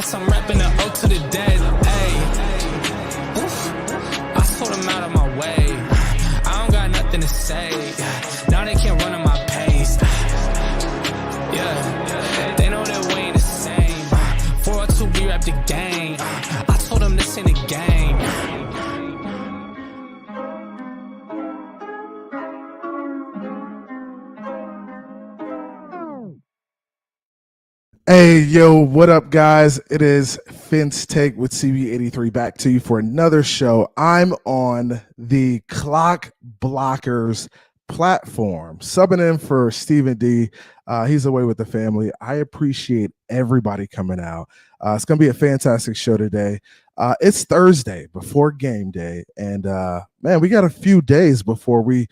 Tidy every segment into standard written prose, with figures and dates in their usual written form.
guess I'm rapping the O to the dead. Hey, oof, I told them out of my way. I don't got nothing to say. Now they can't run at my pace. Yeah, they know that we ain't the same. 402, we rap the game. I told them this ain't a game. Hey, yo, what up, guys? It is Finn's Take with CB83 back to you for another show. I'm on the Clockblockers platform, subbing in for Stephen D. He's away with the family. I appreciate everybody coming out. It's going to be a fantastic show today. It's Thursday before game day, and man, we got a few days before we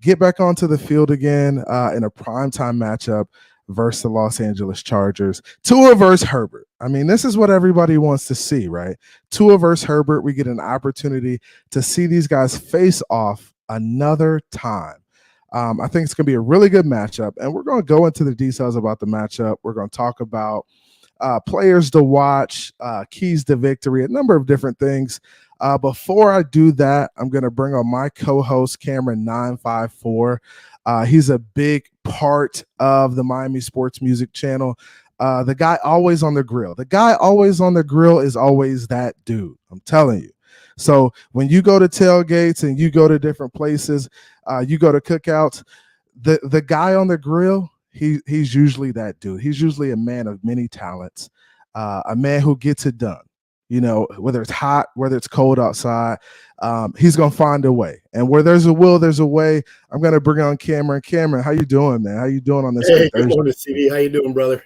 get back onto the field again in a primetime matchup versus the Los Angeles Chargers. Tua versus Herbert. I mean, this is what everybody wants to see, right? Tua versus Herbert. We get an opportunity to see these guys face off another time. I think it's going to be a really good matchup, and we're going to go into the details about the matchup. We're going to talk about players to watch, keys to victory, a number of different things. Before I do that, I'm going to bring on my co-host, Cameron 954. He's a big part of the Miami Sports Music channel. The guy always on the grill. The guy always on the grill is always that dude. I'm telling you. So when you go to tailgates and you go to different places, you go to cookouts, the guy on the grill, he's usually that dude. He's usually a man of many talents, a man who gets it done. You know, whether it's hot, whether it's cold outside, he's going to find a way. And where there's a will, there's a way. I'm going to bring on Cameron. Cameron, how you doing, man? How you doing on this? Hey, good morning, CB. How you doing, brother?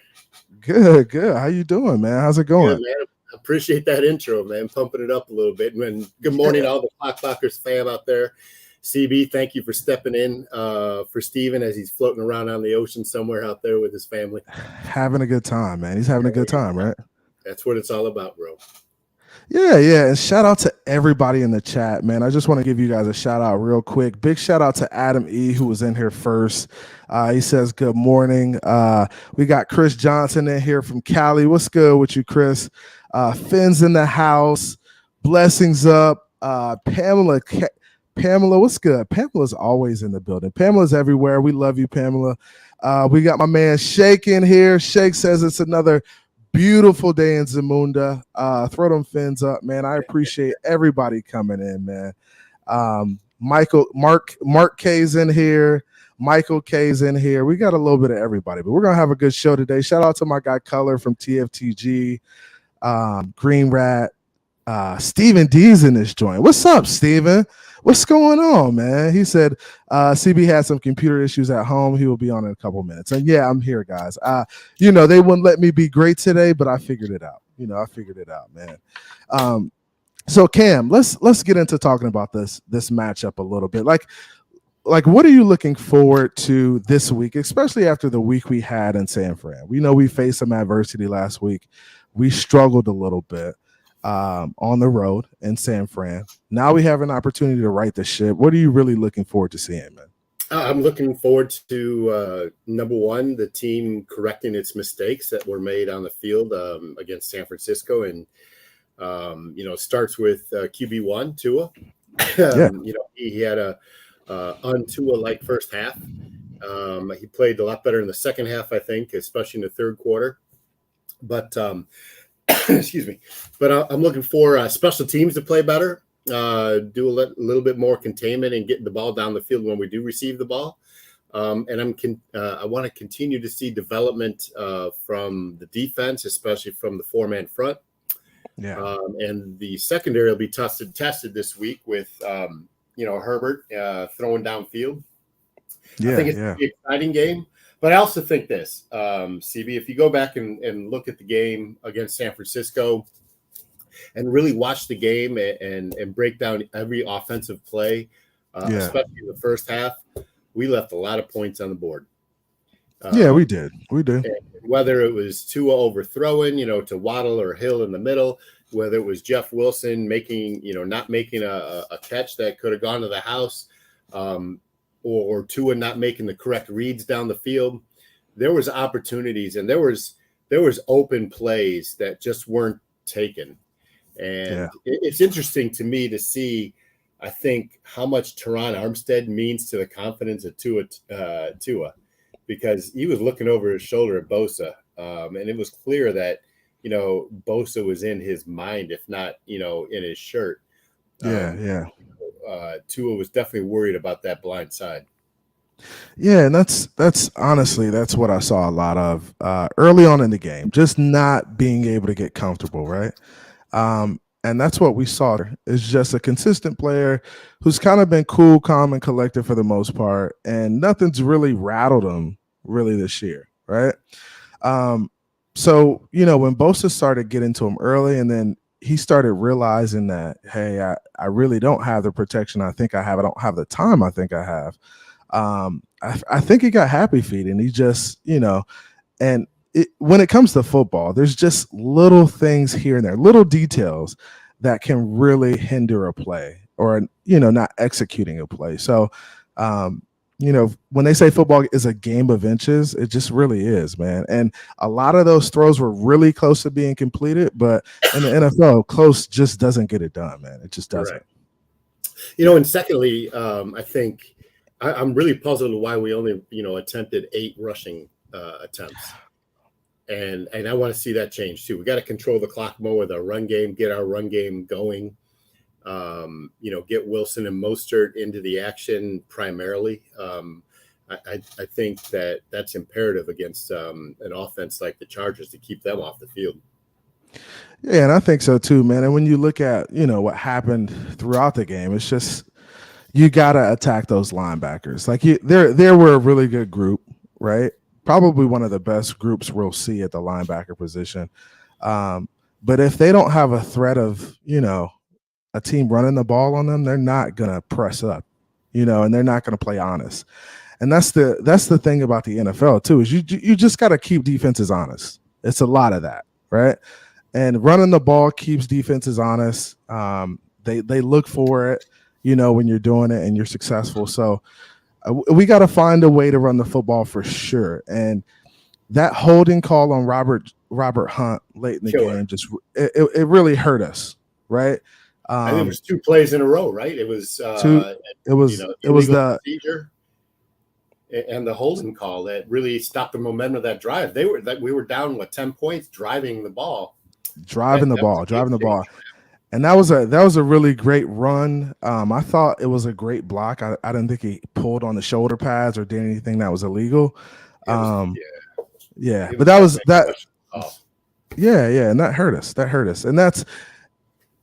Good, good. How you doing, man? How's it going? Good, man. I appreciate that intro, man. Pumping it up a little bit. And good morning to all the Clockblockers fam out there. CB, thank you for stepping in for Steven as he's floating around on the ocean somewhere out there with his family. Having a good time, man. He's having a good time, right? That's what it's all about, bro. Yeah. And shout out to everybody in the chat, man. I just want to give you guys a shout out real quick. Big shout out to Adam E, who was in here first. He says, good morning. We got Chris Johnson in here from Cali. What's good with you, Chris? Finn's in the house. Blessings up. Pamela, what's good? Pamela's always in the building. Pamela's everywhere. We love you, Pamela. We got my man Shake in here. Shake says it's another beautiful day in Zamunda. Throw them fins up, man. I appreciate everybody coming in, man. Mark K's in here. Michael K's in here. We got a little bit of everybody, but we're gonna have a good show today. Shout out to my guy Color from TFTG, Green Rat. Steven D's in this joint. What's up, Steven? What's going on, man? He said CB had some computer issues at home. He will be on in a couple minutes. And yeah, I'm here, guys. They wouldn't let me be great today, but I figured it out. Man. So Cam, let's get into talking about this matchup a little bit. Like what are you looking forward to this week, especially after the week we had in San Fran? We know we faced some adversity last week. We struggled a little bit on the road in San Fran. Now we have an opportunity to right the ship. What are you really looking forward to seeing, man? I'm looking forward to, number one, the team correcting its mistakes that were made on the field against San Francisco. And, starts with QB1, Tua. He had a un-Tua-like first half. He played a lot better in the second half, I think, especially in the third quarter. But excuse me. But I'm looking for special teams to play better, do a little bit more containment and getting the ball down the field when we do receive the ball. And I want to continue to see development from the defense, especially from the four-man front. Yeah. And the secondary will be tested this week with Herbert throwing downfield. Yeah, I think it's an exciting game. But I also think this, CB, if you go back and look at the game against San Francisco and really watch the game and break down every offensive play, especially in the first half, we left a lot of points on the board. We did. Whether it was Tua overthrowing, to Waddle or Hill in the middle, whether it was Jeff Wilson not making a catch that could have gone to the house, or Tua not making the correct reads down the field, there was opportunities and there was there was open plays that just weren't taken. And it's interesting to me to see, I think, how much Teron Armstead means to the confidence of Tua, because he was looking over his shoulder at Bosa, and it was clear that, Bosa was in his mind, if not, in his shirt. Tua was definitely worried about that blind side. Yeah, and that's honestly, that's what I saw a lot of early on in the game, just not being able to get comfortable, right? And that's what we saw is just a consistent player who's kind of been cool, calm, and collected for the most part, and nothing's really rattled him really this year, right? So, when Bosa started getting to him early, and then he started realizing that, hey, I really don't have the protection I think I have. I don't have the time I think I have. I think he got happy feet, and he just, and when it comes to football, there's just little things here and there, little details that can really hinder a play or, not executing a play. So, when they say football is a game of inches, it just really is, man. And a lot of those throws were really close to being completed, but in the NFL, close just doesn't get it done, man. It just doesn't. Right. And secondly, I think I'm really puzzled why we only, attempted 8 rushing attempts. And I want to see that change too. We got to control the clock more with our run game, get our run game going. Get Wilson and Mostert into the action primarily. I think that's imperative against an offense like the Chargers to keep them off the field. Yeah, and I think so too, man. And when you look at, what happened throughout the game, it's just you got to attack those linebackers. Like there were a really good group, right? Probably one of the best groups we'll see at the linebacker position. But if they don't have a threat of, a team running the ball on them, they're not going to press up, and they're not going to play honest. And that's the thing about the NFL too, is you just got to keep defenses honest. It's a lot of that, right? And running the ball keeps defenses honest. They look for it, when you're doing it and you're successful. So we got to find a way to run the football for sure. And that holding call on Robert Hunt late in the game just it really hurt us, right? I think it was 2 plays in a row, right? It was it was the procedure and the holding call that really stopped the momentum of that drive. We were down 10 points driving the ball. And that was a really great run. I thought it was a great block. I didn't think he pulled on the shoulder pads or did anything that was illegal. But that was that. Yeah, and that hurt us.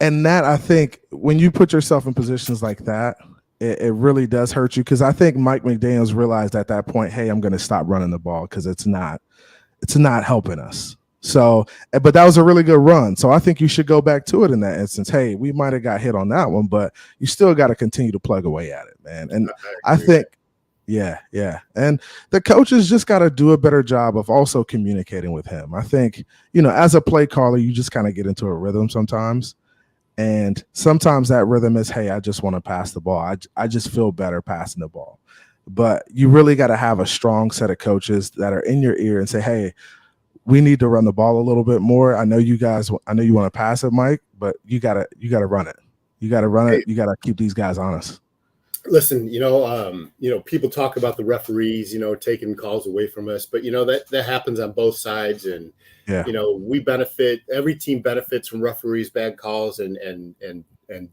And that I think when you put yourself in positions like that, it really does hurt you, because I think Mike McDaniels realized at that point, hey, I'm going to stop running the ball because it's not helping us. So, but that was a really good run. So I think you should go back to it in that instance. Hey, we might have got hit on that one, but you still got to continue to plug away at it, man. And I think, yeah. And the coaches just got to do a better job of also communicating with him. I think, as a play caller, you just kind of get into a rhythm sometimes. And sometimes that rhythm is, hey, I just want to pass the ball. I just feel better passing the ball. But you really got to have a strong set of coaches that are in your ear and say, hey, we need to run the ball a little bit more. I know you want to pass it, Mike, but you gotta run it. You gotta run it. You gotta keep these guys honest. Listen, people talk about the referees, taking calls away from us, but that happens on both sides, and we benefit. Every team benefits from referees' bad calls, and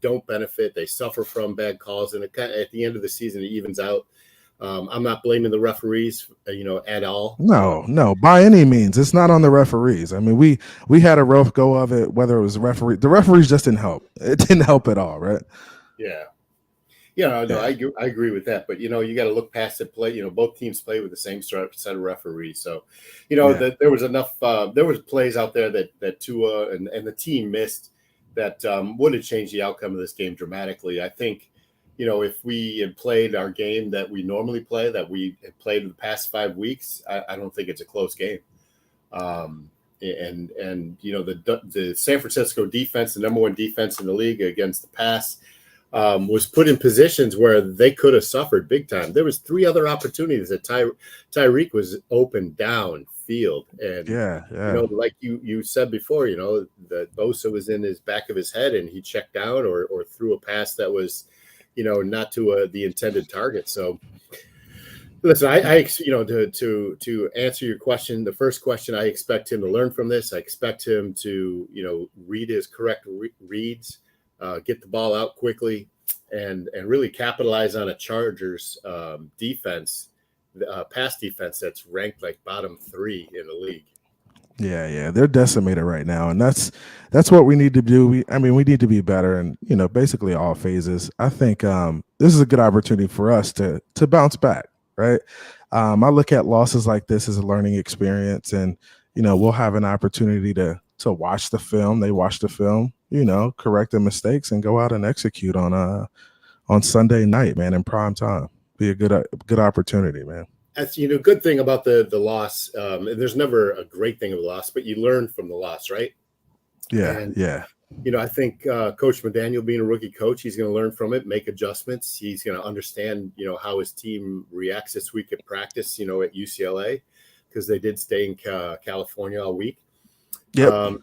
don't benefit. They suffer from bad calls, and at the end of the season, it evens out. I'm not blaming the referees, at all. No, by any means. It's not on the referees. I mean, we had a rough go of it, whether it was the referees just didn't help. It didn't help at all, right? Yeah. I agree with that. But, you got to look past the play. Both teams play with the same set of referees. So, there was enough there was plays out there that Tua and the team missed that would have changed the outcome of this game dramatically. I think, if we had played our game that we normally play, that we had played in the past 5 weeks, I don't think it's a close game. The San Francisco defense, the number 1 defense in the league against the pass, was put in positions where they could have suffered big time. There was 3 other opportunities that Tyreek was open down field. And like you said before, that Bosa was in his back of his head and he checked out or threw a pass that was, not to the intended target. So listen, I to answer your question, the first question, I expect him to learn from this. I expect him to, read his correct reads, get the ball out quickly, and really capitalize on a Chargers defense, pass defense that's ranked like bottom 3 in the league. Yeah, they're decimated right now, and that's what we need to do. We need to be better, and basically all phases. I think this is a good opportunity for us to bounce back, right? I look at losses like this as a learning experience, and we'll have an opportunity to watch the film. They watch the film, correct the mistakes, and go out and execute on Sunday night, man, in prime time. Be a good opportunity, man. That's good thing about the loss. There's never a great thing of a loss, but you learn from the loss, right? Yeah. I think Coach McDaniel, being a rookie coach, he's going to learn from it, make adjustments. He's going to understand, how his team reacts this week at practice, at UCLA, because they did stay in California all week. Yep.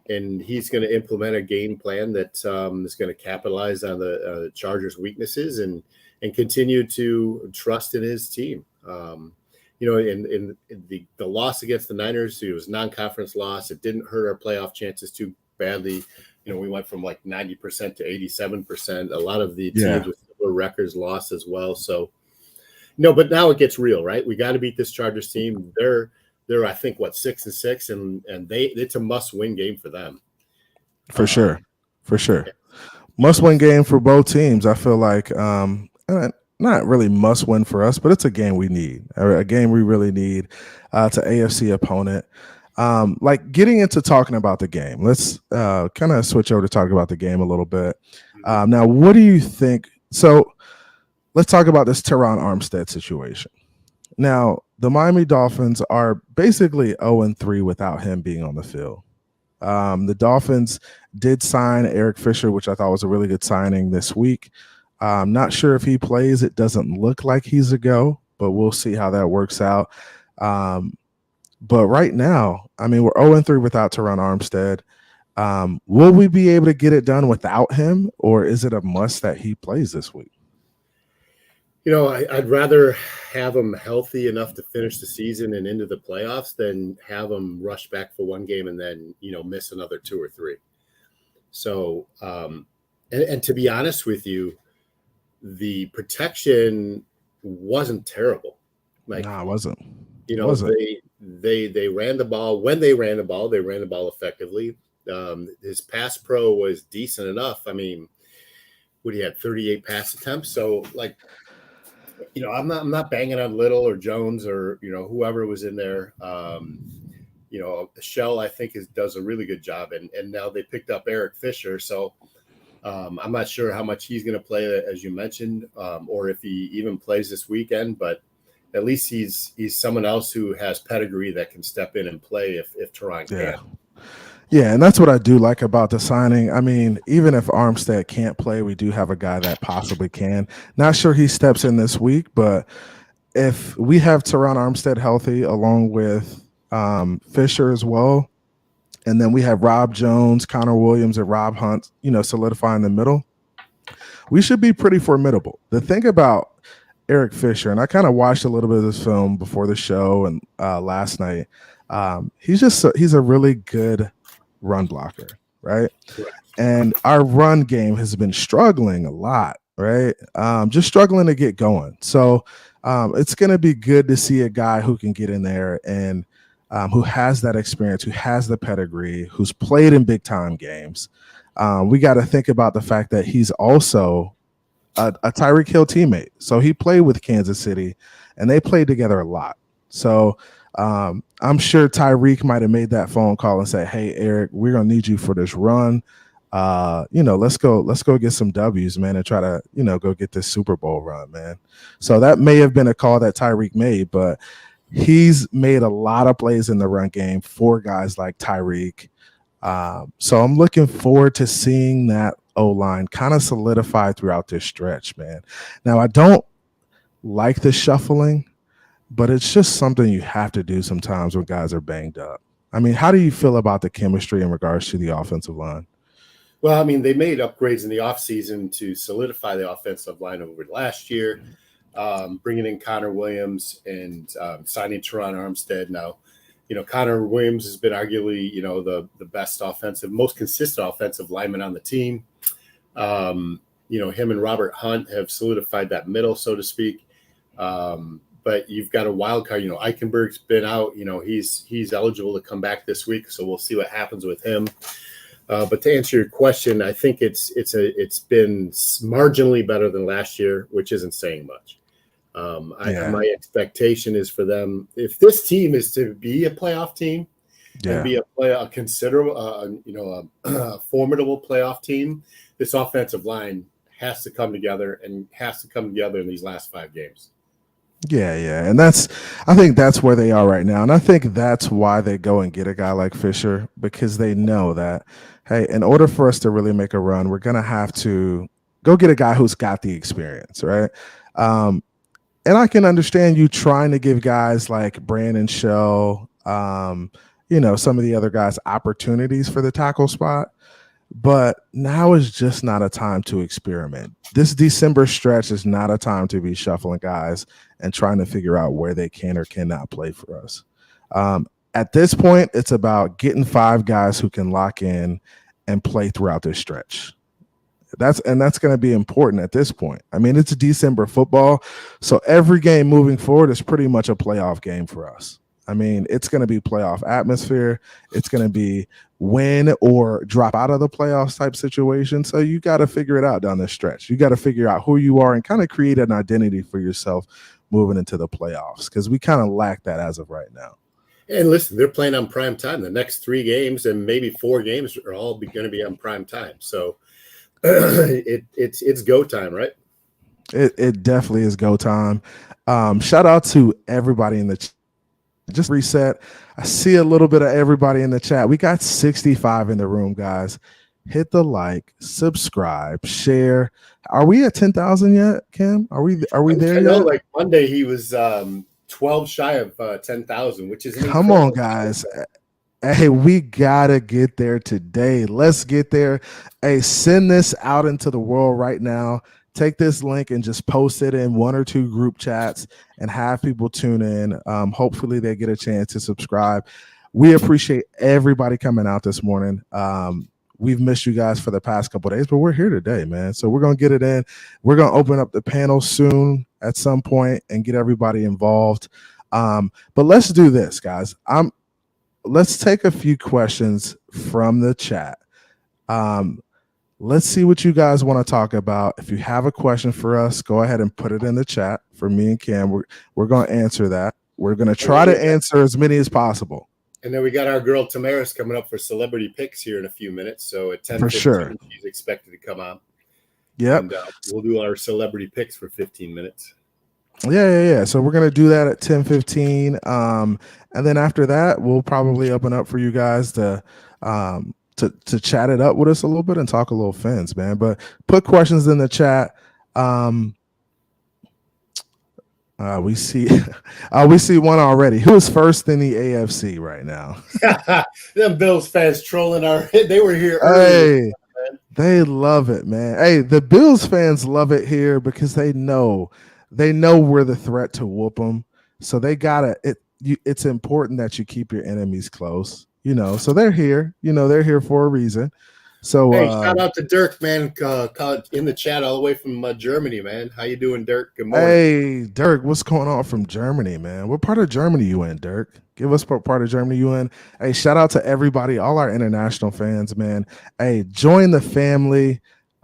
And he's going to implement a game plan that is going to capitalize on the Chargers' weaknesses and continue to trust in his team. In the loss against the Niners, it was non-conference loss. It didn't hurt our playoff chances too badly. We went from like 90% to 87%. A lot of the teams with similar records lost as well. So, but now it gets real, right? We got to beat this Chargers team. They're I think 6-6, and it's a must-win game for them. For sure. Must-win game for both teams. I feel like not really must-win for us, but it's a game we need. A game we really need to AFC opponent. Like getting into talking about the game. Let's kind of switch over to talk about the game a little bit. Now, what do you think? So let's talk about this Teron Armstead situation. Now, the Miami Dolphins are basically 0-3 without him being on the field. The Dolphins did sign Eric Fisher, which I thought was a really good signing this week. I'm not sure if he plays. It doesn't look like he's a go, but we'll see how that works out. But right now, we're 0-3 without Teron Armstead. Will we be able to get it done without him, or is it a must that he plays this week? I'd rather have him healthy enough to finish the season and into the playoffs than have him rush back for one game and then, miss another 2 or 3. So, and to be honest with you, the protection wasn't terrible. It wasn't. They ran the ball. When they ran the ball, effectively. His pass pro was decent enough. He had 38 pass attempts. So I'm not banging on Little or Jones or, whoever was in there. Shell, I think does a really good job. And now they picked up Eric Fisher. So I'm not sure how much he's going to play, as you mentioned, or if he even plays this weekend, but at least he's someone else who has pedigree that can step in and play if Teron can. Yeah, and that's what I do like about the signing. Even if Armstead can't play, we do have a guy that possibly can. Not sure he steps in this week, but if we have Teron Armstead healthy along with Fisher as well, and then we have Rob Jones, Connor Williams, and Rob Hunt, solidifying the middle, we should be pretty formidable. The thing about Eric Fisher, and I kind of watched a little bit of this film before the show and last night, he's a really good run blocker, right? And our run game has been struggling a lot, right? Just struggling to get going. So it's going to be good to see a guy who can get in there and who has that experience, who has the pedigree, who's played in big time games. We got to think about the fact that he's also a Tyreek Hill teammate. So he played with Kansas City and they played together a lot. So I'm sure Tyreek might have made that phone call and say, "Hey, Eric, we're going to need you for this run. Let's go get some W's, man, and try to, go get this Super Bowl run, man." So that may have been a call that Tyreek made, but he's made a lot of plays in the run game for guys like Tyreek. So I'm looking forward to seeing that O-line kind of solidify throughout this stretch, man. Now, I don't like the shuffling, but it's just something you have to do sometimes when guys are banged up. I mean, how do you feel about the chemistry in regards to the offensive line? Well, I mean, they made upgrades in the offseason to solidify the offensive line over last year, bringing in Connor Williams and signing Teron Armstead. Now, Connor Williams has been arguably, the best most consistent offensive lineman on the team. Him and Robert Hunt have solidified that middle, so to speak. But you've got a wild card. Eichenberg's been out. He's eligible to come back this week, so we'll see what happens with him. But to answer your question, I think it's been marginally better than last year, which isn't saying much. My expectation is for them, if this team is to be a playoff team and be a considerable, a formidable playoff team, this offensive line has to come together in these last 5 games. Yeah. And I think that's where they are right now. And I think that's why they go and get a guy like Fisher, because they know that, hey, in order for us to really make a run, we're going to have to go get a guy who's got the experience, right? And I can understand you trying to give guys like Brandon Shell, some of the other guys opportunities for the tackle spot. But now is just not a time to experiment. This December stretch is not a time to be shuffling guys and trying to figure out where they can or cannot play for us. At this point, it's about getting 5 guys who can lock in and play throughout this stretch. That's going to be important at this point. I mean, it's December football, so every game moving forward is pretty much a playoff game for us. I mean, it's going to be playoff atmosphere. It's going to be win or drop out of the playoffs type situation. So you got to figure it out down this stretch. You got to figure out who you are and kind of create an identity for yourself moving into the playoffs, because we kind of lack that as of right now. And listen, they're playing on prime time. The next 3 games and maybe 4 games are all going to be on prime time. So it's go time, right? It definitely is go time. Shout out to everybody in the just reset. I see a little bit of everybody in the chat. We got 65 in the room, guys. Hit the like, subscribe, share. Are we at 10,000 yet, Kim? Are we there yet? Like Monday he was 12 shy of 10,000, which is come on, guys. Hey, we gotta get there today. Let's get there. Hey, send this out into the world right now. Take this link and just post it in 1 or 2 group chats and have people tune in. Hopefully they get a chance to subscribe. We appreciate everybody coming out this morning. We've missed you guys for the past couple of days, but we're here today, man. So we're going to get it in. We're going to open up the panel soon at some point and get everybody involved. But let's do this, guys. Let's take a few questions from the chat. Let's see what you guys want to talk about. If you have a question for us, go ahead and put it in the chat for me and Cam. We're going to answer that. We're going to try to answer as many as possible. And then we got our girl Tamaris coming up for celebrity picks here in a few minutes. So at 10:15, for sure, she's expected to come on. Yep. And we'll do our celebrity picks for 15 minutes. Yeah. So we're going to do that at 10:15. And then after that, we'll probably open up for you guys to chat it up with us a little bit and talk a little Fins, man. But put questions in the chat. We see one already. Who's first in the AFC right now? Them Bills fans trolling they were here early. Hey, they love it, man. Hey, the Bills fans love it here because they know we're the threat to whoop them. So they gotta. It's important that you keep your enemies close. So they're here. They're here for a reason. So hey, shout out to Dirk, man, in the chat all the way from Germany, man. How you doing, Dirk? Good morning. Hey, Dirk, what's going on from Germany, man? What part of Germany you in, Dirk? Give us what part of Germany you in. Hey, shout out to everybody, all our international fans, man. Hey, join the family.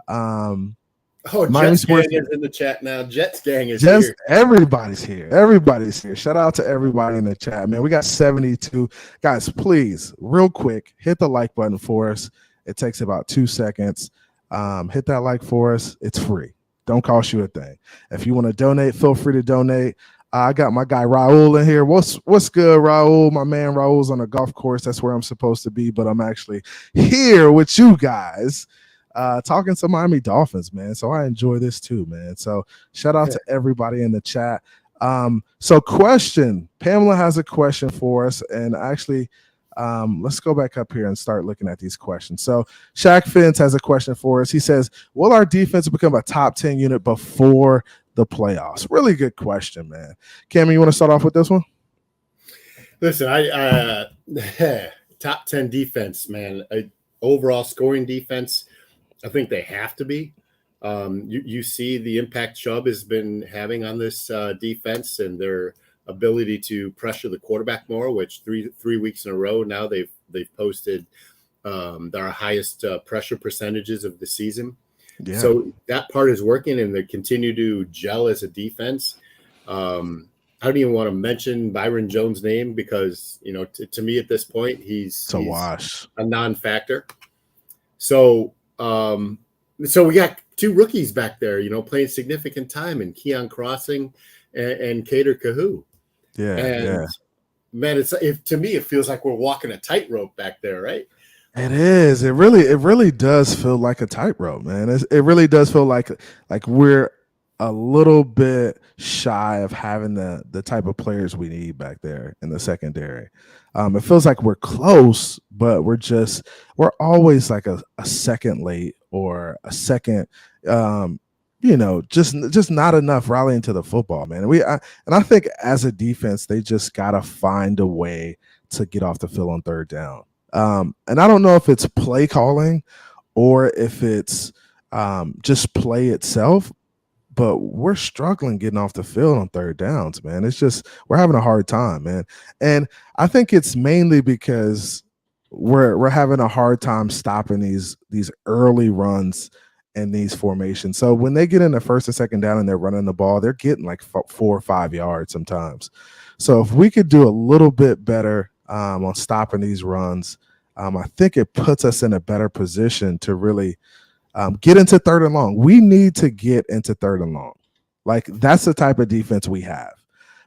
Jets gang is in the chat now. Jets gang is here. Everybody's here. Everybody's here. Shout out to everybody in the chat, man. We got 72. Guys, please, real quick, hit the like button for us. It takes about 2 seconds. Hit that like for us. It's free. Don't cost you a thing. If you want to donate, feel free to donate. I got my guy Raul in here. What's good, Raul? My man Raul's on a golf course. That's where I'm supposed to be, but I'm actually here with you guys talking to Miami Dolphins, man. So I enjoy this too, man. So shout out to everybody in the chat. So question, Pamela has a question for us, and actually, let's go back up here and start looking at these questions. So Shaq Fence has a question for us. He says, will our defense become a top 10 unit before the playoffs? Really good question, man. Cam, you want to start off with this one? Listen, I top 10 defense, man. Overall scoring defense, I think they have to be. You see the impact Chubb has been having on this defense and their ability to pressure the quarterback more, which three weeks in a row now they've posted their highest pressure percentages of the season. Yeah. So that part is working, and they continue to gel as a defense. I don't even want to mention Byron Jones' name because, to me at this point, he's a non-factor. So we got two rookies back there, playing significant time in Keon Crossing and Cater Kahoo. Yeah. And man, to me, it feels like we're walking a tightrope back there, right? It is. It really does feel like a tightrope, man. It really does feel like we're a little bit shy of having the type of players we need back there in the secondary. It feels like we're close, but we're always like a second late or a second, just not enough rallying to the football, man. And I think as a defense, they just got to find a way to get off the field on third down. And I don't know if it's play calling or if it's just play itself, but we're struggling getting off the field on third downs, man. It's just we're having a hard time, man. And I think it's mainly because we're having a hard time stopping these early runs and these formations. So when they get in the first and second down and they're running the ball, they're getting like 4 or 5 yards sometimes. So if we could do a little bit better on stopping these runs, I think it puts us in a better position to really get into third and long. We need to get into third and long. Like that's the type of defense we have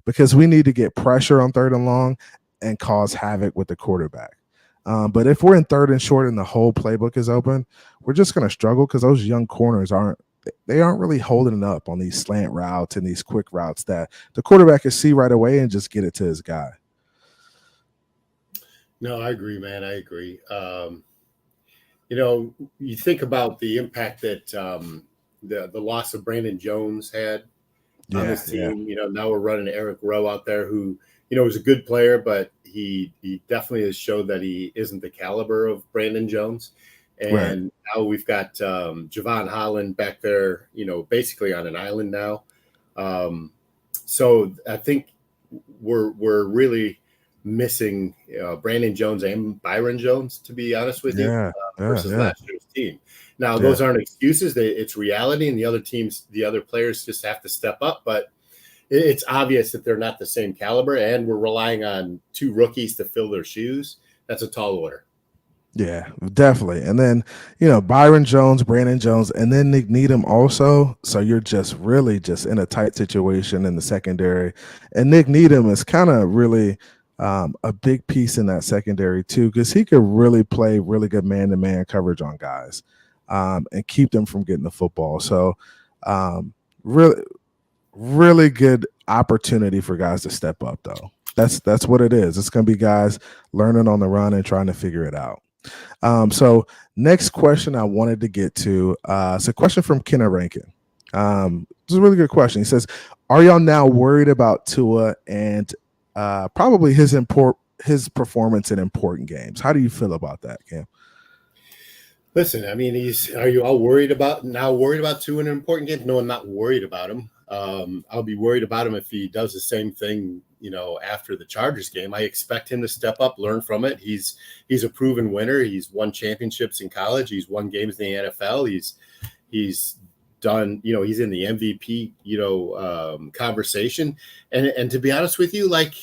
because we need to get pressure on third and long and cause havoc with the quarterback. But if we're in third and short and the whole playbook is open, we're just going to struggle because those young corners aren't really holding up on these slant routes and these quick routes that the quarterback can see right away and just get it to his guy. No, I agree, man. I agree. You think about the impact that the loss of Brandon Jones had on this team. Yeah. Now we're running Eric Rowe out there who, is a good player, but he definitely has showed that he isn't the caliber of Brandon Jones. And now we've got Javon Holland back there, basically on an island now. So I think we're really missing Brandon Jones and Byron Jones, to be honest with you, versus last year's team. Now, those aren't excuses. It's reality, and the other players just have to step up. But it's obvious that they're not the same caliber, and we're relying on two rookies to fill their shoes. That's a tall order. Yeah, definitely. And then, Byron Jones, Brandon Jones, and then Nick Needham also. So you're just really just in a tight situation in the secondary. And Nick Needham is kind of really a big piece in that secondary too, because he could really play really good man-to-man coverage on guys and keep them from getting the football. So really, really good opportunity for guys to step up, though. That's what it is. It's going to be guys learning on the run and trying to figure it out. So next question I wanted to get to, it's a question from Kenna Rankin. It's a really good question. He says, are y'all now worried about Tua and probably his performance in important games? How do you feel about that, Cam? Listen, I mean, are you all worried about Tua in an important game? No, I'm not worried about him. I'll be worried about him if he does the same thing, after the Chargers game. I expect him to step up, learn from it. He's a proven winner. He's won championships in college. He's won games in the NFL. He's done, he's in the MVP, conversation. And to be honest with you, like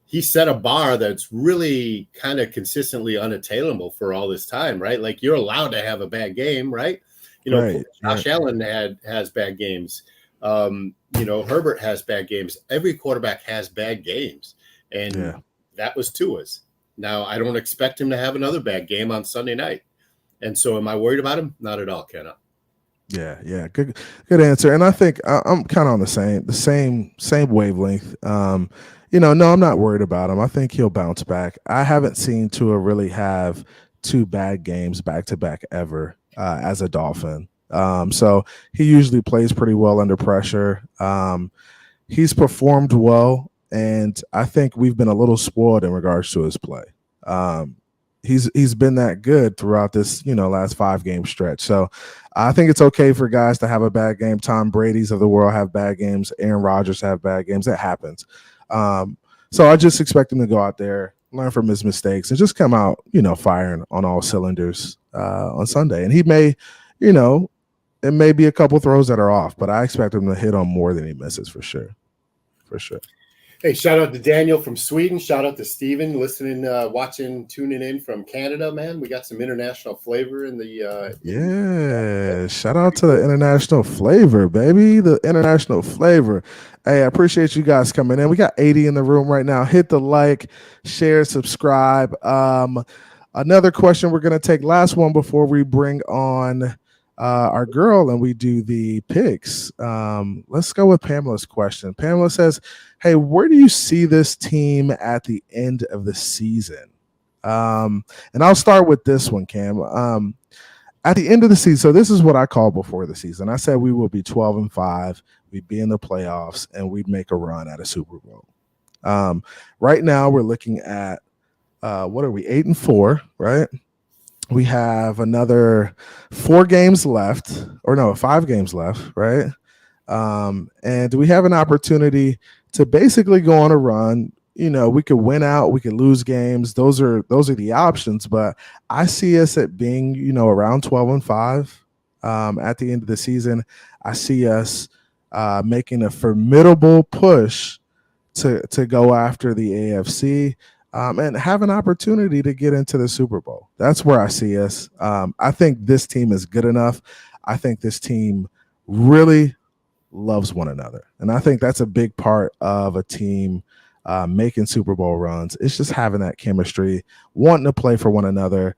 he set a bar that's really kind of consistently unattainable for all this time, right? Like you're allowed to have a bad game, right? Josh Allen has bad games. Herbert has bad games. Every quarterback has bad games. And that was Tua's. Now, I don't expect him to have another bad game on Sunday night. And so am I worried about him? Not at all, Kenna. Yeah. Good answer. And I think I'm kind of on the same wavelength. No, I'm not worried about him. I think he'll bounce back. I haven't seen Tua really have two bad games back to back ever as a Dolphin. So he usually plays pretty well under pressure. He's performed well, and I think we've been a little spoiled in regards to his play. Um, he's been that good throughout this last 5-game stretch. So I think it's okay for guys to have a bad game. Tom Brady's of the world have bad games. Aaron Rodgers have bad games. That happens. So I just expect him to go out there, learn from his mistakes, and just come out firing on all cylinders on Sunday. And he may, it may be a couple throws that are off, but I expect him to hit on more than he misses for sure. For sure. Hey, shout out to Daniel from Sweden. Shout out to Steven listening, watching, tuning in from Canada, man. We got some international flavor in the shout out to the international flavor, baby. The international flavor. Hey, I appreciate you guys coming in. We got 80 in the room right now. Hit the like, share, subscribe. Another question we're going to take, last one before we bring on our girl and we do the picks. Let's go with Pamela's question. Pamela says, hey, where do you see this team at the end of the season? And I'll start with this one, Cam. At the end of the season, so this is what I called before the season. I said we will be 12-5, we'd be in the playoffs, and we'd make a run at a Super Bowl. Right now, we're looking at, what are we, 8-4, right? We have another 5 games left, right? And we have an opportunity to basically go on a run. We could win out, we could lose games. Those are the options, but I see us at being, around 12-5 at the end of the season. I see us making a formidable push to go after the AFC. And have an opportunity to get into the Super Bowl. That's where I see us. I think this team is good enough. I think this team really loves one another. And I think that's a big part of a team making Super Bowl runs. It's just having that chemistry, wanting to play for one another,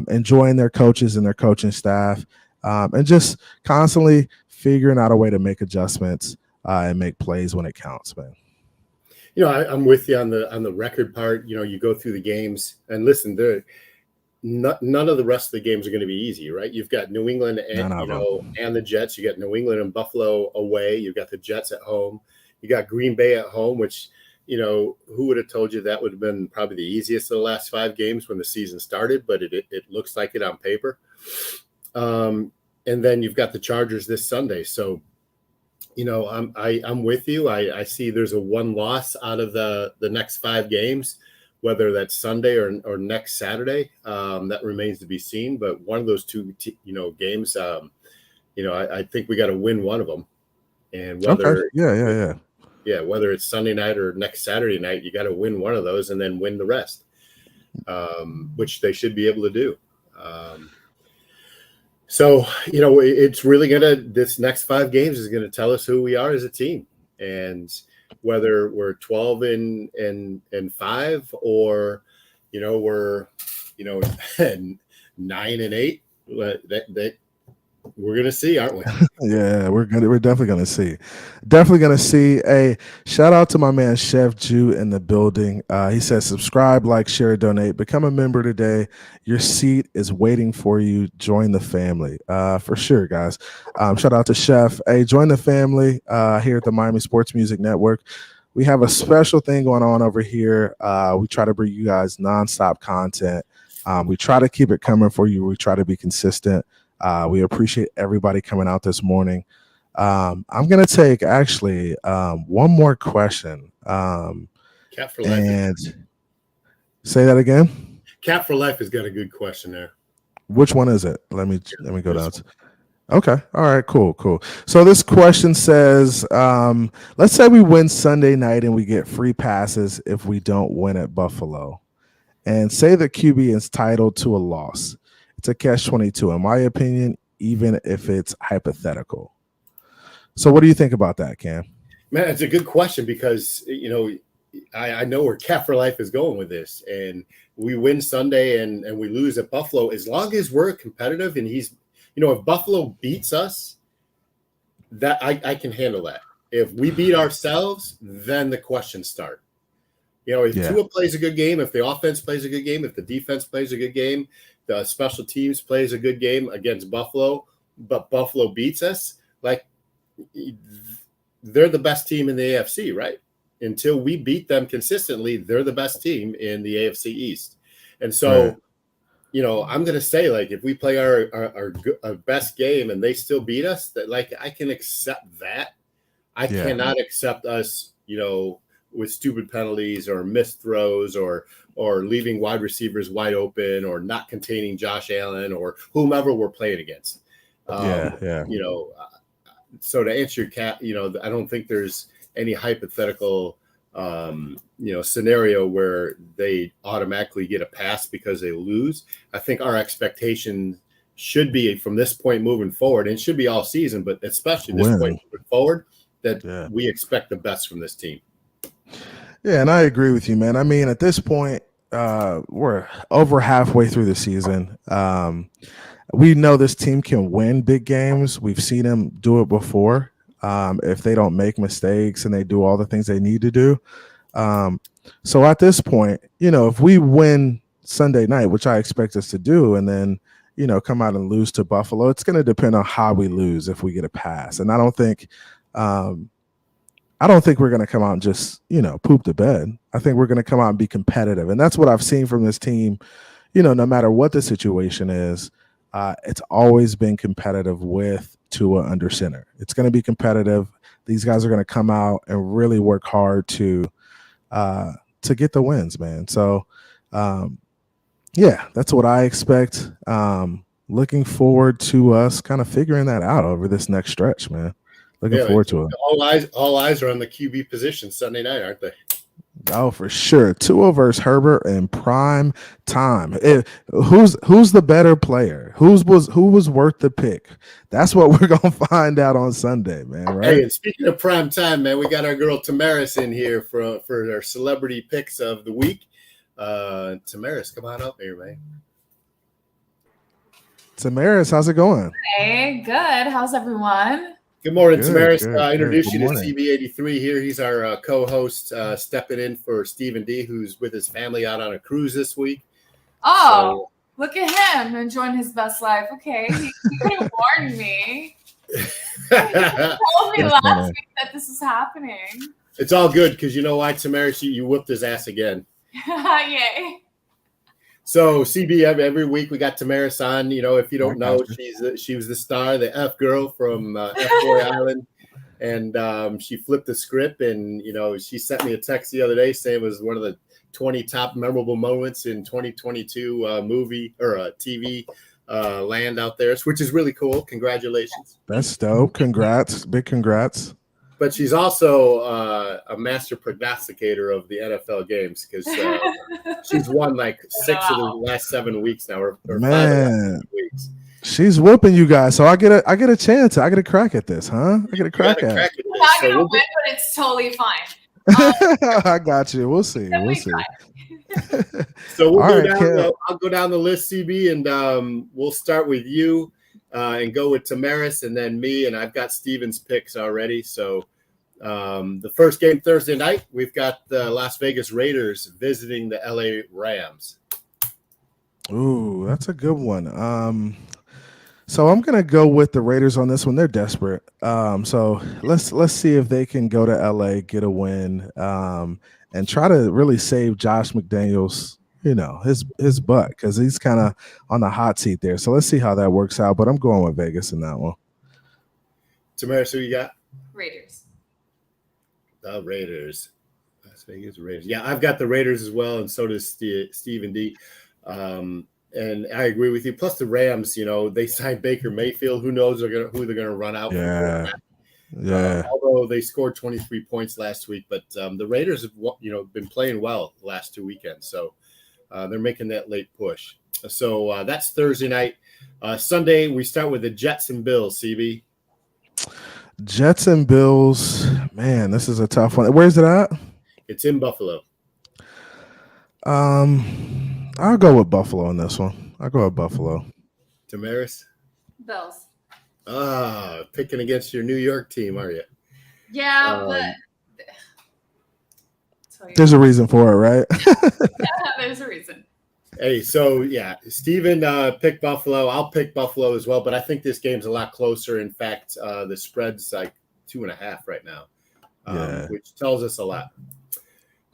enjoying their coaches and their coaching staff, and just constantly figuring out a way to make adjustments and make plays when it counts, man. I'm with you on the record part. You go through the games and listen, none of the rest of the games are going to be easy, right? You've got New England and and the Jets. You got New England and Buffalo away. You've got the Jets at home. You got Green Bay at home, which who would have told you that would have been probably the easiest of the last 5 games when the season started, but it looks like it on paper. And then you've got the Chargers this Sunday. So I'm with you. I see there's a 1 loss out of the next 5 games, whether that's Sunday or next Saturday. That remains to be seen. But one of those 2 games, I think we got to win one of them. And whether whether it's Sunday night or next Saturday night, you got to win one of those and then win the rest, which they should be able to do. So, it's really this next 5 games is going to tell us who we are as a team, and whether we're 12-5 or, we're, 9-8, that we're going to see, aren't we? Yeah, we're definitely going to see. Definitely going to see. A shout out to my man Chef Jew in the building. He says, subscribe, like, share, donate, become a member today. Your seat is waiting for you. Join the family. For sure, guys. Shout out to Chef. Hey, join the family here at the Miami Sports Music Network. We have a special thing going on over here. We try to bring you guys nonstop content. We try to keep it coming for you. We try to be consistent. We appreciate everybody coming out this morning. I'm going to take actually one more question. Cat for Life. And say that again. Cat for Life has got a good question there. Which one is it? Let me go down. Okay. All right, cool. So this question says, let's say we win Sunday night and we get free passes if we don't win at Buffalo, and say the QB is entitled to a loss. It's a catch-22, in my opinion, even if it's hypothetical. So what do you think about that, Cam? Man, it's a good question because, I know where Cat for Life is going with this. And we win Sunday and we lose at Buffalo. As long as we're competitive and he's if Buffalo beats us, that I can handle that. If we beat ourselves, then the questions start. If Tua plays a good game, if the offense plays a good game, if the defense plays a good game, the special teams plays a good game against Buffalo, but Buffalo beats us, like they're the best team in the AFC, right? Until we beat them consistently, they're the best team in the AFC East. And so, I'm going to say, like, if we play our best game and they still beat us, that, like, I can accept that. I cannot accept us, with stupid penalties or missed throws or leaving wide receivers wide open or not containing Josh Allen or whomever we're playing against. So to answer your I don't think there's any hypothetical, scenario where they automatically get a pass because they lose. I think our expectation should be from this point moving forward, and it should be all season, but especially this point moving forward, that we expect the best from this team. Yeah, and I agree with you, man. I mean, at this point, we're over halfway through the season. We know this team can win big games. We've seen them do it before. If they don't make mistakes and they do all the things they need to do. So at this point, if we win Sunday night, which I expect us to do, and then, come out and lose to Buffalo, it's going to depend on how we lose if we get a pass. And I don't think we're going to come out and just, poop the bed. I think we're going to come out and be competitive. And that's what I've seen from this team, no matter what the situation is. It's always been competitive with Tua under center. It's going to be competitive. These guys are going to come out and really work hard to get the wins, man. So, that's what I expect. Looking forward to us kind of figuring that out over this next stretch, man. Looking forward to it. All eyes are on the QB position Sunday night, aren't they? Oh, for sure. Tua versus Herbert in prime time. Who's the better player? Who was worth the pick? That's what we're gonna find out on Sunday, man. Right. Hey, and speaking of prime time, man, we got our girl Tamaris in here for our celebrity picks of the week. Tamaris, come on up here, man. Tamaris, how's it going? Hey, good. How's everyone? Good morning, Tamaris. Introduce you to CB83 here. He's our co-host, stepping in for Stephen D, who's with his family out on a cruise this week. Oh, look at him enjoying his best life. Okay, he could have warned me. He told me last week that this is happening. It's all good because you know why, Tamaris? You whooped his ass again. Yay. So CB, every week we got Tamaris on. If you don't know, she was the star, the F girl from F-Boy Island, and she flipped the script. And she sent me a text the other day saying it was one of the 20 top memorable moments in 2022 movie or TV land out there, which is really cool. Congratulations. That's dope. Congrats, big congrats. But she's also a master prognosticator of the NFL games because she's won like 6 of the last 7 weeks now, or man, 5 weeks. She's whooping you guys, so I get a chance. I get a crack at this, huh? I get a crack at it. We're not gonna win, but it's totally fine. I got you. We'll see. So I'll go down the list, CB, and we'll start with you. And go with Tamaris and then me, and I've got Steven's picks already. So the first game Thursday night, we've got the Las Vegas Raiders visiting the LA Rams. Ooh, that's a good one. So I'm gonna go with the Raiders on this one. They're desperate. So let's see if they can go to LA, get a win, and try to really save Josh McDaniels. His butt, because he's kind of on the hot seat there. So let's see how that works out. But I'm going with Vegas in that one. Tamaris, who you got? Raiders. The Raiders. Las Vegas Raiders. Yeah, I've got the Raiders as well, and so does Stephen D. And I agree with you. Plus the Rams, they signed Baker Mayfield. Who knows who they're going to run out? Yeah. Although they scored 23 points last week, but the Raiders have been playing well the last 2 weekends. So. They're making that late push. So that's Thursday night. Sunday, we start with the Jets and Bills, CB. Jets and Bills. Man, this is a tough one. Where's it at? It's in Buffalo. I'll go with Buffalo on this one. I'll go with Buffalo. Tamaris? Bills. Picking against your New York team, are you? Yeah, but there's a reason for it, right? yeah, there's a reason. Hey, so yeah, Steven picked Buffalo. I'll pick Buffalo as well, but I think this game's a lot closer. In fact, the spread's like 2.5 right now, which tells us a lot.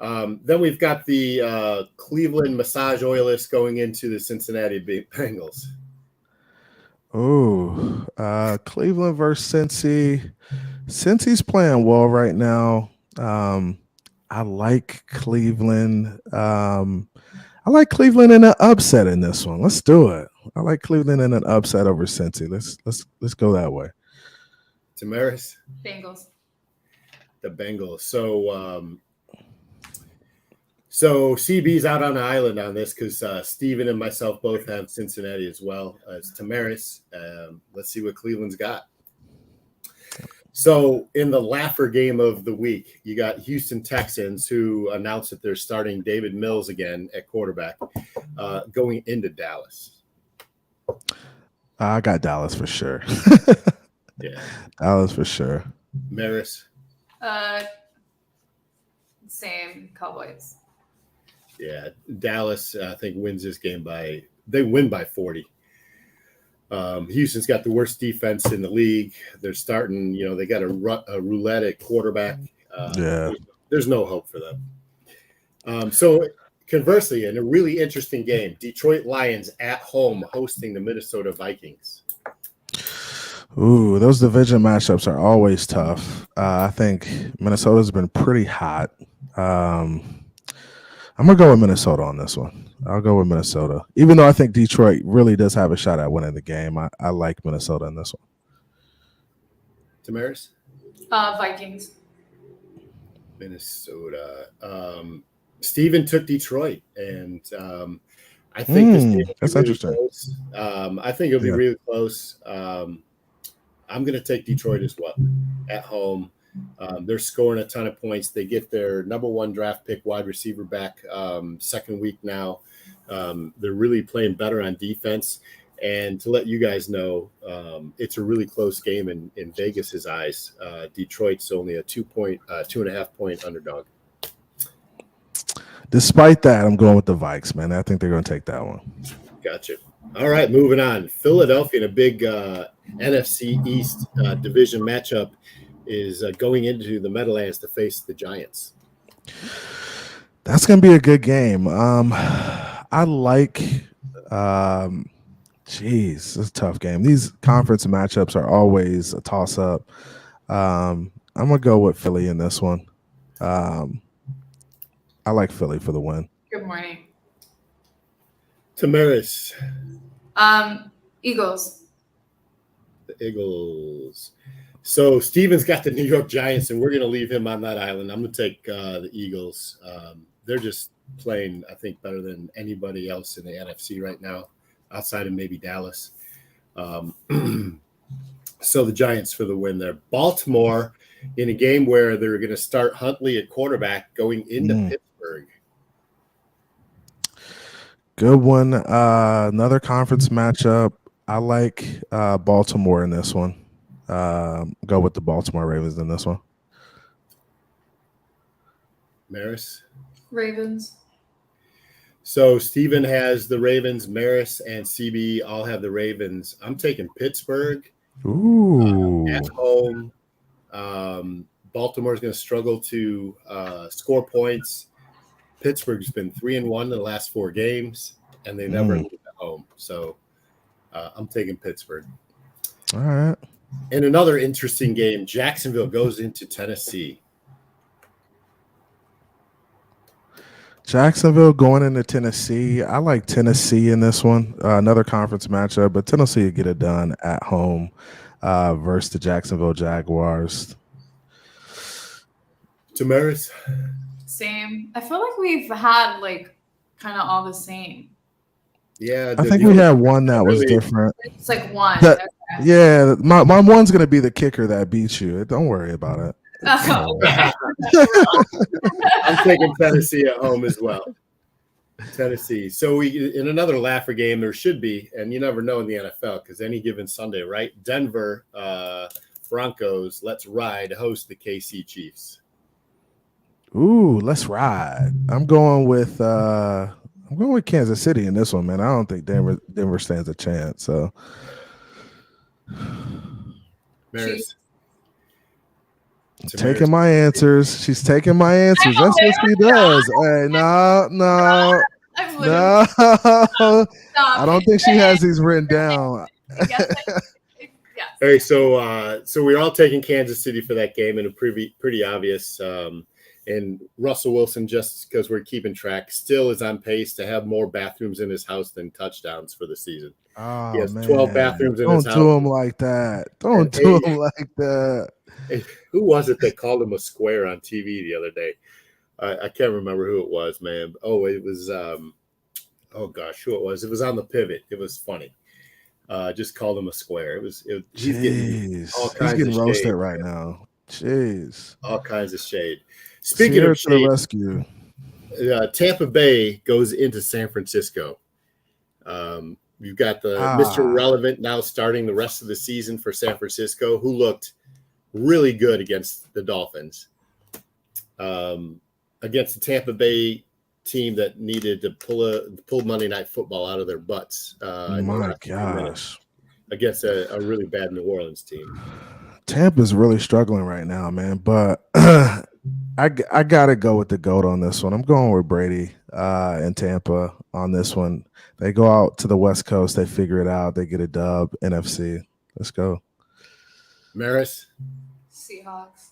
Then we've got the Cleveland Massage Oilers going into the Cincinnati Bengals. Oh, Cleveland versus Cincy. Cincy's playing well right now. I like Cleveland. I like Cleveland in an upset in this one. Let's do it. I like Cleveland in an upset over Cincy. Let's go that way. Tamaris? Bengals. The Bengals. So CB's out on the island on this because Steven and myself both have Cincinnati as well as Tamaris. Let's see what Cleveland's got. So in the laugher game of the week, you got Houston Texans, who announced that they're starting David Mills again at quarterback, going into Dallas. I got Dallas for sure. Yeah, Dallas for sure. Maris? Same, Cowboys. Yeah, Dallas, I think, wins this game they win by 40. Houston's got the worst defense in the league. They're starting, they got a roulette at quarterback. There's no hope for them. So conversely, in a really interesting game, Detroit Lions at home hosting the Minnesota Vikings. Ooh, those division matchups are always tough. I think Minnesota's been pretty hot. I'm going to go with Minnesota on this one. I'll go with Minnesota. Even though I think Detroit really does have a shot at winning the game, I like Minnesota in this one. Tamaris? Vikings. Minnesota. Steven took Detroit, and I think this game that's really interesting. Close. I think it'll be really close. I'm going to take Detroit as well at home. They're scoring a ton of points. They get their number 1 draft pick wide receiver back second week now. They're really playing better on defense. And to let you guys know, it's a really close game in Vegas's eyes. Detroit's only a 2.5 point underdog. Despite that, I'm going with the Vikes, man. I think they're going to take that one. Gotcha. All right, moving on. Philadelphia in a big NFC East division matchup is going into the Meadowlands to face the Giants. That's going to be a good game. I like it's a tough game. These conference matchups are always a toss-up. I'm going to go with Philly in this one. I like Philly for the win. Good morning. Tamaris. Eagles. The Eagles. So Steven's got the New York Giants, and we're going to leave him on that island. I'm going to take the Eagles. They're just playing, I think, better than anybody else in the NFC right now, outside of maybe Dallas. So the Giants for the win there. Baltimore in a game where they're going to start Huntley at quarterback going into Pittsburgh. Good one. Another conference matchup. I like Baltimore in this one. Go with the Baltimore Ravens in this one. Maris? Ravens. So Steven has the Ravens, Maris and CB all have the Ravens. I'm taking Pittsburgh. Ooh. At home. Baltimore's going to struggle to score points. Pittsburgh's been 3-1 in the last 4 games, and they never lose at home. So I'm taking Pittsburgh. All right. In another interesting game, Jacksonville goes into Tennessee. Jacksonville going into Tennessee. I like Tennessee in this one. Another conference matchup, but Tennessee will get it done at home versus the Jacksonville Jaguars. Tamaris? Same. I feel like we've had kind of all the same. Yeah. I think we had one that was different. It's like one. Yeah, my one's going to be the kicker that beats you. Don't worry about it. Oh, okay. I'm taking Tennessee at home as well. Tennessee. So we in another laugher game, there should be, and you never know in the NFL because any given Sunday, right? Denver Broncos, let's ride, host the KC Chiefs. Ooh, let's ride. I'm going with Kansas City in this one, man. I don't think Denver stands a chance. So Maris. Taking my answers. She's taking my answers. That's what she does. Hey, no. I don't think she has these written down. All right, so we're all taking Kansas City for that game, and a pretty obvious. And Russell Wilson, just because we're keeping track, still is on pace to have more bathrooms in his house than touchdowns for the season. Oh, he has man. 12 bathrooms in his house. Don't do him like that. Don't do him like that. Who was it that called him a square on TV the other day? I can't remember who it was, man. Oh, it was oh gosh, who it was? It was on the pivot. It was funny. Just called him a square. He's getting roasted shade, right now. Jeez. All kinds of shade. Speaking of shade, the rescue. Tampa Bay goes into San Francisco. You've got the Mr. Relevant now starting the rest of the season for San Francisco, who looked really good against the Dolphins. Against the Tampa Bay team that needed to pull Monday Night Football out of their butts. My gosh. Against a really bad New Orleans team. Tampa's really struggling right now, man. But I got to go with the GOAT on this one. I'm going with Brady and Tampa on this one. They go out to the West Coast. They figure it out. They get a dub. NFC. Let's go. Maris? Seahawks.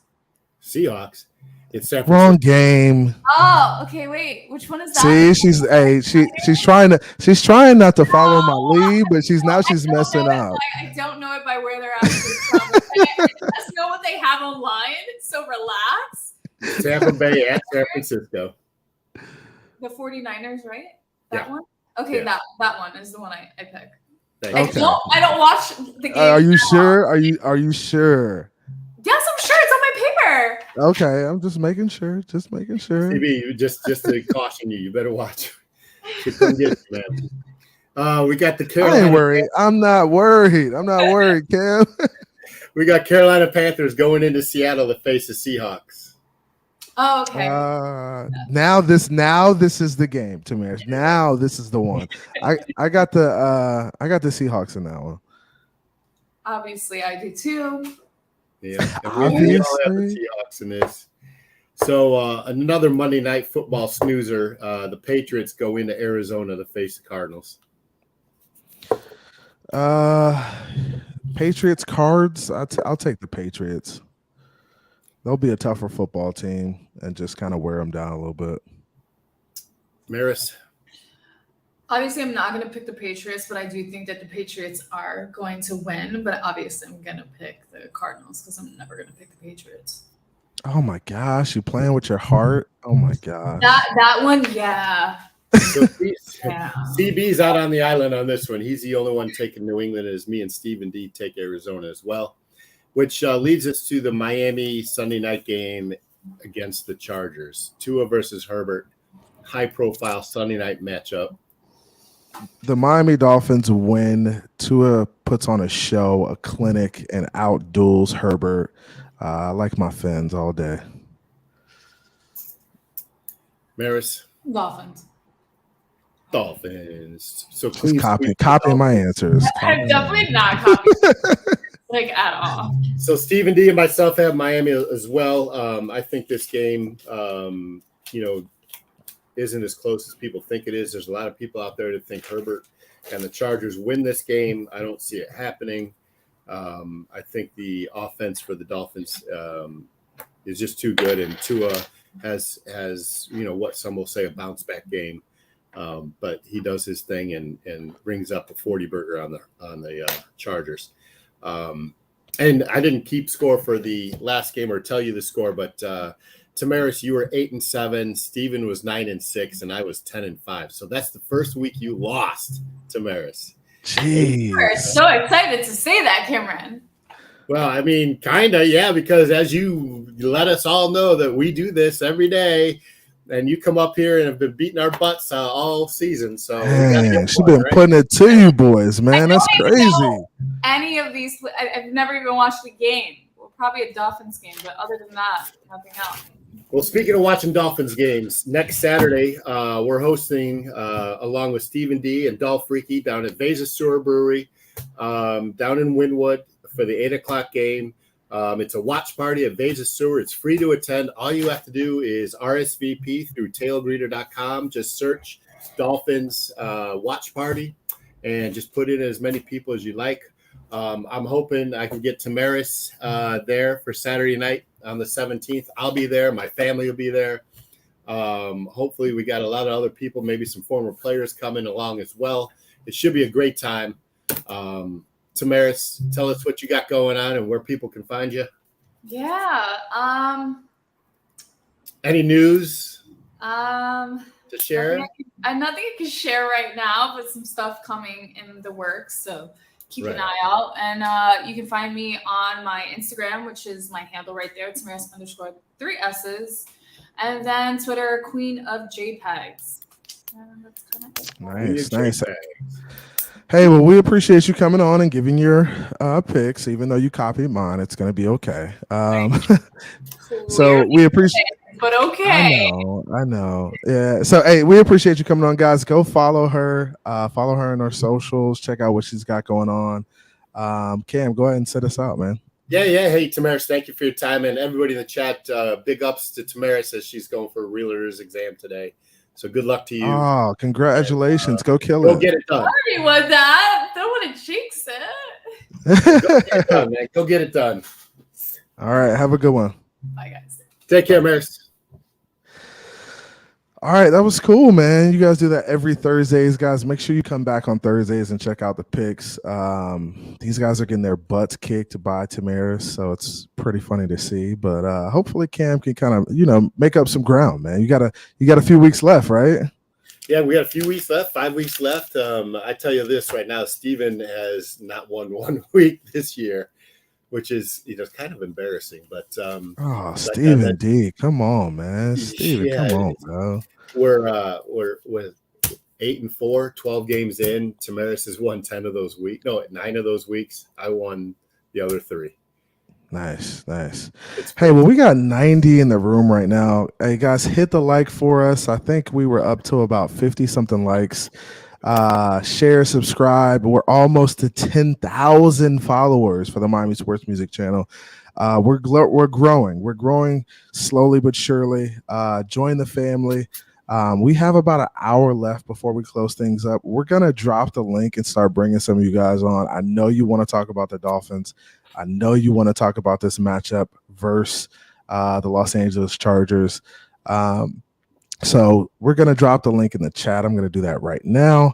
It's San Francisco. Wrong game. Oh, okay. Wait, which one is that? See, she's trying not to follow my lead, but she's messing up. I don't know it by where they're actually from. I just know what they have online. So relax. Tampa Bay at San Francisco. The 49ers, right? That Yeah. one. Okay, Yeah. that one is the one I pick. Okay. I don't watch the game. Are you sure? Are you sure? Yes, I'm sure. It's on my paper. Okay, I'm just making sure. CB, just to caution you, you better watch. She couldn't get it, man. We got the Carolina. I ain't worried. I'm not worried, Cam. We got Carolina Panthers going into Seattle to face the Seahawks. Oh, okay. Now this is the game, Tamaris. Now this is the one. I got the Seahawks in that one. Obviously, I do too. Yeah, we all have the Seahawks in this. So another Monday Night Football snoozer. The Patriots go into Arizona to face the Cardinals. Patriots Cards. I'll take the Patriots. They'll be a tougher football team and just kind of wear them down a little bit. Maris? Obviously, I'm not going to pick the Patriots, but I do think that the Patriots are going to win. But obviously, I'm going to pick the Cardinals because I'm never going to pick the Patriots. Oh, my gosh. You playing with your heart? Oh, my gosh. That one, yeah. So CB's out on the island on this one. He's the only one taking New England, as me and Stephen D take Arizona as well, which leads us to the Miami Sunday night game against the Chargers. Tua versus Herbert, high-profile Sunday night matchup. The Miami Dolphins win. Tua puts on a show, a clinic, and outduels Herbert. I like my Fins all day. Maris? Dolphins. So please copy my answers. I'm definitely not copying like at all. So Stephen D and myself have Miami as well. I think this game, isn't as close as people think it is. There's a lot of people out there that think Herbert and the Chargers win this game. I don't see it happening. I think the offense for the Dolphins is just too good, and Tua has what some will say a bounce back game. But he does his thing and brings up a 40 burger on the Chargers. And I didn't keep score for the last game or tell you the score, but Tamaris, you were 8-7, Steven was 9-6, and I was 10-5. So that's the first week you lost, Tamaris. Jeez. We're so excited to say that, Cameron. Well, I mean, kind of, yeah, because as you let us all know that we do this every day, and you come up here and have been beating our butts all season. So man, she's been putting it to you boys, man. That's crazy. Any of these, I've never even watched a game. Well, probably a Dolphins game, but other than that, nothing else. Well, speaking of watching Dolphins games, next Saturday we're hosting along with Stephen D and Dolph Freaky down at Vasasur Brewery down in Wynwood for the 8:00 game. It's a watch party at Vasasur. It's free to attend. All you have to do is RSVP through tailgreeter.com. Just search Dolphins watch party and just put in as many people as you like. I'm hoping I can get Tamaris there for Saturday night on the 17th. I'll be there. My family will be there. Hopefully we got a lot of other people, maybe some former players coming along as well. It should be a great time. Tamaris, tell us what you got going on and where people can find you. Yeah. Any news To share? Nothing I can share right now, but some stuff coming in the works. So keep an eye out. And you can find me on my Instagram, which is my handle right there. It's Tamaris_3S's. And then Twitter, Queen of JPEGs. And that's kind of it. Nice. Hey, well, we appreciate you coming on and giving your picks. Even though you copied mine, it's going to be okay. So we appreciate it. But okay. I know. Yeah. So, hey, we appreciate you coming on, guys. Go follow her. Follow her on our socials. Check out what she's got going on. Cam, go ahead and set us out, man. Yeah. Hey, Tamaris, thank you for your time. And everybody in the chat, big ups to Tamaris as she's going for a realtor's exam today. So good luck to you. Oh, congratulations. Go kill it. Go get it done. Sorry, was that? Don't want to jinx it. Go get it done, man. Go get it done. All right. Have a good one. Bye, guys. Take care, Maris. All right, that was cool, man. You guys do that every Thursdays, guys. Make sure you come back on Thursdays and check out the picks. These guys are getting their butts kicked by Tamaris, so it's pretty funny to see. But hopefully, Cam can kind of, make up some ground, man. You got a few weeks left, right? Yeah, we got a few weeks left, 5 weeks left. I tell you this right now, Steven has not won 1 week this year, which is kind of embarrassing. But Steven D, come on, man. Steven, come on, bro. We're with 8-4, 12 games in. Tamaris has won 10 of those weeks. No, 9 of those weeks. I won the other 3. Nice. Hey, well, we got 90 in the room right now. Hey, guys, hit the like for us. I think we were up to about 50 something likes. Share, subscribe. We're almost to 10,000 followers for the Miami Sports Music channel. We're growing slowly but surely. Join the family. We have about an hour left before we close things up. We're gonna drop the link and start bringing some of you guys on. I know you want to talk about the Dolphins. I know you want to talk about this matchup versus the Los Angeles Chargers. So we're going to drop the link in the chat. I'm going to do that right now.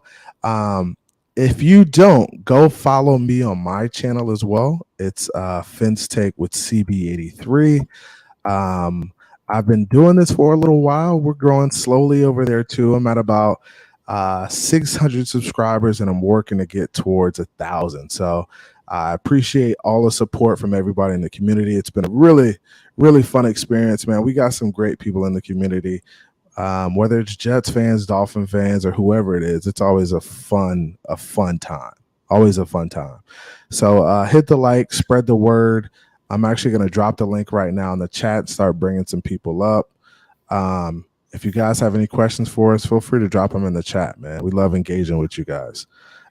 If you don't, go follow me on my channel as well. It's Fence Take with CB83. I've been doing this for a little while. We're growing slowly over there too. I'm at about 600 subscribers and I'm working to get towards 1,000. So I appreciate all the support from everybody in the community. It's been a really, really fun experience, man. We got some great people in the community. Whether it's Jets fans, Dolphin fans, or whoever it is, it's always a fun time. Always a fun time. So hit the like, spread the word. I'm actually going to drop the link right now in the chat, start bringing some people up. If you guys have any questions for us, feel free to drop them in the chat, man. We love engaging with you guys.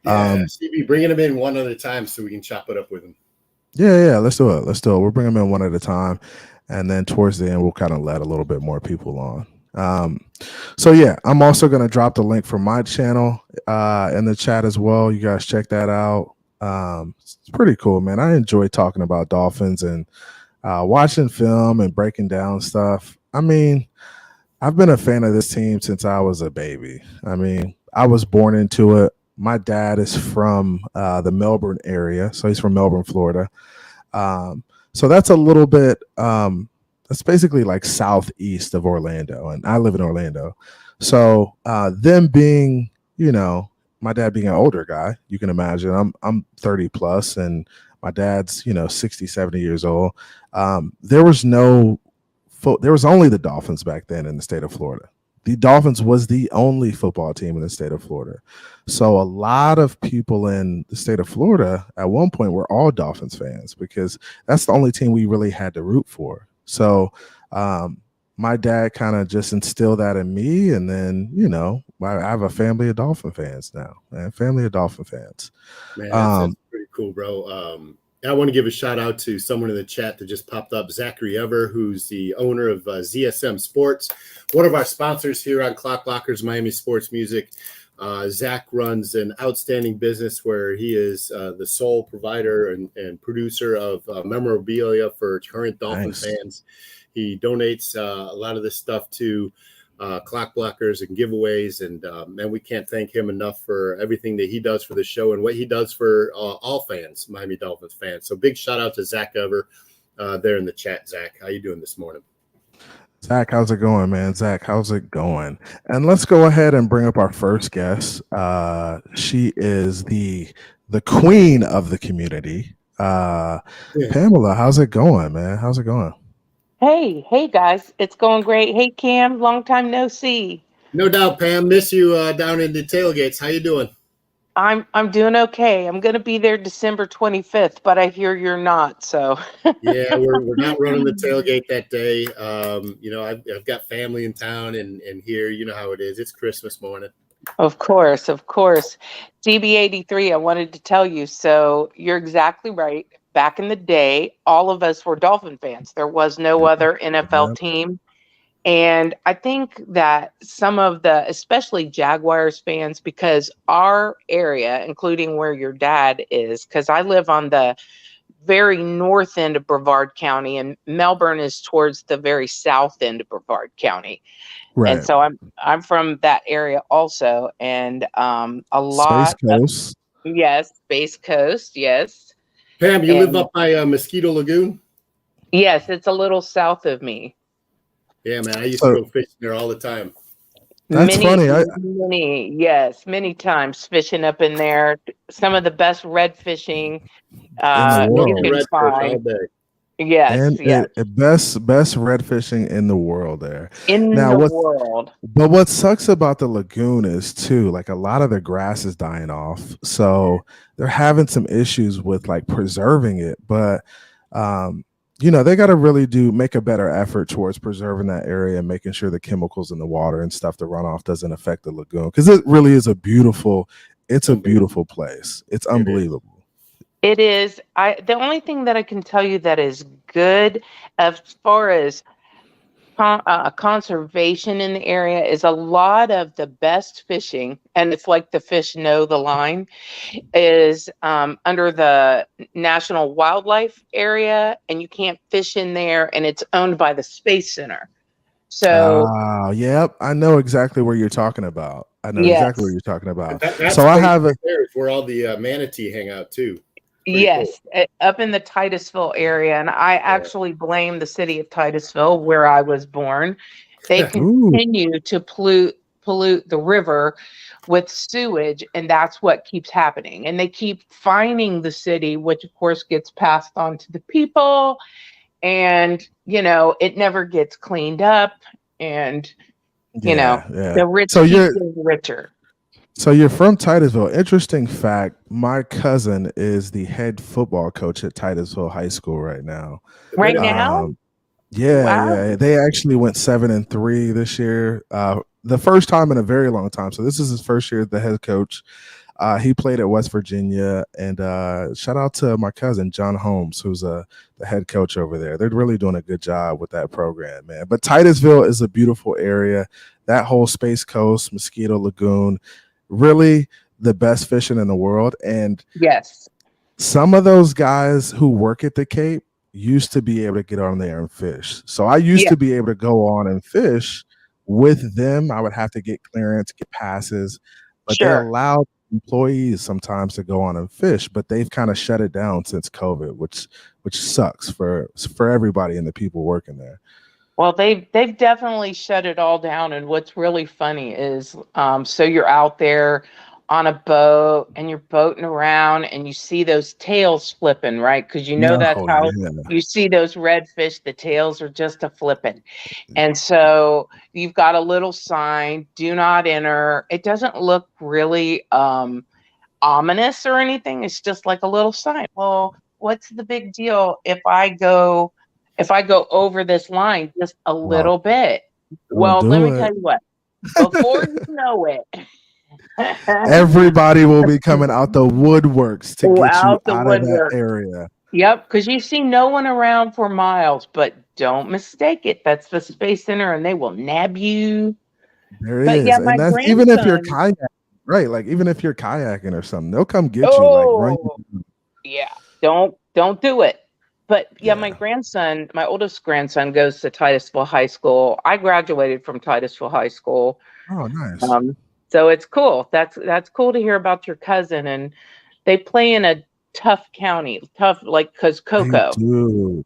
CB, bringing them in one at a time so we can chop it up with them. Yeah, let's do it. We'll bring them in one at a time, and then towards the end, we'll kind of let a little bit more people on. So yeah, I'm also going to drop the link for my channel in the chat as well. You guys check that out. It's pretty cool, man. I enjoy talking about Dolphins and watching film and breaking down stuff. I mean, I've been a fan of this team since I was a baby. I mean, I was born into it. My dad is from the Melbourne area, so he's from Melbourne, Florida. So that's a little bit that's basically like southeast of Orlando, and I live in Orlando. So them being, my dad being an older guy, you can imagine I'm 30 plus and my dad's, 60, 70 years old. There was no there was only the Dolphins back then in the state of Florida. The Dolphins was the only football team in the state of Florida. So a lot of people in the state of Florida at one point were all Dolphins fans because that's the only team we really had to root for. So my dad kind of just instilled that in me. And then, I have a family of Dolphin fans now, man. Family of Dolphin fans. Man, that's pretty cool, bro. I want to give a shout out to someone in the chat that just popped up, Zachary Ever, who's the owner of ZSM Sports, one of our sponsors here on Clockblockers Miami Sports Music. Zach runs an outstanding business where he is the sole provider and producer of memorabilia for current Dolphin fans. He donates a lot of this stuff to Clockblockers and giveaways, and we can't thank him enough for everything that he does for the show and what he does for all fans, Miami Dolphins fans. So big shout out to Zach Ever there in the chat. Zach, how you doing this morning? Zach, how's it going, man? Zach, how's it going? And let's go ahead and bring up our first guest. She is the queen of the community. Pamela, how's it going, man? How's it going? Hey guys, it's going great. Hey Cam, long time no see. No doubt, Pam. Miss you down in the tailgates. How you doing? I'm doing okay. I'm going to be there December 25th, but I hear you're not. So yeah, we're not running the tailgate that day. I've got family in town, and here, you know how it is. It's Christmas morning. Of course. CB83, I wanted to tell you. So you're exactly right. Back in the day, all of us were Dolphin fans. There was no other NFL team. And I think that some of the, especially Jaguars fans, because our area, including where your dad is, because I live on the very north end of Brevard County, and Melbourne is towards the very south end of Brevard County. Right. And so I'm from that area also. And a lot Space Coast. Yes, Space Coast, yes. Pam, you live up by Mosquito Lagoon? Yes, it's a little south of me. Yeah, man, I used to go fishing there all the time. That's funny. Many times fishing up in there. Some of the best red fishing in the world. you can find. Yes, best red fishing in the world there. World. But what sucks about the lagoon is too, like a lot of the grass is dying off. So they're having some issues with like preserving it. But they got to really make a better effort towards preserving that area and making sure the chemicals in the water and stuff, the runoff doesn't affect the lagoon. Because it really is a beautiful place. It's unbelievable. It is. The only thing that I can tell you that is good as far as conservation in the area is a lot of the best fishing, and it's like the fish know the line, is under the National Wildlife Area, and you can't fish in there, and it's owned by the Space Center. So, yep, I know exactly where you're talking about. Exactly what you're talking about. So I have where all the manatee hang out too. Yes, cool. Up in the Titusville area. And I actually blame the city of Titusville, where I was born. They continue to pollute the river with sewage, and that's what keeps happening. And they keep fining the city, which of course gets passed on to the people. And, it never gets cleaned up. And, the rich get richer. So you're from Titusville. Interesting fact, my cousin is the head football coach at Titusville High School right now. Right now? Yeah, wow. Yeah. They actually went 7-3 this year. The first time in a very long time. So this is his first year as the head coach. He played at West Virginia. And shout out to my cousin, John Holmes, who's the head coach over there. They're really doing a good job with that program, man. But Titusville is a beautiful area. That whole Space Coast, Mosquito Lagoon, really the best fishing in the world. And yes, some of those guys who work at the Cape used to be able to get on there and fish. So I used to be able to go on and fish with them. I would have to get clearance, get passes, but they allowed employees sometimes to go on and fish, but they've kind of shut it down since COVID, which sucks for everybody and the people working there. Well, they've definitely shut it all down. And what's really funny is, so you're out there on a boat and you're boating around and you see those tails flipping, right? Because you know that's how you see those redfish, the tails are just a flipping. And so you've got a little sign, do not enter. It doesn't look really ominous or anything. It's just like a little sign. Well, what's the big deal if I go over this line just a little bit? Well, let me tell you what, before you know it, everybody will be coming out the woodworks to get you out of that area. Yep, because you see no one around for miles, but don't mistake it. That's the Space Center, and they will nab you. There is, yeah, and that's even if you're kayaking, right? Like even if you're kayaking or something, they'll come get you. Like, right? Yeah, don't do it. But yeah, my grandson, my oldest grandson, goes to Titusville High School. I graduated from Titusville High School. Oh, nice. So it's cool. That's cool to hear about your cousin, and they play in a tough county, like because Cocoa.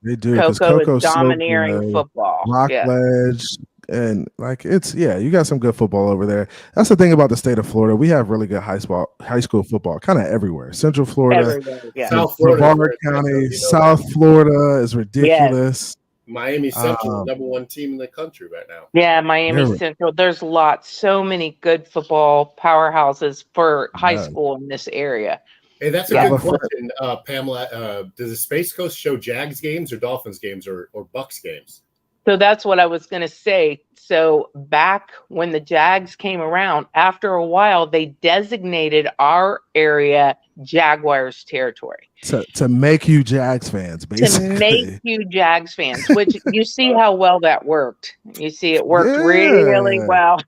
They do. Cocoa is domineering football. Rockledge, and like you got some good football over there. That's the thing about the state of Florida. We have really good high school football, kind of everywhere. Central Florida, South Florida, Brevard County, South Florida is ridiculous. Miami Central, #1 team in the country right now. Yeah, Miami Central. There's so many good football powerhouses for high school in this area. Hey, that's a good question, Pamela. Does the Space Coast show Jags games or Dolphins games or Bucks games? So that's what I was going to say. So back when the Jags came around, after a while, they designated our area Jaguars territory. To make you Jags fans, basically. To make you Jags fans, which you see how well that worked. You see it worked really well.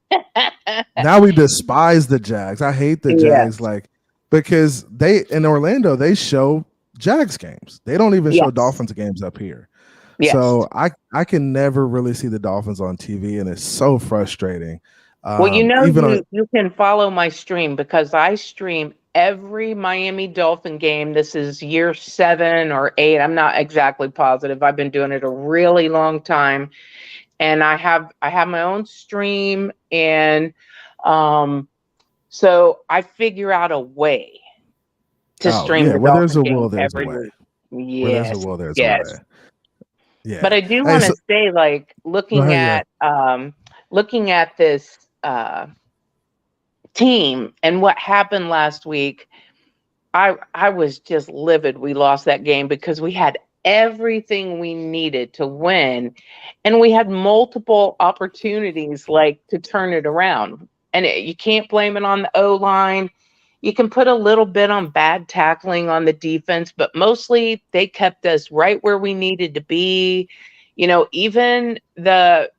Now we despise the Jags. I hate the Jags, because in Orlando, they show Jags games. They don't even show Dolphins games up here. Yes. So I can never really see the Dolphins on TV, and it's so frustrating. Well, you can follow my stream because I stream every Miami Dolphin game. This is year 7 or 8. I'm not exactly positive. I've been doing it a really long time, and I have my own stream, and so I figure out a way to stream the Dolphin game every week. Yes. Where there's a way. Yeah. But I do want to say, like, looking at this team and what happened last week, I was just livid we lost that game because we had everything we needed to win, and we had multiple opportunities to turn it around. And you can't blame it on the O-line. You can put a little bit on bad tackling on the defense, but mostly they kept us right where we needed to be. Even the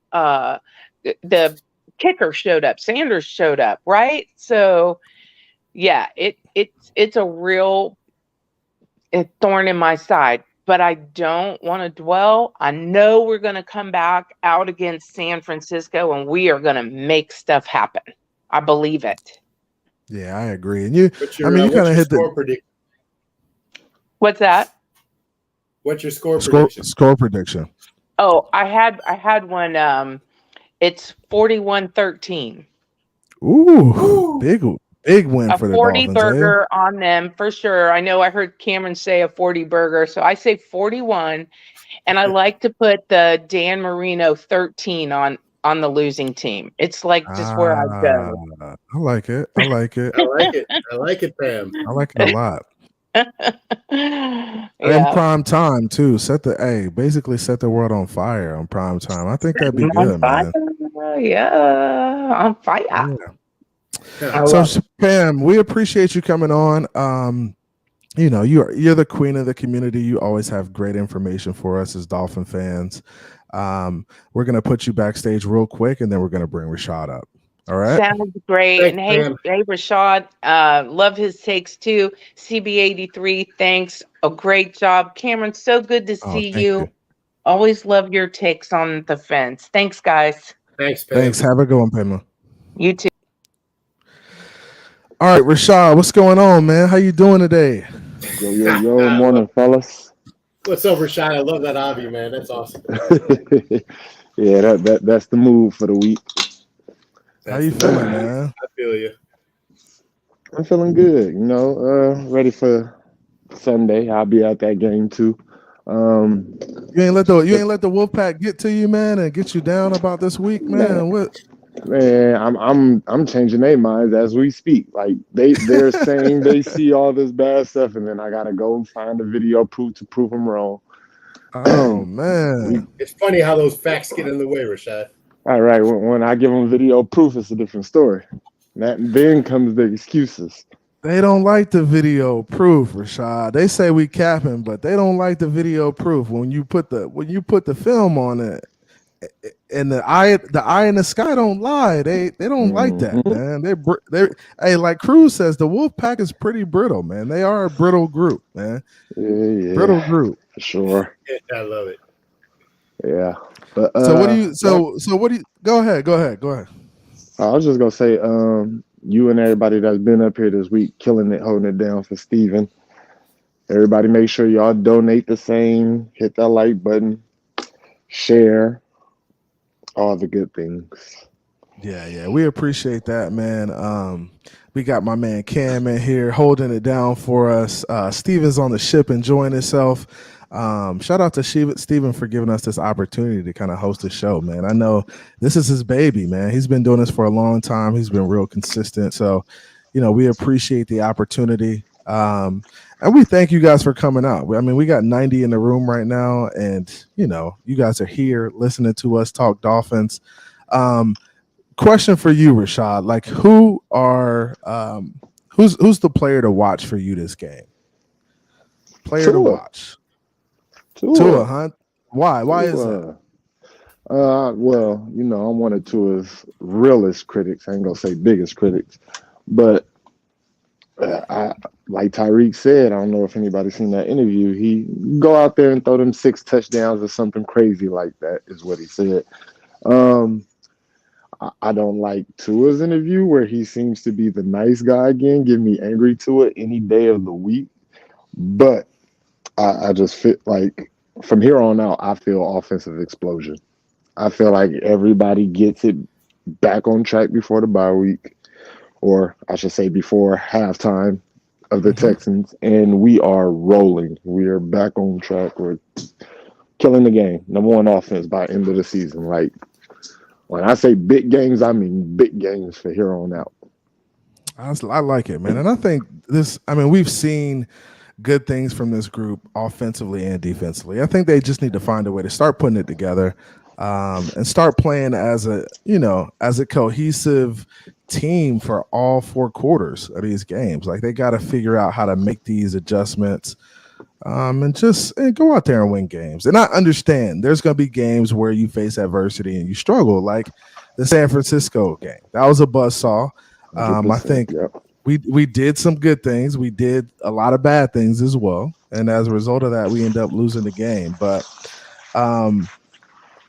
kicker showed up. Sanders showed up, right? So, yeah, it's a real thorn in my side. But I don't want to dwell. I know we're going to come back out against San Francisco, and we are going to make stuff happen. I believe it. Yeah, I agree. And you kind of hit the prediction. What's that? What's your score prediction? Score prediction. Oh, I had one. It's 41-13. Ooh, big win for the Dolphins. A 40 burger on them for sure. I know I heard Cameron say a 40 burger, so I say 41. And I like to put the Dan Marino 13 on the losing team. It's just where I go. I like it. I like it, Pam. I like it a lot. And prime time too. Basically set the world on fire on prime time. I think that'd be good, man. Yeah, on fire. Yeah. So Pam, we appreciate you coming on. You're the queen of the community. You always have great information for us as Dolphin fans. We're gonna put you backstage real quick, and then we're gonna bring Rashad up. All right. Sounds great. Thanks, hey Rashad, love his takes too. CB83, thanks. A great job, Cameron. So good to see you. Always love your takes on the fence. Thanks, guys. Thanks, Pam. Thanks. Have a good one, Pamela. You too. All right, Rashad, what's going on, man? How you doing today? Yo, morning, fellas. What's up, Rashad? I love that of you, man. That's awesome. Yeah, that's the move for the week. How you feeling, man? I feel you. I'm feeling good. Ready for Sunday. I'll be at that game too. You ain't let the Wolfpack get to you, man, and get you down about this week, man. Man, What? man, I'm changing their minds as we speak. Like they're saying they see all this bad stuff, and then I gotta go find the video proof to prove them wrong. Oh man. It's funny how those facts get in the way, Rashad. All right, when I give them video proof, it's a different story. That then comes the excuses. They don't like the video proof, Rashad. They say we capping, but they don't like the video proof. When you put the film on it, and the eye in the sky don't lie. They don't like that, man. They hey, like Cruz says, the Wolfpack is pretty brittle, man. They are a brittle group, man. Yeah, Brittle group for sure. Yeah, I love it. Yeah. But so what do you? So what do you? Go ahead. I was just gonna say, you and everybody that's been up here this week, killing it, holding it down for Steven. Everybody, make sure y'all donate the same. Hit that like button, share, all the good things. Yeah, we appreciate that, man. We got my man Cam in here holding it down for us. Steven's on the ship enjoying himself. Shout out to Steven for giving us this opportunity to kind of host the show, man. I know this is his baby, man. He's been doing this for a long time. He's been real consistent. So, we appreciate the opportunity. And we thank you guys for coming out. We got 90 in the room right now, and you guys are here listening to us talk Dolphins. Question for you, Rashad. Like, who's the player to watch for you this game? Player to watch. Tua, huh? Why? Why is that? Well, I'm one of Tua's realest critics. I ain't gonna say biggest critics, but I like Tyreek said. I don't know if anybody's seen that interview. He go out there and throw them 6 touchdowns or something crazy like that. Is what he said. I don't like Tua's interview where he seems to be the nice guy again. Give me angry Tua any day of the week, but I just feel like from here on out, I feel offensive explosion. I feel like everybody gets it back on track before the bye week, or I should say before halftime of the Texans, and we are rolling. We are back on track. We're killing the game. #1 offense by end of the season. Like, when I say big games, I mean big games for here on out. I like it, man. And I think we've seen good things from this group offensively and defensively. I think they just need to find a way to start putting it together and start playing as a cohesive team for all 4 quarters of these games. Like, they got to figure out how to make these adjustments and go out there and win games. And I understand there's going to be games where you face adversity and you struggle, like the San Francisco game. That was a buzzsaw. I think we did some good things. We did a lot of bad things as well. And as a result of that, we end up losing the game. But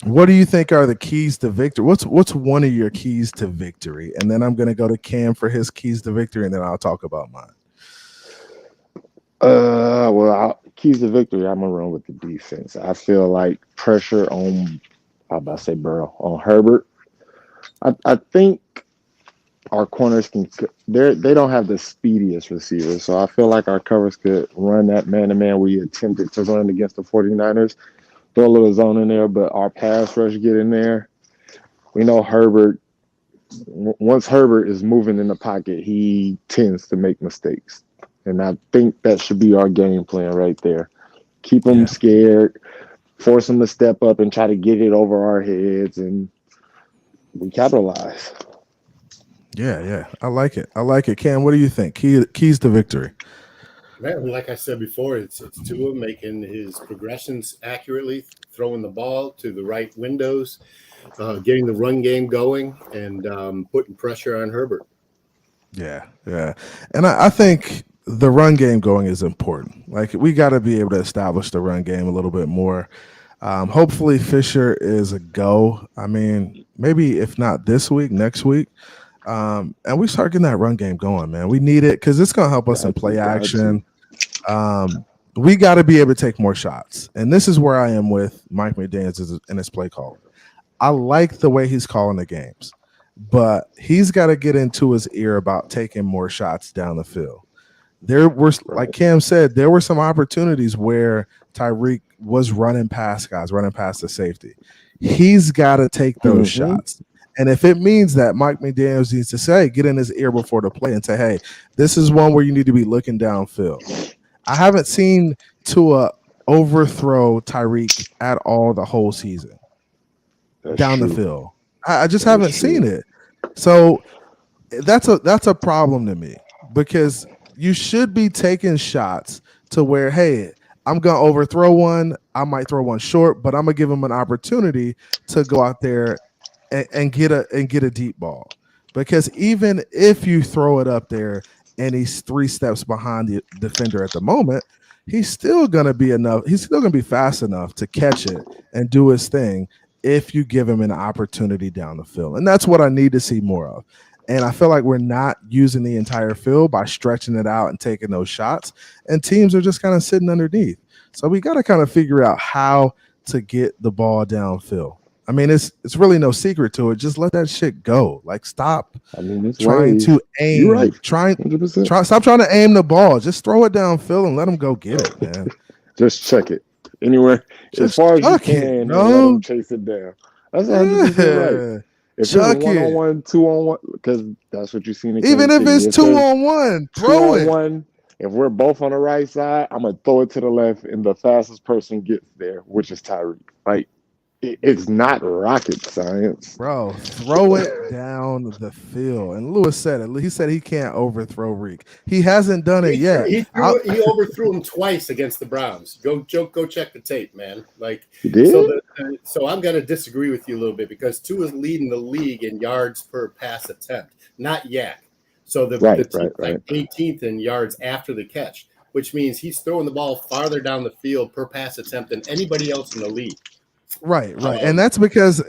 what do you think are the keys to victory? What's one of your keys to victory? And then I'm going to go to Cam for his keys to victory, and then I'll talk about mine. Keys to victory, I'm gonna run with the defense. I feel like pressure on, on Herbert. I think our corners they don't have the speediest receivers, so I feel like our covers could run that man-to-man we attempted to run against the 49ers. Throw a little zone in there, but our pass rush get in there. We know Herbert. Once Herbert is moving in the pocket, he tends to make mistakes. And I think that should be our game plan right there. Keep them scared, force them to step up and try to get it over our heads, and we capitalize. Yeah. I like it. Cam, what do you think? Keys to victory. Man, like I said before, it's Tua making his progressions accurately, throwing the ball to the right windows, getting the run game going, and putting pressure on Herbert. Yeah. And I think the run game going is important. Like, we got to be able to establish the run game a little bit more. Hopefully Fisher is a go. Maybe if not this week, next week. And we start getting that run game going, man. We need it because it's going to help us in play action. We got to be able to take more shots. And this is where I am with Mike McDaniels in his play call. I like the way he's calling the games. but he's got to get into his ear about taking more shots down the field. There were, like Cam said, there were some opportunities where Tyreek was running past guys, running past the safety. He's got to take those shots. And if it means that, Mike McDaniels needs to say, get in his ear before the play and say, hey, this is one where you need to be looking downfield. I haven't seen Tua overthrow Tyreek at all the whole season. Down the field. I just haven't seen it. So that's a problem to me, because you should be taking shots to where, hey, I'm going to overthrow one. I might throw one short, but I'm going to give him an opportunity to go out there and get a deep ball. Because even if you throw it up there and he's 3 steps behind the defender at the moment, he's still going to be enough. He's still going to be fast enough to catch it and do his thing if you give him an opportunity down the field. And that's what I need to see more of. And I feel like we're not using the entire field by stretching it out and taking those shots. And teams are just kind of sitting underneath. So we got to kind of figure out how to get the ball downfield. I mean, it's really no secret to it. Just let that shit go. Like, stop trying to aim. You're right. Stop trying to aim the ball. Just throw it downfield and let them go get it, man. Just check it anywhere as far as you can, and let them chase it down. That's 100% right. If it's 1-on-1, 2-on-1, because that's what you see in the even if it's 2-on-1, throw it. 2-on-1. If we're both on the right side, I'm gonna throw it to the left, and the fastest person gets there, which is Tyreek. Like, it's not rocket science, bro. Throw it down the field. And Lewis said it. He said he can't overthrow Reek. He hasn't done it yet. He overthrew him twice against the Browns. Go check the tape, man. Like, he did? So I'm gonna disagree with you a little bit, because Tua is leading the league in yards per pass attempt, not Yak. So the team's like 18th in yards after the catch, which means he's throwing the ball farther down the field per pass attempt than anybody else in the league. Right. And that's because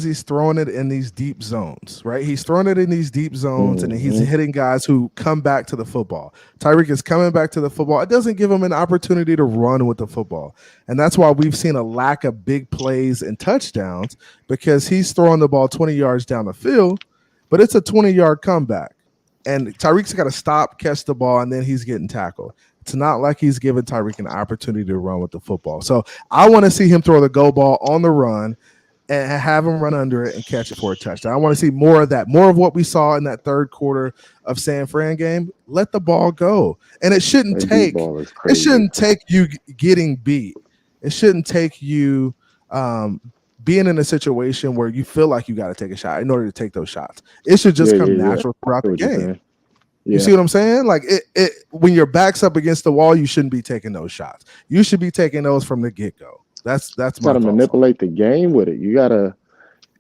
he's throwing it in these deep zones, right? He's throwing it in these deep zones, and he's hitting guys who come back to the football. Tyreek is coming back to the football. It doesn't give him an opportunity to run with the football. And that's why we've seen a lack of big plays and touchdowns, because he's throwing the ball 20 yards down the field, but it's a 20-yard comeback. And Tyreek's got to stop, catch the ball, and then he's getting tackled. It's not like he's giving Tyreek an opportunity to run with the football. So I want to see him throw the go ball on the run and have him run under it and catch it for a touchdown. I want to see more of that, more of what we saw in that third quarter of San Fran game. Let the ball go. And it shouldn't take you getting beat. It shouldn't take you being in a situation where you feel like you got to take a shot in order to take those shots. It should just come natural throughout the game. You see what I'm saying? Like, it when your back's up against the wall, you shouldn't be taking those shots. You should be taking those from the get-go. That's my gotta manipulate the game with it. You gotta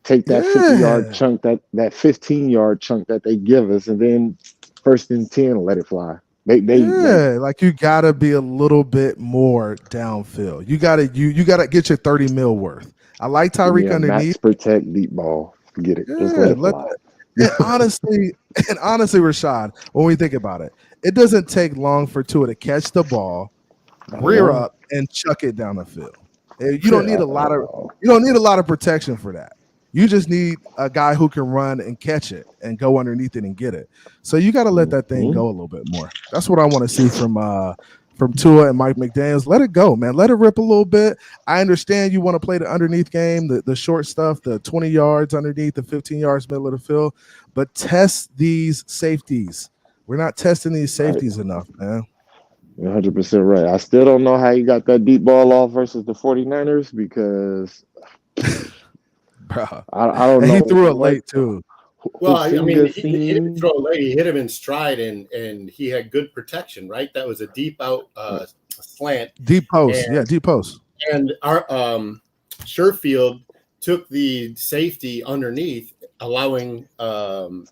take that 50-yard chunk, that 15-yard chunk that they give us, and then 1st and 10, let it fly. Like, you gotta be a little bit more downfield. You gotta get your 30 mil worth. I like Tyreek underneath. Max protect deep ball. Forget it. Just let it fly. And honestly, Rashad, when we think about it, it doesn't take long for Tua to catch the ball, rear up, and chuck it down the field. You don't need a lot of protection for that. You just need a guy who can run and catch it and go underneath it and get it. So you got to let that thing go a little bit more. That's what I want to see from Tua and Mike McDaniels. Let it go, man. Let it rip a little bit. I understand you want to play the underneath game, the short stuff, the 20 yards underneath, the 15 yards middle of the field, but test these safeties. We're not testing these safeties enough, man. 100% right. I still don't know how you got that deep ball off versus the 49ers, because bro, I don't know. He threw it late too. Well, I mean, he didn't throw it late. He hit him in stride, and he had good protection, right? That was a deep out slant. Deep post. Deep post. And our Sherfield took the safety underneath, allowing Tyreek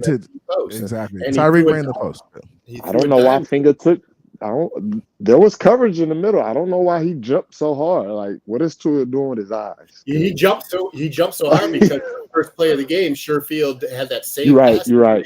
to post. Exactly. And Tyreek ran the post. I don't know why Finger took. There was coverage in the middle. I don't know why he jumped so hard. Like, what is Tua doing with his eyes? He jumped so hard because the first play of the game, Sherfield had that same. You're right. Tua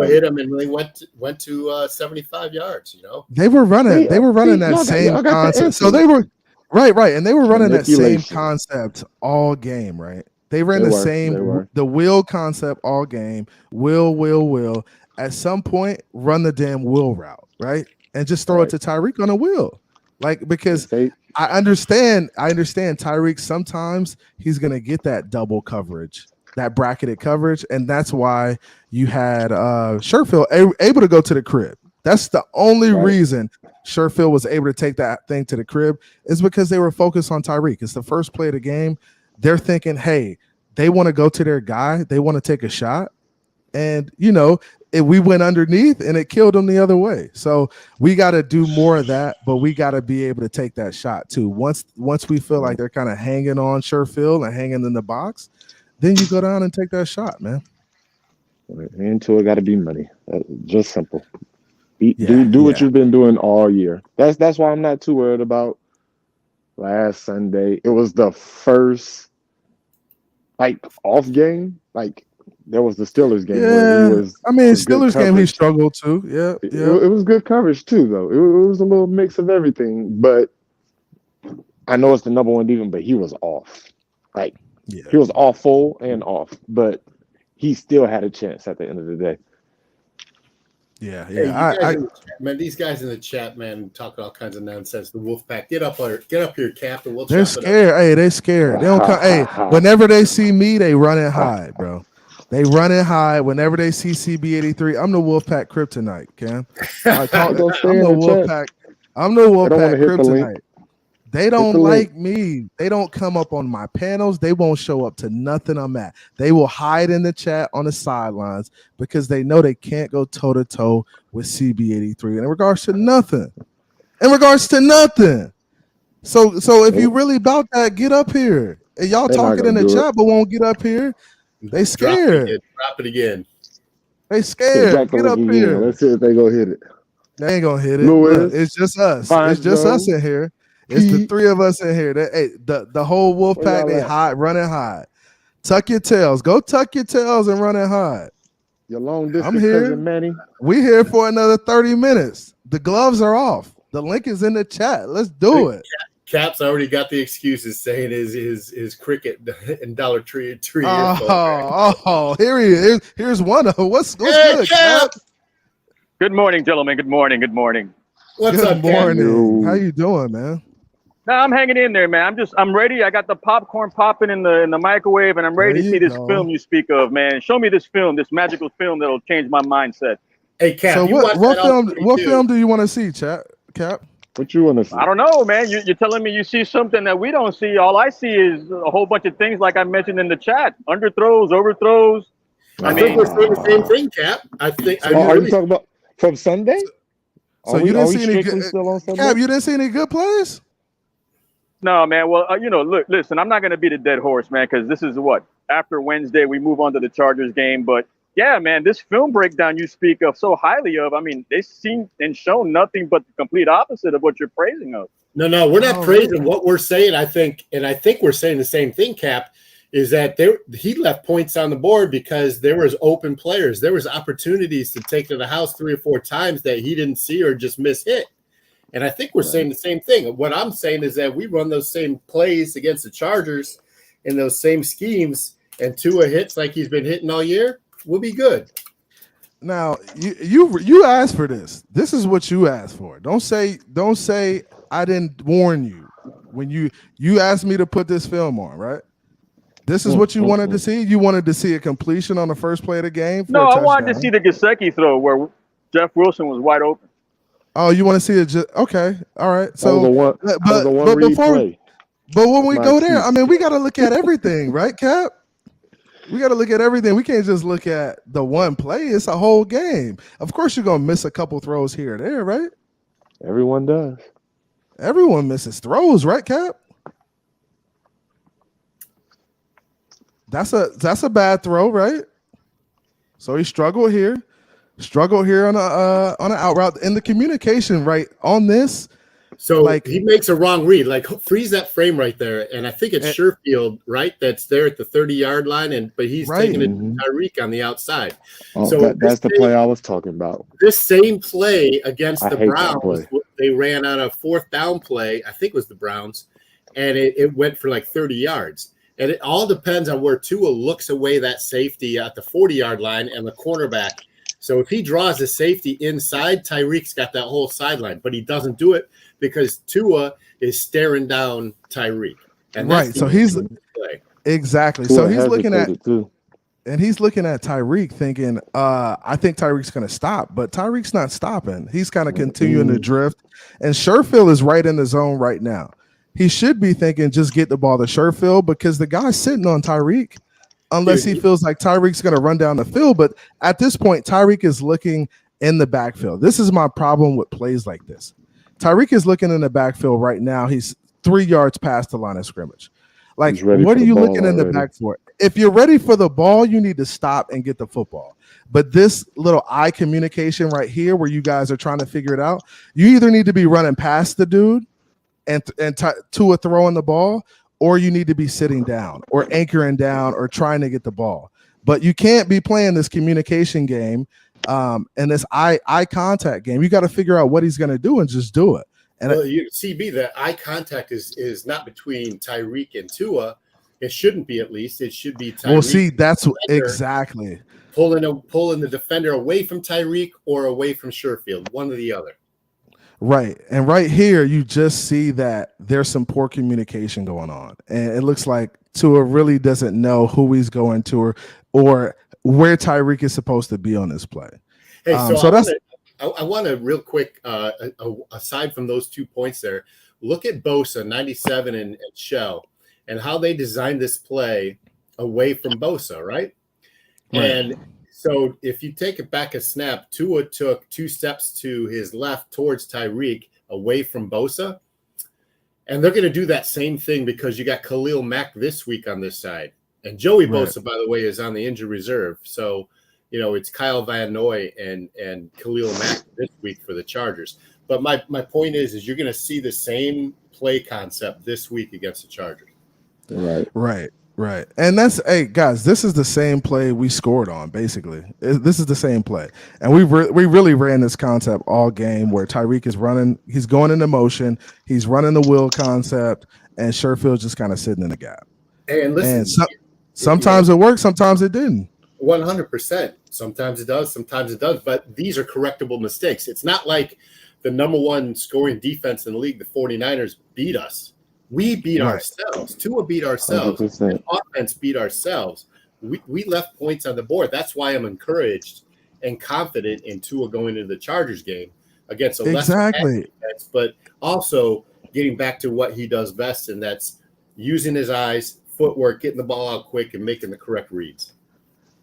hit him and really went to 75 yards. You know, they were running that same concept. So they were right, and they were running that same concept all game, right? They ran the wheel concept all game. Will. At some point, run the damn wheel route, right? And just throw it to Tyreek on a wheel. Like, because I understand Tyreek, sometimes he's gonna get that double coverage, that bracketed coverage, and that's why you had Sherfield able to go to the crib. That's the only reason Sherfield was able to take that thing to the crib, is because they were focused on Tyreek. It's the first play of the game. They're thinking, hey, they want to go to their guy. They want to take a shot. And, we went underneath and it killed them the other way. So we got to do more of that, but we got to be able to take that shot too. Once we feel like they're kind of hanging on Sherfield and hanging in the box, then you go down and take that shot, man. Into it got to be money. Just simple. Do what you've been doing all year. That's why I'm not too worried about last Sunday. It was the first off game. There was the Steelers game where he was. Steelers game he struggled too. Yeah. It was good coverage too, though. It was a little mix of everything. But I know it's the number one defense, but he was off. He was awful and off, but he still had a chance at the end of the day. Yeah. Man, these guys in the chat, man, talk all kinds of nonsense. The Wolfpack, get up here, Cap, and we'll. They're scared. Hey, they're scared. They don't come. Hey, whenever they see me, they run and hide, bro. They run and hide whenever they see CB83. I'm the Wolfpack kryptonite, Cam. I'm the Wolfpack kryptonite. They don't like me. They don't come up on my panels. They won't show up to nothing I'm at. They will hide in the chat on the sidelines because they know they can't go toe-to-toe with CB83 in regards to nothing. So if you really about that, get up here. And y'all talking in the chat but won't get up here. They scared. Drop it again. They scared. Get up here. Let's see if they go hit it. They ain't gonna hit it. Look, it's just us. It's just us in here. It's the three of us in here. The whole wolf pack, they hide, run and hide. Tuck your tails. Go tuck your tails and run and hide. Your long distance I'm here. cousin Manny. We here for another 30 minutes. The gloves are off. The link is in the chat. Let's do it. Cap's already got the excuses saying his cricket and Dollar Tree. Here he is. Here's one of them. What's good, Cap? Good morning, gentlemen. Good morning. What's up, morning? How you doing, man? No, I'm hanging in there, man. I'm ready. I got the popcorn popping in the microwave, and I'm ready to see this film you speak of, man. Show me this film, this magical film that'll change my mindset. Hey, Cap. So what film do you want to see, Cap? What you want to see? I don't know, man. You're telling me you see something that we don't see. All I see is a whole bunch of things like I mentioned in the chat. Underthrows, overthrows. I think we're saying the same thing, Cap. I think. Are you talking about from Sunday? So you didn't see any good. Cap, you didn't see any good plays? No, man. Well, look, listen. I'm not going to beat a dead horse, man, because this is what after Wednesday we move on to the Chargers game. But yeah, man, this film breakdown you speak of so highly of, I mean, they seen and shown nothing but the complete opposite of what you're praising of. No, we're not praising what we're saying. I think we're saying the same thing, Cap, is that he left points on the board because there was open players. There was opportunities to take to the house 3 or 4 times that he didn't see or just hit. And I think we're saying the same thing. What I'm saying is that we run those same plays against the Chargers in those same schemes, and Tua hits like he's been hitting all year, we'll be good. Now you asked for this. This is what you asked for. Don't say I didn't warn you when you asked me to put this film on, right? This is what you wanted to see. You wanted to see a completion on the first play of the game. No, I wanted to see the Gesicki throw where Jeff Wilson was wide open. Oh, you want to see it? Okay, all right. So, but when we go there, I mean, we got to look at everything, right, Cap? We got to look at everything. We can't just look at the one play. It's a whole game. Of course, you're gonna miss a couple throws here or there, right? Everyone does. Everyone misses throws, right, Cap? That's a bad throw, right? So he struggled here on an out route, and the communication right on this. So he makes a wrong read. Freeze that frame right there, and I think it's Sherfield, right? That's there at the 30-yard line, but he's taking it to Tyreek on the outside. So that's the play I was talking about. This same play against the Browns, they ran out a 4th down play. I think it was the Browns, and it went for 30 yards. And it all depends on where Tua looks away that safety at the 40-yard line and the cornerback. So if he draws a safety inside, Tyreek's got that whole sideline, but he doesn't do it because Tua is staring down Tyreek. And right. So he's exactly. Tua So he's looking at too. and he's looking at Tyreek thinking, I think Tyreek's going to stop, but Tyreek's not stopping. He's kind of continuing to drift. And Sherfield is right in the zone right now. He should be thinking, just get the ball to Sherfield because the guy's sitting on Tyreek unless he feels like Tyreek's going to run down the field. But at this point, Tyreek is looking in the backfield. This is my problem with plays like this. Tyreek is looking in the backfield right now. He's 3 yards past the line of scrimmage. Like, what are you looking in the back for? If you're ready for the ball, you need to stop and get the football. But this little eye communication right here where you guys are trying to figure it out, you either need to be running past the dude and Tua throwing the ball, or you need to be sitting down or anchoring down or trying to get the ball. But you can't be playing this communication game and this eye contact game. You got to figure out what he's going to do and just do it. And CB, the eye contact is not between Tyreek and Tua. It shouldn't be, at least. It should be Tyreek. Well, see, that's exactly. Pulling the defender away from Tyreek or away from Sherfield, one or the other. Right. And right here, you just see that there's some poor communication going on. And it looks like Tua really doesn't know who he's going to or where Tyreek is supposed to be on this play. Hey, I want to real quick, aside from those 2 points there, look at Bosa, 97 and Shell, and how they designed this play away from Bosa, right? And so if you take it back a snap, Tua took 2 steps to his left towards Tyreek away from Bosa. And they're going to do that same thing because you got Khalil Mack this week on this side. And Joey Bosa, by the way, is on the injured reserve. So, it's Kyle Van Noy and Khalil Mack this week for the Chargers. But my point is you're going to see the same play concept this week against the Chargers. Right. And hey guys, this is the same play we scored on. Basically, this is the same play, and we really ran this concept all game where Tyreek is running, he's going into motion, he's running the wheel concept, and Sherfield's just kind of sitting in the gap. And listen, sometimes it worked, sometimes it didn't. 100%. Sometimes it does, sometimes it does. But these are correctable mistakes. It's not like the number 1 scoring defense in the league, the 49ers, beat us. We beat ourselves. Tua beat ourselves. 100%. Offense beat ourselves. We left points on the board. That's why I'm encouraged and confident in Tua going into the Chargers game against a lesser defense, but also getting back to what he does best, and that's using his eyes, footwork, getting the ball out quick, and making the correct reads.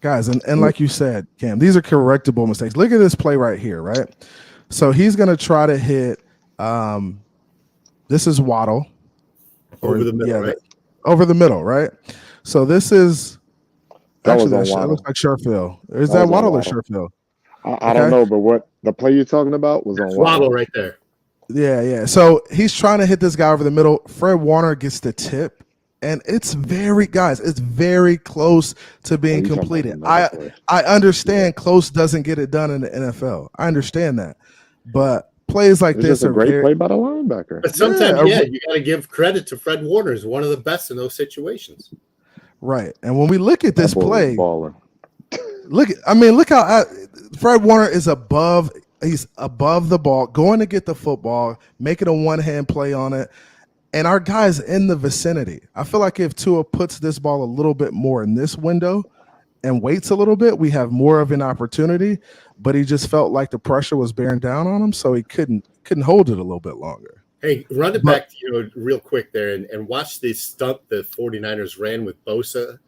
Guys, and like you said, Cam, these are correctable mistakes. Look at this play right here, right? So he's going to try to hit this is Waddle. Over the middle, right? Over the middle, right? So this is that looks like Sherfield. Is that Waddle or Sherfield? I don't know, but what the play you're talking about was on Waddle right there. Yeah. So he's trying to hit this guy over the middle. Fred Warner gets the tip, and it's very close to being completed. I understand close doesn't get it done in the NFL. I understand that, but plays like this are a great play by the linebacker. But sometimes, you got to give credit to Fred Warner. Is one of the best in those situations. Right. And when we look at this play, look how Fred Warner is above. He's above the ball, going to get the football, making a one-hand play on it. And our guy's in the vicinity. I feel like if Tua puts this ball a little bit more in this window and waits a little bit, we have more of an opportunity. But he just felt like the pressure was bearing down on him, so he couldn't hold it a little bit longer. Hey, run it back real quick there and watch the stunt the 49ers ran with Bosa.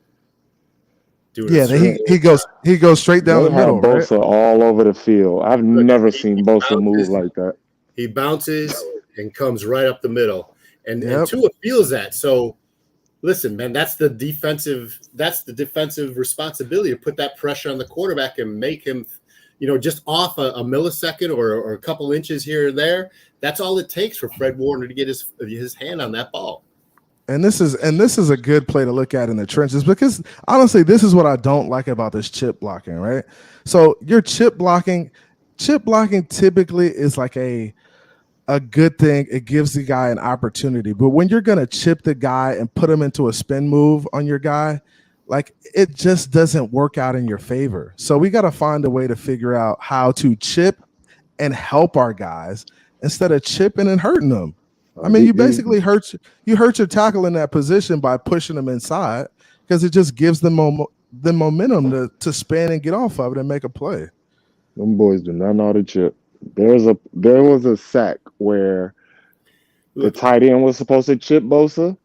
He goes straight down the middle. Bosa all over the field. I've never seen Bosa move like that. He bounces and comes right up the middle. And Tua feels that. So listen, man, that's the defensive responsibility to put that pressure on the quarterback and make him, just off a millisecond or a couple inches here or there. That's all it takes for Fred Warner to get his hand on that ball. And this is a good play to look at in the trenches, because honestly, this is what I don't like about this chip blocking, right? So your chip blocking typically is like a a good thing. It gives the guy an opportunity. But when you're going to chip the guy and put him into a spin move on your guy, like it just doesn't work out in your favor. So we got to find a way to figure out how to chip and help our guys instead of chipping and hurting them. I mean, you basically hurt your tackle in that position by pushing them inside because it just gives them the momentum to spin and get off of it and make a play. Them boys do not know how to chip. There was a sack where the tight end was supposed to chip Bosa.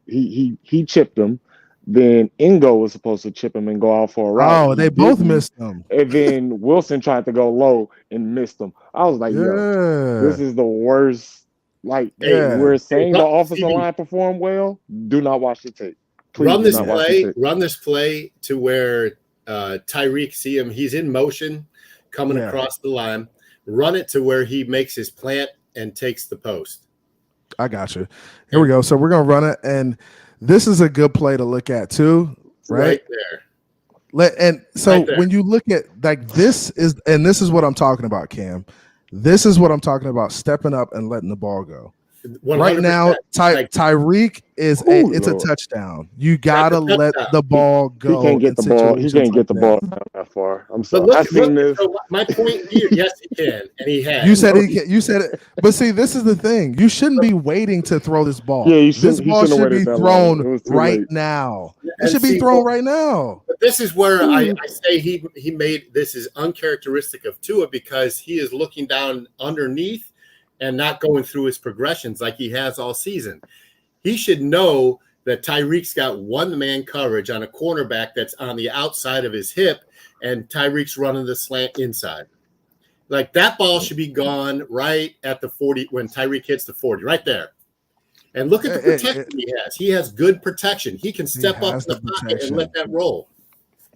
He chipped him. Then Ingo was supposed to chip him and go out for a route. Oh, they both missed him. And then Wilson tried to go low and missed him. I was like, yo, this is the worst. Like, hey, we're saying the offensive line performed well. Do not watch the tape. Please run this play to where Tyreek see him. He's in motion coming across the line. Run it to where he makes his plant and takes the post. I got you. Here we go. So we're going to run it. And this is a good play to look at too, right there. And so when you look at like this is what I'm talking about, Cam. This is what I'm talking about, stepping up and letting the ball go. 100%. Right now, Tyreek is it's a touchdown. You gotta let the ball go. He can't get the ball. He can't get the ball that far. I'm sorry. I've seen this. So my point here, yes, he can, and he has. You said he can. You said it, but see, this is the thing. You shouldn't be waiting to throw this ball. Yeah, this ball should be thrown right now. It should be thrown right now. But this is where I say he made this is uncharacteristic of Tua because he is looking down underneath and not going through his progressions like he has all season. He should know that Tyreek's got one-man coverage on a cornerback that's on the outside of his hip, and Tyreek's running the slant inside. Like, that ball should be gone right at the 40 when Tyreek hits the 40, right there. And look at the protection he has. He has good protection. He can step up in the pocket and let that roll.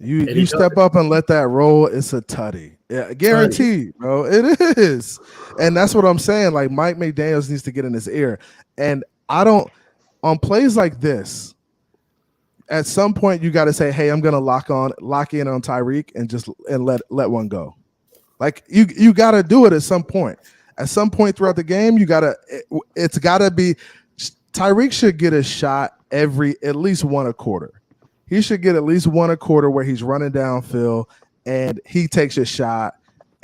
You step up and let that roll, it's a tutty. Yeah, guaranteed, bro. It is. And that's what I'm saying. Like, Mike McDaniels needs to get in his ear. And on plays like this, at some point you got to say, hey, I'm gonna lock in on Tyreek and let one go. Like you gotta do it at some point. At some point throughout the game, it's gotta be Tyreek should get a shot at least one a quarter. He should get at least one a quarter where he's running downfield and he takes a shot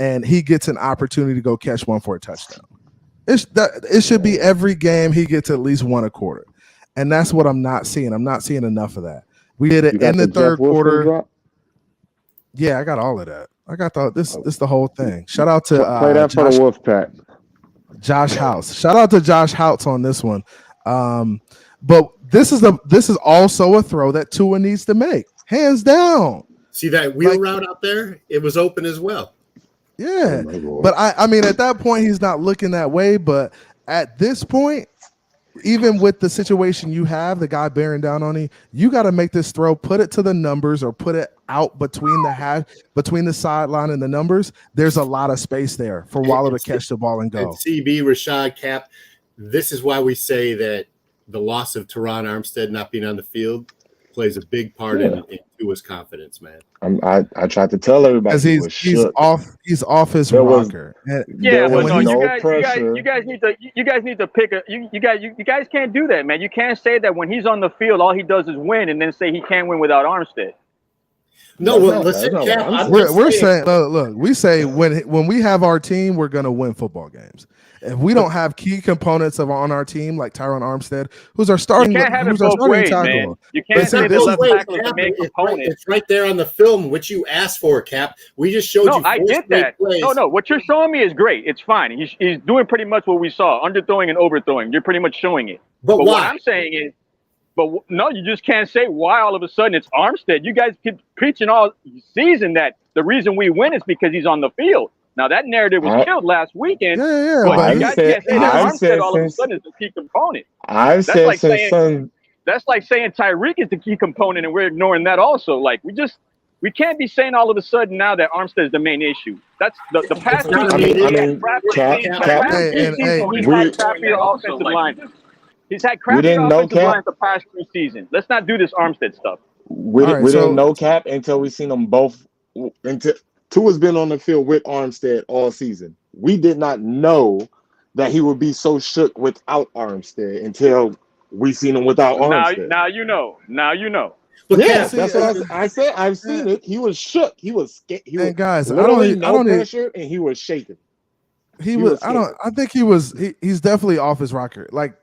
and he gets an opportunity to go catch one for a touchdown. It should be every game he gets at least one a quarter. And that's what I'm not seeing. I'm not seeing enough of that. We did it in the third quarter. Yeah, I got all of that. I got this the whole thing. Shout out to play that for the Wolfpack. Josh House. Shout out to Josh House on this one. But this is also a throw that Tua needs to make, hands down. See that wheel route out there? It was open as well. Yeah, but I mean, at that point, he's not looking that way. But at this point, even with the situation you have, the guy bearing down on you got to make this throw, put it to the numbers, or put it out between the sideline and the numbers. There's a lot of space there for Waller to catch the ball and go. And CB, Rashad, Cap. This is why we say that the loss of Teron Armstead not being on the field plays a big part in Tua's confidence, man. I tried to tell everybody he's off his rocker. Yeah, but no, you guys need to pick you guys can't do that, man. You can't say that when he's on the field all he does is win and then say he can't win without Armstead. No, listen, we're saying look, we say when we have our team, we're gonna win football games. If we don't have key components on our team, like Tyron Armstead, who's our starting, tackle, man. You can't say the left tackle is the main component. It's right there on the film, which you asked for, Cap. We just showed you. No, I did that. Plays. No, what you're showing me is great. It's fine. He's doing pretty much what we saw, underthrowing and overthrowing. You're pretty much showing it. But why? What I'm saying is, no, you just can't say why all of a sudden it's Armstead. You guys keep preaching all season that the reason we win is because he's on the field. Now, that narrative was killed last weekend. Yeah. But you guys can't say that Armstead all of a sudden is the key component. That's like saying Tyreek is the key component, and we're ignoring that also. Like, we can't be saying all of a sudden now that Armstead is the main issue. That's the past offensive line. He's had crappy offensive line the past 2 seasons. Let's not do this Armstead stuff. We didn't know Cap until we seen them both. Tua's been on the field with Armstead all season. We did not know that he would be so shook without Armstead until we seen him without Armstead. Now you know. But Yeah, Cap, that's what I said. I've seen it. He was shook. He was scared. He was guys, literally no pressure, and he was shaking. I think he's definitely off his rocker. Like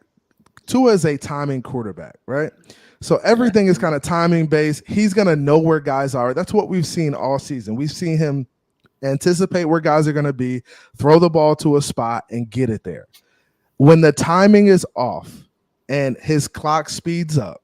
Tua is a timing quarterback, right? So everything is kind of timing based. He's gonna know where guys are. That's what we've seen all season. We've seen him anticipate where guys are gonna be, throw the ball to a spot, and get it there. When the timing is off and his clock speeds up,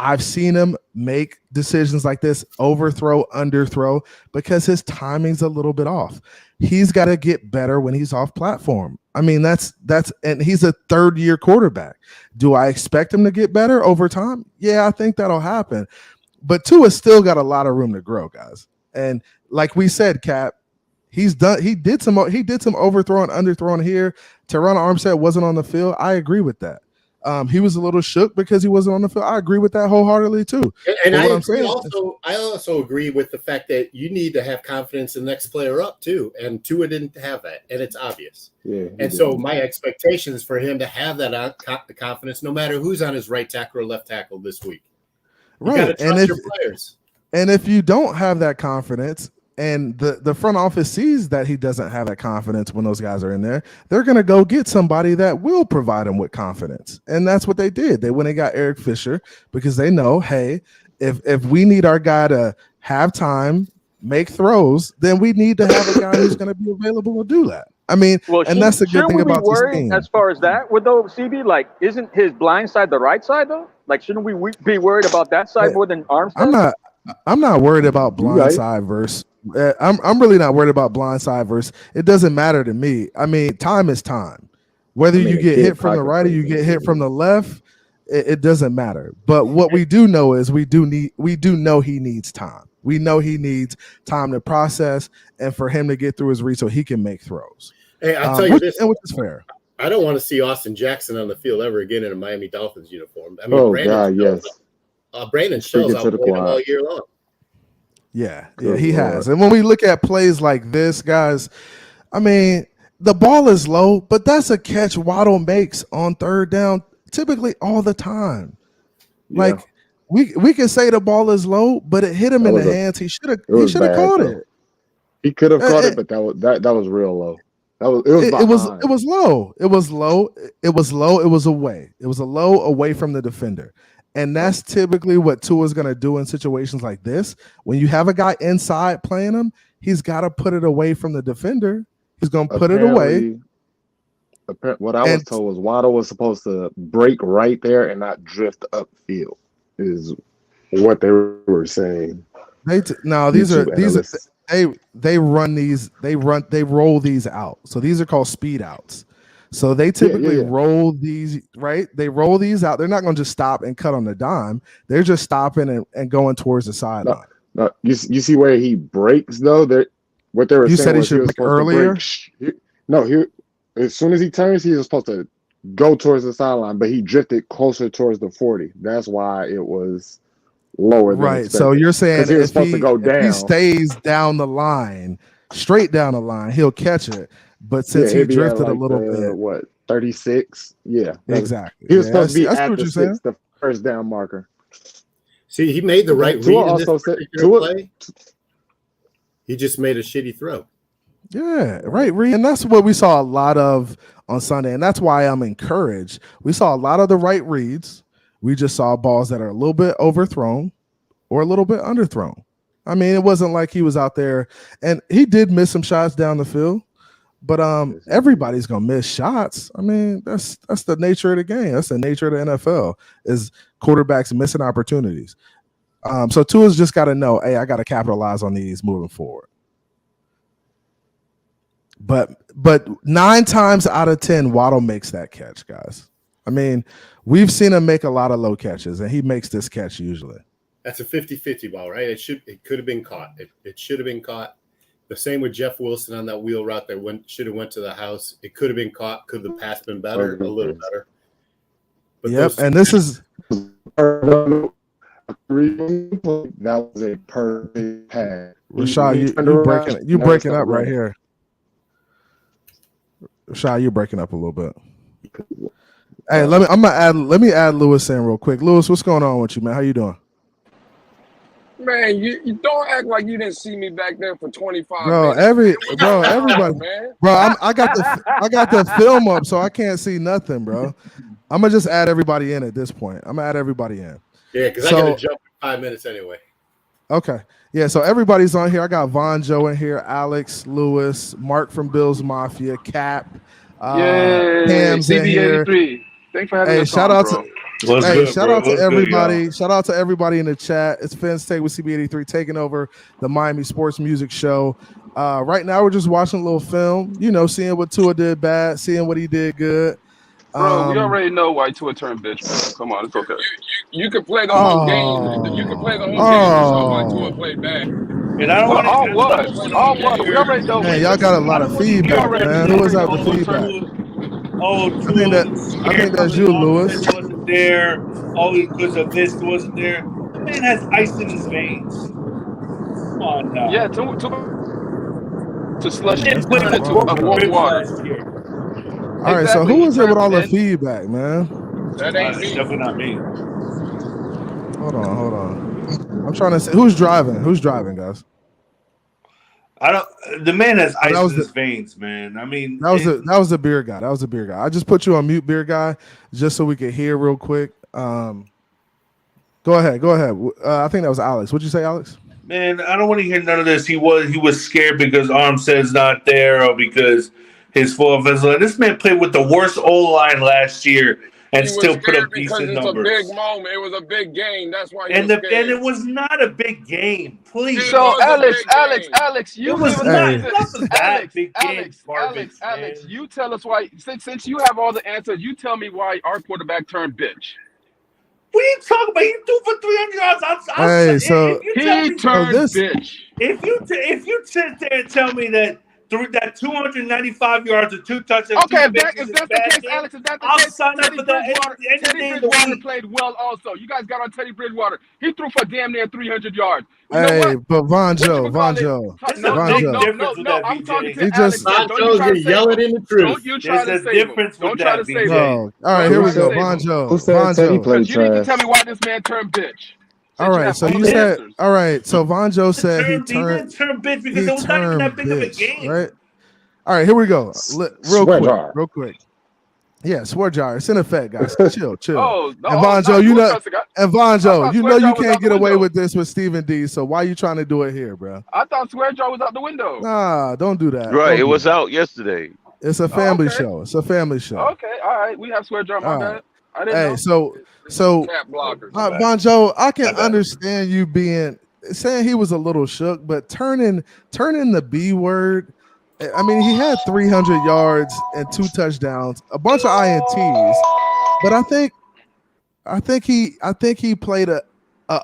I've seen him make decisions like this, overthrow, underthrow, because his timing's a little bit off. He's got to get better when he's off platform. I mean, and he's a third-year quarterback. Do I expect him to get better over time? Yeah, I think that'll happen. But Tua's still got a lot of room to grow, guys. And like we said, Cap, he did some overthrowing, underthrowing here. Teron Armstead wasn't on the field. I agree with that. He was a little shook because he wasn't on the field. I agree with that wholeheartedly too. And I also agree with the fact that you need to have confidence in the next player up too. And Tua didn't have that, and it's obvious. Yeah. And so my expectation is for him to have that confidence, no matter who's on his right tackle or left tackle this week. You got to trust your players. And if you don't have that confidence, and the front office sees that he doesn't have that confidence when those guys are in there, they're going to go get somebody that will provide him with confidence. And that's what they did. They went and got Eric Fisher because they know, hey, if we need our guy to have time, make throws, then we need to have a guy who's going to be available to do that. I mean, and that's the good thing about this team. As far as that, with though CB, like, isn't his blind side the right side though? Like, shouldn't we be worried about that side more than Armstead? I'm not worried about blind side versus. I'm really not worried about blind side versus. It doesn't matter to me. I mean, time is time. Whether you get hit from the right or you get hit from the left, it doesn't matter. But what we do know is we do know he needs time. We know he needs time to process and for him to get through his read so he can make throws. Hey, I'll tell you this, which is fair. I don't want to see Austin Jackson on the field ever again in a Miami Dolphins uniform. I mean, Brandon Shell's out playing him all year long. Yeah, he has. And when we look at plays like this, guys, I mean, the ball is low, but that's a catch Waddle makes on third down typically all the time. Yeah. Like we can say the ball is low, but it hit him in the hands. He should have caught it. He could have caught it, but that was real low. It was low. It was low. It was away. It was a low away from the defender. And that's typically what Tua's going to do in situations like this. When you have a guy inside playing him, he's got to put it away from the defender. He's going to put it away. What I was told was Waddle was supposed to break right there and not drift upfield, is what they were saying. They roll these out. So these are called speed outs. So they typically roll these, right? They roll these out. They're not going to just stop and cut on the dime. They're just stopping and going towards the sideline. No, you see where he breaks though. What they were saying. You said he should break earlier. As soon as he turns, he was supposed to go towards the sideline, but he drifted closer towards the 40. That's why it was lower. Right. Expected. So you're saying he was supposed to go down. If he stays down the line, straight down the line, he'll catch it. But since he drifted a little bit, 36? Yeah, exactly. He was supposed to be at the 6, the first down marker. See, he made the right read in this particular play. He just made a shitty throw. Yeah, right. And that's what we saw a lot of on Sunday, and that's why I'm encouraged. We saw a lot of the right reads. We just saw balls that are a little bit overthrown or a little bit underthrown. I mean, it wasn't like he was out there, and he did miss some shots down the field. But everybody's gonna miss shots. I mean, that's the nature of the game. That's the nature of the NFL is quarterbacks missing opportunities. So Tua's just got to know, hey, I got to capitalize on these moving forward. But 9 times out of 10, Waddle makes that catch, guys. I mean, we've seen him make a lot of low catches, and he makes this catch usually. That's a 50-50 ball, right? It could have been caught. It should have been caught. The same with Jeff Wilson on that wheel route that should have went to the house. It could have been caught. Could the pass been better? A little better. But and this is that was a perfect pass. Rashad, you breaking up right here. Shy, you're breaking up a little bit. Hey, let me add Lewis in real quick. Lewis, what's going on with you, man? How you doing? Man, you don't act like you didn't see me back there for 25 Bro, minutes. everybody, man. bro. I got the film up, so I can't see nothing, bro. I'm gonna just add everybody in at this point. I'm gonna add everybody in. Yeah, because I gotta jump in 5 minutes anyway. Okay. Yeah, so everybody's on here. I got Von Joe in here, Alex, Lewis, Mark from Bills Mafia, Cap, Cam's in here. CB83. Thanks for having us shout on, out bro. to shout out to everybody. Shout out to everybody in the chat. It's Finn's Take with CB83 taking over the Miami Sports Music Show. Right now we're just watching a little film, seeing what Tua did bad, seeing what he did good. Bro, we already know why Tua turned bitch, man. Come on, it's okay. You could play the whole game. You could play the whole game and show why Tua played bad. And I don't want to. All what? We already know. Man, y'all got a lot of feedback, man. Who was out the feedback? I think that's you, Lewis. Wasn't there? All because of this wasn't there. The man has ice in his veins. Come on now. Yeah, to slush it into warm water. All right, so who was there with all the feedback, man? That ain't me. Definitely not me. Hold on. I'm trying to say who's driving. Who's driving, guys? The man has ice in his veins, man. I mean, that was the beer guy. That was the beer guy. I just put you on mute, beer guy, just so we could hear real quick. Go ahead. I think that was Alex. What'd you say, Alex? Man, I don't want to hear none of this. He was scared because Armstead's not there or because his full offensive line. This man played with the worst O-line last year and still put up decent numbers. It's a big moment. It was a big game. That's why. And it was not a big game. Please. So Alex, you you tell us why. Since you have all the answers, you tell me why our quarterback turned bitch. What are you talking about? He threw for 300 yards. He turned bitch. If you sit there and tell me that. That 295 yards or 2 touchdowns. Okay, if that's the case, Alex, if that's the I'll case, sign up for that. Teddy Bridgewater played well also. You guys got on Teddy Bridgewater. He threw for damn near 300 yards. But Von Joe. No, I'm talking to Alex. Von Joe's yelling in the truth. Don't you try to save him. Don't try to save him. All right, here we go. Von Joe. Who said Teddy played trash? You need to tell me why this man turned bitch. All right, so you said, all right, so Von Joe said he turned bitch because it was not even that big of a game. Right? All right, here we go. Real quick. Yeah, swear jar. It's in effect, guys. Chill. Oh, no, and Von Joe, you know you can't get away with this with Stephen D. So why you trying to do it here, bro? I thought swear jar was out the window. Nah, don't do that. Right, it was out yesterday. It's a family show. It's a family show. Okay, all right. We have swear jar. My bad. I didn't know. So Von Joe, I can understand you saying he was a little shook, but turning the B word. I mean, he had 300 yards and 2 touchdowns, a bunch of INTs, but I think he played a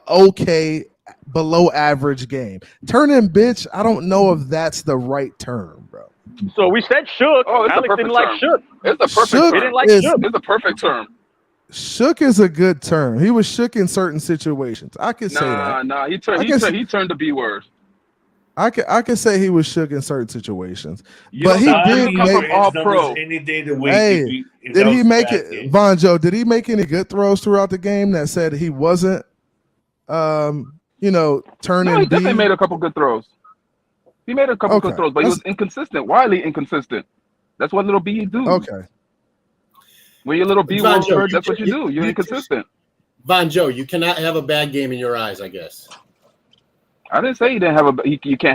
okay below average game. Turning bitch, I don't know if that's the right term, bro. So we said shook. Oh, Alex didn't like shook. It's a perfect term. He didn't like shook. It's a perfect term. Shook is a good term. He was shook in certain situations. I can say that. Nah. He turned the B word. I can say he was shook in certain situations, but he did make from all pro any day of the week. Hey, did he make it, Von Joe? Did he make any good throws throughout the game that said he wasn't, turning? No, he definitely made a couple good throws. He made a couple good throws, but he was inconsistent, wildly inconsistent. That's what little B do. Okay. When you're little B word, that's what you do. You're inconsistent. Von Joe, you cannot have a bad game in your eyes, I guess. I didn't say you can't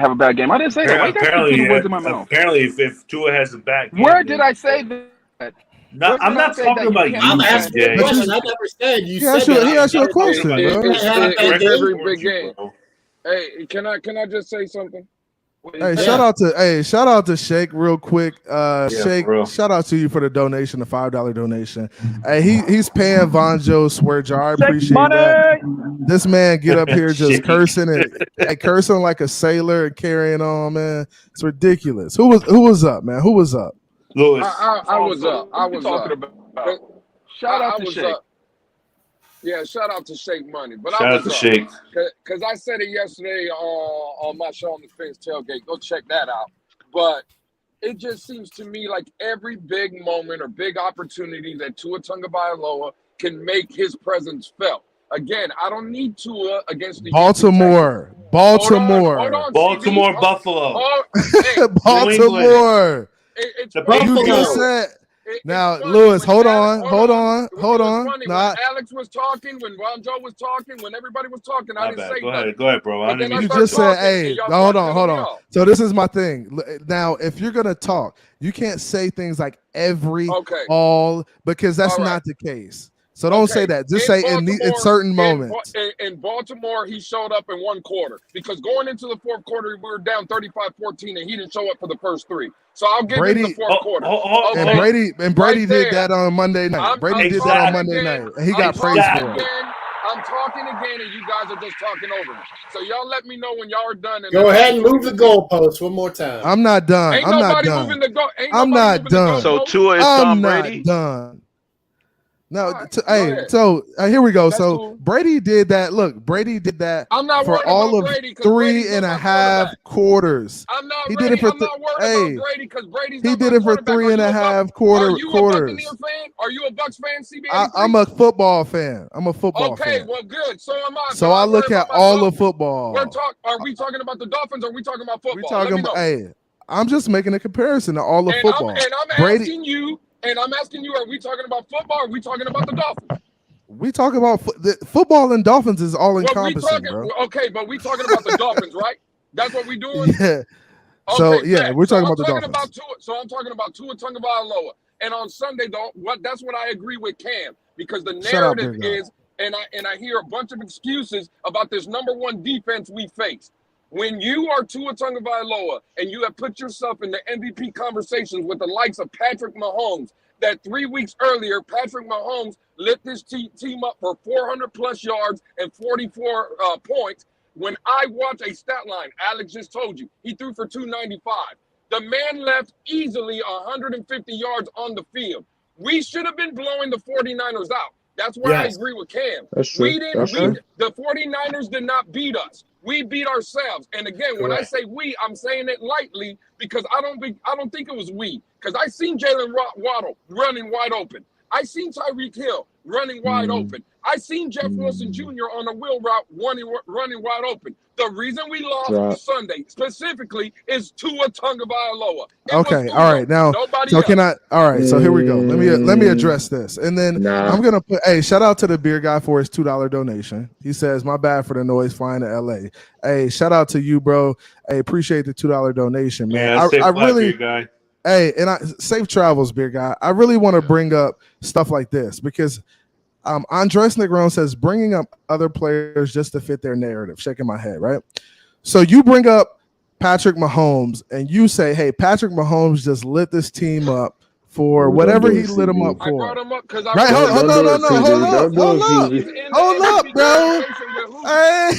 have a bad game. I didn't say that. Why you gotta put the words in my mouth? Apparently, if Tua has a bad game, where did I say that? No, I'm not talking about you. I'm asking a question. I never said you said that. He asked you a question, bro. Every big game. Hey, can I just say something? Hey, shout out to Shake real quick. Shake, shout out to you for the donation, the $5 donation. Hey, he's paying Von Joe's swear jar. I appreciate that. This man get up here just cursing and cursing like a sailor and carrying on, man. It's ridiculous. Who was up, man? Who was up? Lewis. I was up. I was up. Shout out to Shake. Yeah, shout out to Shake Money. But shout out to Shake. Because I said it yesterday on my show on the Finn's Tailgate. Go check that out. But it just seems to me like every big moment or big opportunity that Tua Tagovailoa can make his presence felt. Again, I don't need Tua against the Baltimore. Hold on, Baltimore, CB. Buffalo. Hey, Baltimore. The Buffalo. You just said. Now, funny Lewis, when hold Alex- on. It was funny when Alex was talking, when Ron Joe was talking, when everybody was talking. I didn't say nothing. Go ahead, bro. You just said, hey, hold on. So this is my thing. Now, if you're gonna talk, you can't say things like all, because that's not the case. So don't say that. Just say in certain moments. In Baltimore, he showed up in one quarter because going into the fourth quarter, we were down 35-14, and he didn't show up for the first three. So I'll give him the fourth quarter. And Brady did that on Monday night. Brady did that on Monday night, and he got praised for it. I'm talking again, and you guys are just talking over me. So y'all let me know when y'all are done. Go ahead and move the goalpost one more time. I'm not done. Ain't I'm not nobody done. moving the goal. I'm not done. So Tua is Tom Brady? I'm not done. No, right, so here we go. That's so cool. Brady did that. Look, Brady did that I'm not for worried all about of Brady 'cause Brady's not my 3.5 quarters. I'm not He ready. did it for I'm not worried about Brady because Brady's he not did my it for quarterback. 3.5 Are you a quarters. Buccaneer fan? Are you a Bucs fan, CB83? I'm a football fan. I'm a football fan. Okay, well, good. So am I. So I look at all of football. Are we talking about the Dolphins or are we talking about football? We're talking about, I'm just making a comparison to all of football. I'm asking you, are we talking about football or are we talking about the Dolphins? We talk about football and Dolphins is all encompassing, bro. Okay, but we talking about the Dolphins, right? That's what we doing? Yeah. Okay, we're talking about the Dolphins. I'm talking about Tua Tagovailoa. And on Sunday, that's what I agree with Cam, because the narrative is, and I hear a bunch of excuses about this number one defense we face. When you are Tua Tagovailoa and you have put yourself in the MVP conversations with the likes of Patrick Mahomes, that 3 weeks earlier, Patrick Mahomes lit this team up for 400 plus yards and 44 points. When I watch a stat line, Alex just told you, he threw for 295. The man left easily 150 yards on the field. We should have been blowing the 49ers out. That's why I agree with Cam. That's true. The 49ers did not beat us. We beat ourselves. And again, when I say we, I'm saying it lightly because I don't think it was we. Because I seen Jalen Waddle running wide open. I seen Tyreek Hill running wide open. I seen Jeff Wilson Jr. on a wheel route running wide open. The reason we lost Sunday specifically is Tua Tagovailoa. Okay, all right. Now, so can I? All right, so here we go. Let me address this, and then I'm gonna put. Hey, shout out to the beer guy for his $2 donation. He says, "My bad for the noise flying to LA." Hey, shout out to you, bro. Hey, appreciate the $2 donation, man. I really. Guy. Hey, and safe travels, beer guy. I really want to bring up stuff like this because Andres Negron says bringing up other players just to fit their narrative. Shaking my head, right? So you bring up Patrick Mahomes and you say, hey, Patrick Mahomes just lit this team up for whatever he lit him up for. I brought him up because hold up, bro.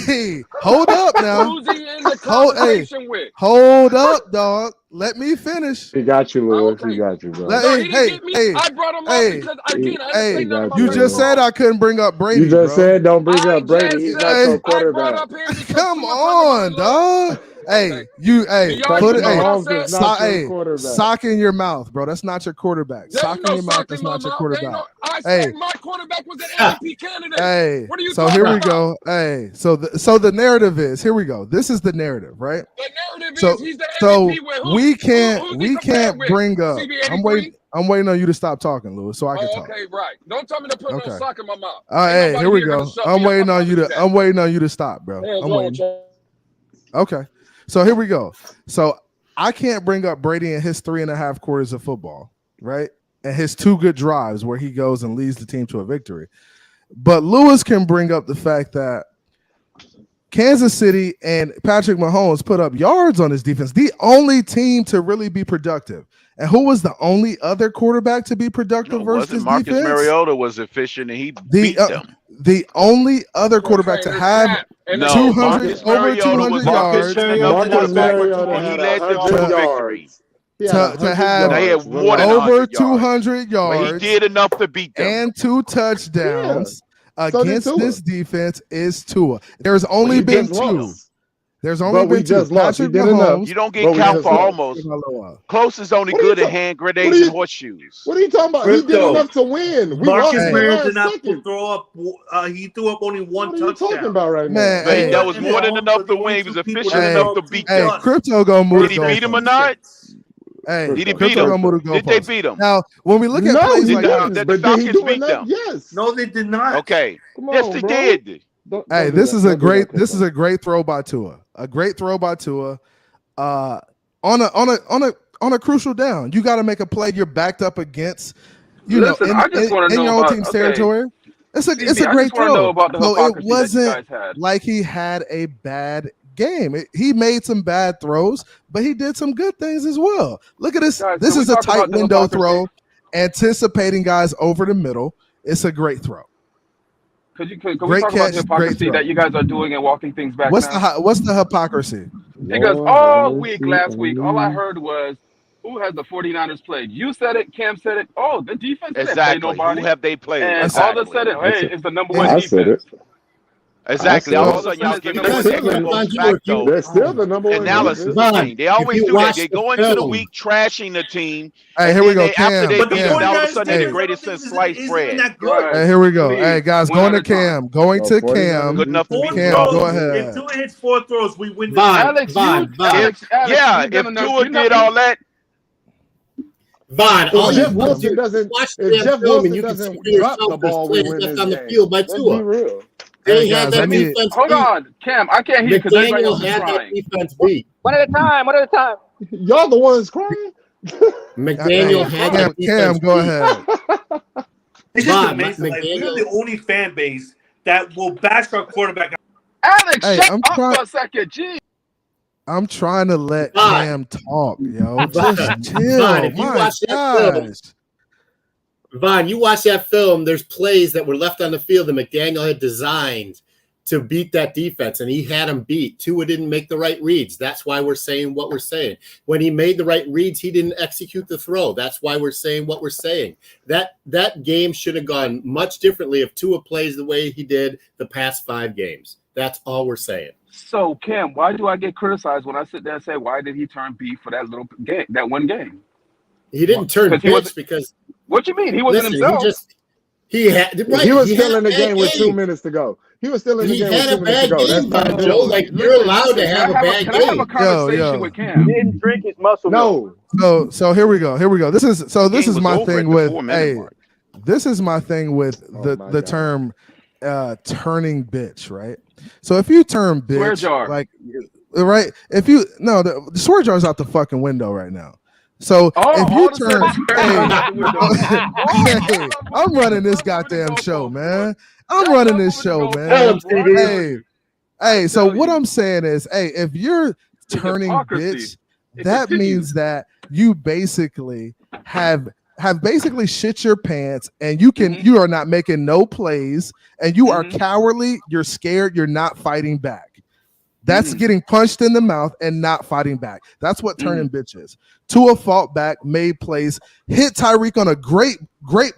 Hey, hold up now. Who's he in the conversation with? Hold up, dog. Let me finish. He got you, Lewis. He got you, bro. I brought him up because I didn't say nothing about you just said I couldn't bring up Brady. You just said don't bring up Brady. He's not your quarterback. Come on, dog. Hey, put it. Sock in your mouth, bro. That's not your quarterback. Sock in your mouth. That's not your quarterback. I said my quarterback was an MVP candidate. Hey, what are you so talking here we about? go. Hey, so the narrative is here we go. This is the narrative, right? The narrative is he's the MVP. So with who? we can't with? bring up. CB83's? I'm waiting on you to stop talking, Louis, so I can talk. Okay, right. Don't tell me to put no sock in my mouth. All right, hey, here we go. I'm waiting on you to stop, bro. I'm waiting. Okay. So here we go. So I can't bring up Brady and his 3.5 quarters of football, right? And his 2 good drives where he goes and leads the team to a victory. But Lewis can bring up the fact that Kansas City and Patrick Mahomes put up yards on his defense, the only team to really be productive. And who was the only other quarterback to be productive versus this Marcus defense? Mariota was efficient and he beat them. The only other quarterback to have 200 over 200 yards. Marcus Mariota he led them to victory. To have over 200 yards. He did enough to beat them. And 2 touchdowns against this defense is Tua. There's only been 2. There's only been two. Patrick Mahomes. You don't get count for almost. Close is only good at hand grenades and horseshoes. What are you talking about? He did enough to win. Marcus Mariota did not throw up. He threw up only one touchdown. What are you talking about right now? Man, that was more than enough to win. He was efficient enough to beat them. Crypto gonna move. Did he beat him or not? Hey, did he beat him? Did they beat him? Now, when we look at plays like that, the Falcons beat them. Yes. No, they did not. Okay. Yes, they did. Hey, this is a great throw by Tua. A great throw by Tua. On a crucial down. You got to make a play. You're backed up against. Listen, I just want to know in your own team's territory. It's a great throw. So it wasn't like he had a bad game. He made some bad throws, but he did some good things as well. Look at this. Guys, this is a tight window throw, anticipating guys over the middle. It's a great throw. Can we talk about the hypocrisy that you guys are doing and walking things back? What's the hypocrisy? Because all week last week, all I heard was, who has the 49ers played? You said it, Cam said it. Oh, the defense didn't play nobody. Who have they played? And all of a sudden, hey, it's the number one defense. Exactly. All of a sudden, y'all giving them They're still the number one analysis. They always do that. They go into the week trashing the team. Hey, here we go, Cam. After they beat them, all of a sudden they're the greatest since sliced bread. Hey, here we go. Hey, guys, going to Cam. Going to Cam. Good enough to beat Cam, go ahead. If Tua hits 4 throws, we win. Alex, yeah, if Tua did all that. Vaughn, if Jeff Wilson doesn't drop the ball, we win this on the game. field by Let's Tua. be real. They had that defense. Hold on, Cam. I can't hear because everybody else is crying. Defense beat. One at a time. Y'all the ones crying. McDaniel had that Cam, go ahead. It's just amazing. Like, we're the only fan base that will bash our quarterback. Alex, shut up for a second. Gee. I'm trying to let Cam talk, yo. Just chill. My gosh. Vaughn, you watch that film, there's plays that were left on the field that McDaniel had designed to beat that defense, and he had them beat. Tua didn't make the right reads. That's why we're saying what we're saying. When he made the right reads, he didn't execute the throw. That's why we're saying what we're saying. That game should have gone much differently if Tua plays the way he did the past 5 games. That's all we're saying. So, Cam, why do I get criticized when I sit there and say, why did he turn B for that little game, that one game? He didn't turn bitch because... What you mean? He wasn't himself. He was still in the game with 2 minutes to go. He was still in the game with 2 minutes to go. That's not Joe. Like, you're allowed to have a bad game. Can I have a conversation with Cam? He didn't drink his muscle milk. No. So here we go. This is my thing with this is my thing with the term turning bitch, right? So if you turn bitch, like, right? If you the swear jar's out the fucking window right now. So if you turn, hey, I'm running this goddamn show, man. I'm running this show, man. Hey, so what I'm saying is, hey, if you're turning bitch, that means that you basically have basically shit your pants, and you are not making no plays, and you are cowardly, you're scared, you're not fighting back. That's getting punched in the mouth and not fighting back. That's what turning bitch is. Tua fought back, made plays, hit Tyreek on a great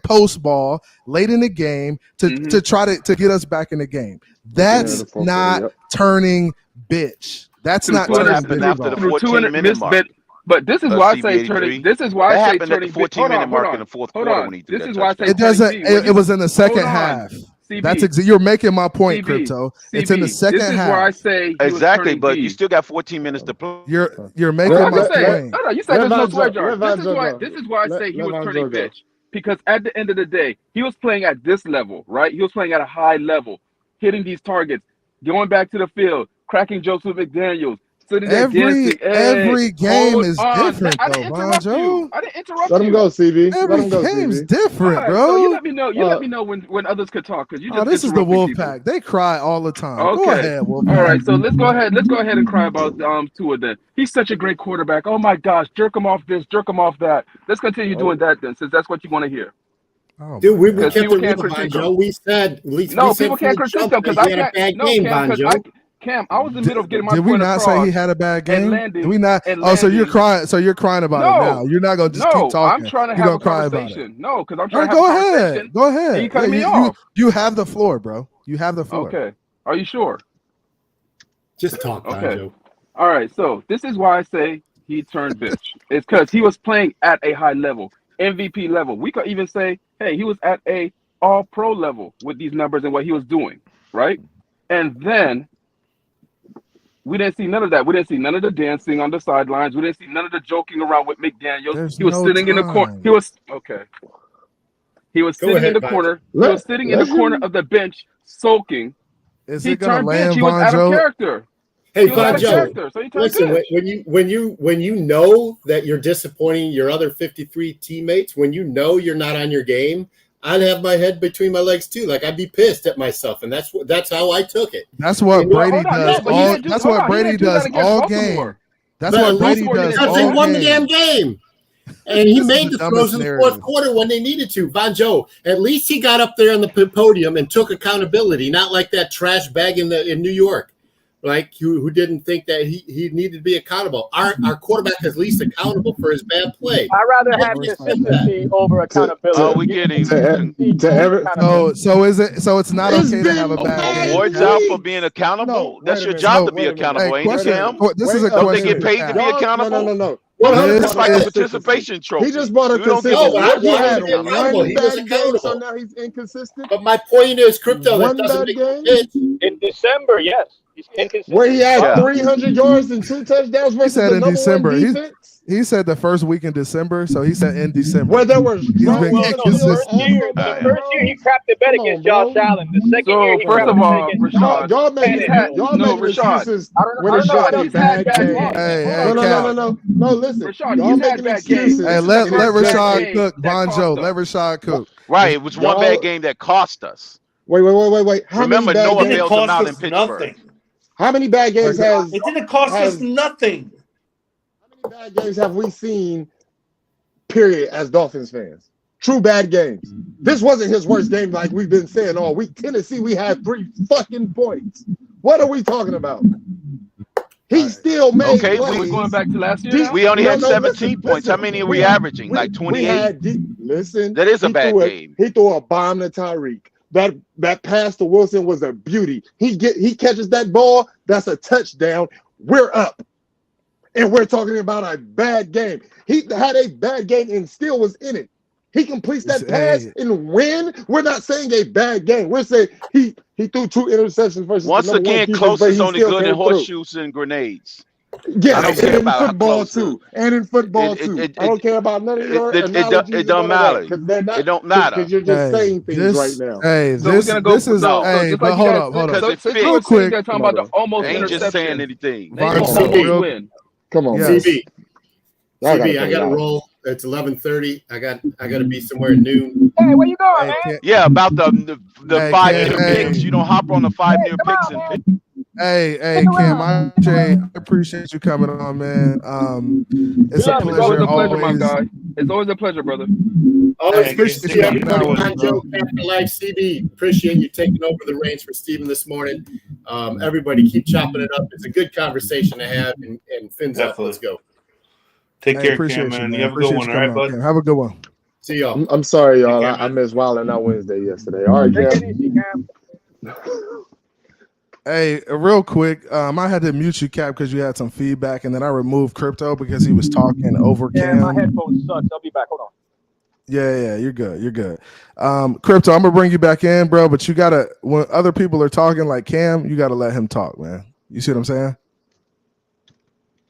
post ball late in the game to try to get us back in the game. That's not turning bitch. That's not turning bitch. After the 14-minute mark. But this is why I say turning. This is why I say turning. 14-minute mark in the fourth quarter when he did This is why I say it doesn't. It was in the second half. CB. That's you're making my point, CB. Crypto. CB. It's in the second half. This is where I say exactly, but you still got 14 minutes to play. You're making my point. No, you said there's no swear jar. This is why I say he was turning bitch. Because at the end of the day, he was playing at this level, right? He was playing at a high level, hitting these targets, going back to the field, cracking Joseph McDaniels. Every game is different, though, Bonjo. I didn't interrupt you. Let him go, CB. Every game's different, right, bro. So you let me know. You let me know when others could talk, because you just. This is the Wolfpack. They cry all the time. Okay. Go ahead, Wolfpack. All right, so let's go ahead. Let's go ahead and cry about Tua then. He's such a great quarterback. Oh my gosh, jerk him off this, jerk him off that. Let's continue doing that then, since that's what you want to hear. Dude, we kept it real, Bonjo. We said people can't critique him because I can't. No, Cam, I was in the middle of getting my point across. Did we not say he had a bad game? Did we not? So you're crying. So you're crying about it now. You're not gonna just keep talking. I'm trying to have a conversation. No, because I'm trying to have a conversation. Go ahead. And you cutting me off. You have the floor, bro. You have the floor. Okay. Are you sure? Just talk, Okay. All right. So this is why I say he turned bitch. It's because he was playing at a high level, MVP level. We could even say, hey, he was at a all-pro level with these numbers and what he was doing, right? And then we didn't see none of that. We didn't see none of the dancing on the sidelines. We didn't see none of the joking around with McDaniels. He was sitting in the corner. He was okay. He was sitting in the corner. He was sitting in the corner of the bench, sulking. He turned bitch. He was out of character. Hey, Bonjo, listen, when you know that you're disappointing your other 53 teammates, when you know you're not on your game, I'd have my head between my legs too. Like I'd be pissed at myself, and that's how I took it. That's what Brady does. That's what Brady does all game. That's what Brady does all game. They won the damn game. And he made the throws in the fourth quarter when they needed to. Bonjo, at least he got up there on the podium and took accountability, not like that trash bag in New York. Like who didn't think that he needed to be accountable. Our quarterback is at least accountable for his bad play. I'd rather have consistency over accountability. Oh, we getting so it's not okay to have a bad game. Awards out for being accountable. That's your job to be accountable, ain't it, Cam? This is a Don't question. they get paid to be accountable? No. It's like a participation trophy. He just brought a consistency. He had one bad game, so now he's inconsistent. But my point is, Crypto, that doesn't make sense. In December, yes. He's inconsistent. Where he had 300 yards and 2 touchdowns versus the number one defense. He said the first week in December, so he said in December. Where there was he's been inconsistent. The first year he crapped the bet against Josh Allen. The second year he first of all, Rashad, y'all make excuses when it's just a bad game. No, listen. Rashad, y'all making excuses. Hey, let Rashad cook, Bonjo. Let Rashad cook. Right, it was one bad game that cost us. Wait. Remember, Noah bailed them out in Pittsburgh. Nothing. How many bad games it didn't cost us nothing? How many bad games have we seen, period, as Dolphins fans? True bad games. This wasn't his worst game like we've been saying all week. Tennessee, we had 3 fucking points. What are we talking about? He still made plays. We're going back to last year. We only had 17 points. How many are we averaging? Like 28? Listen. That is a bad game. He threw a bomb to Tyreek. That pass to Wilson was a beauty. He catches that ball, that's a touchdown. We're up. And we're talking about a bad game. He had a bad game and still was in it. He completes that pass and win. We're not saying a bad game. We're saying he threw 2 interceptions versus once the number again, one close defense, is only good in horseshoes and grenades. Yeah, and in football too. And in football too. I don't care about none of your analogies. It don't matter. It don't matter. Because you're just saying things right now. Hey, this is but hold up. Real quick. Talking about the almost ain't just saying anything. Come on, CB. CB, I got to roll. It's 11:30. I got to be somewhere at noon. Hey, where you going, man? Yeah, about the 5 near picks. You don't hop on the 5 near picks and pick. Hey, Cam, I appreciate you coming on, man. It's a pleasure. Always a pleasure, my guy. It's always a pleasure, brother. Always appreciate you, everybody. Bonjo, Captain Life, CB. Appreciate you taking over the reins for Steven this morning. Everybody, keep chopping it up. It's a good conversation to have, and fins up. Let's go. Take care, Cam, man. You have a good one, all right, bud? Have a good one. See y'all. I'm sorry, y'all. I missed Wildin' Out Wednesday yesterday. All right, Cam. Hey, real quick, I had to mute you, Cap, because you had some feedback, and then I removed Crypto because he was talking over Cam. Yeah, my headphones suck. I'll be back. Hold on. Yeah, you're good. Crypto, I'm gonna bring you back in, bro. But you gotta, when other people are talking like Cam, you gotta let him talk, man. You see what I'm saying?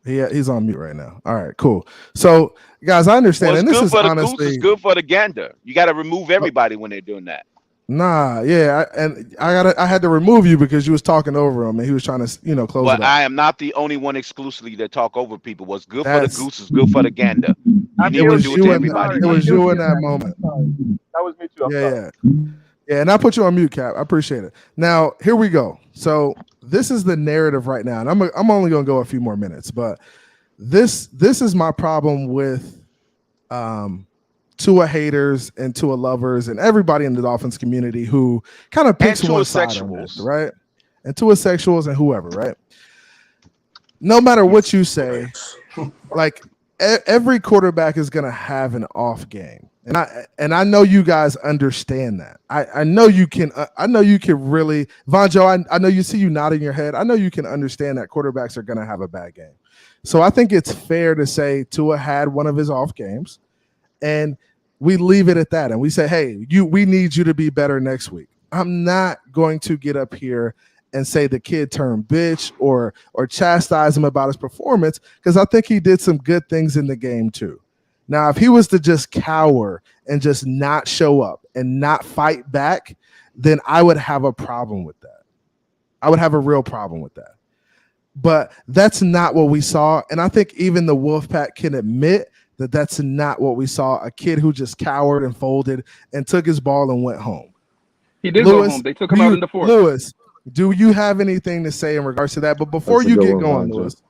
He's on mute right now. All right, cool. So, guys, I understand, and this is honestly goose is good for the gander. You got to remove everybody when they're doing that. Nah, yeah, I had to remove you because you was talking over him and he was trying to, close it up. I am not the only one exclusively that talk over people. What's good for the goose is good for the gander. It was you in that moment. That was me too. Yeah, and I put you on mute, Cap. I appreciate it. Now, here we go. So this is the narrative right now, and I'm only going to go a few more minutes, but this is my problem with Tua haters and Tua lovers and everybody in the Dolphins community who kind of picks one side on this, right? And Tua sexuals and whoever, right? No matter what you say, like every quarterback is going to have an off game. And I know you guys understand that. I know you can. I know you can really, Vonjo. I know you see you nodding your head. I know you can understand that quarterbacks are going to have a bad game. So I think it's fair to say Tua had one of his off games, and we leave it at that. And we say, hey, we need you to be better next week. I'm not going to get up here and say the kid turned bitch or chastise him about his performance, because I think he did some good things in the game too. Now, if he was to just cower and just not show up and not fight back, then I would have a problem with that. I would have a real problem with that. But that's not what we saw. And I think even the Wolfpack can admit that that's not what we saw. A kid who just cowered and folded and took his ball and went home. He did go home. They took him out in the fourth. Lewis, do you have anything to say in regards to that? But before you get going, Lewis,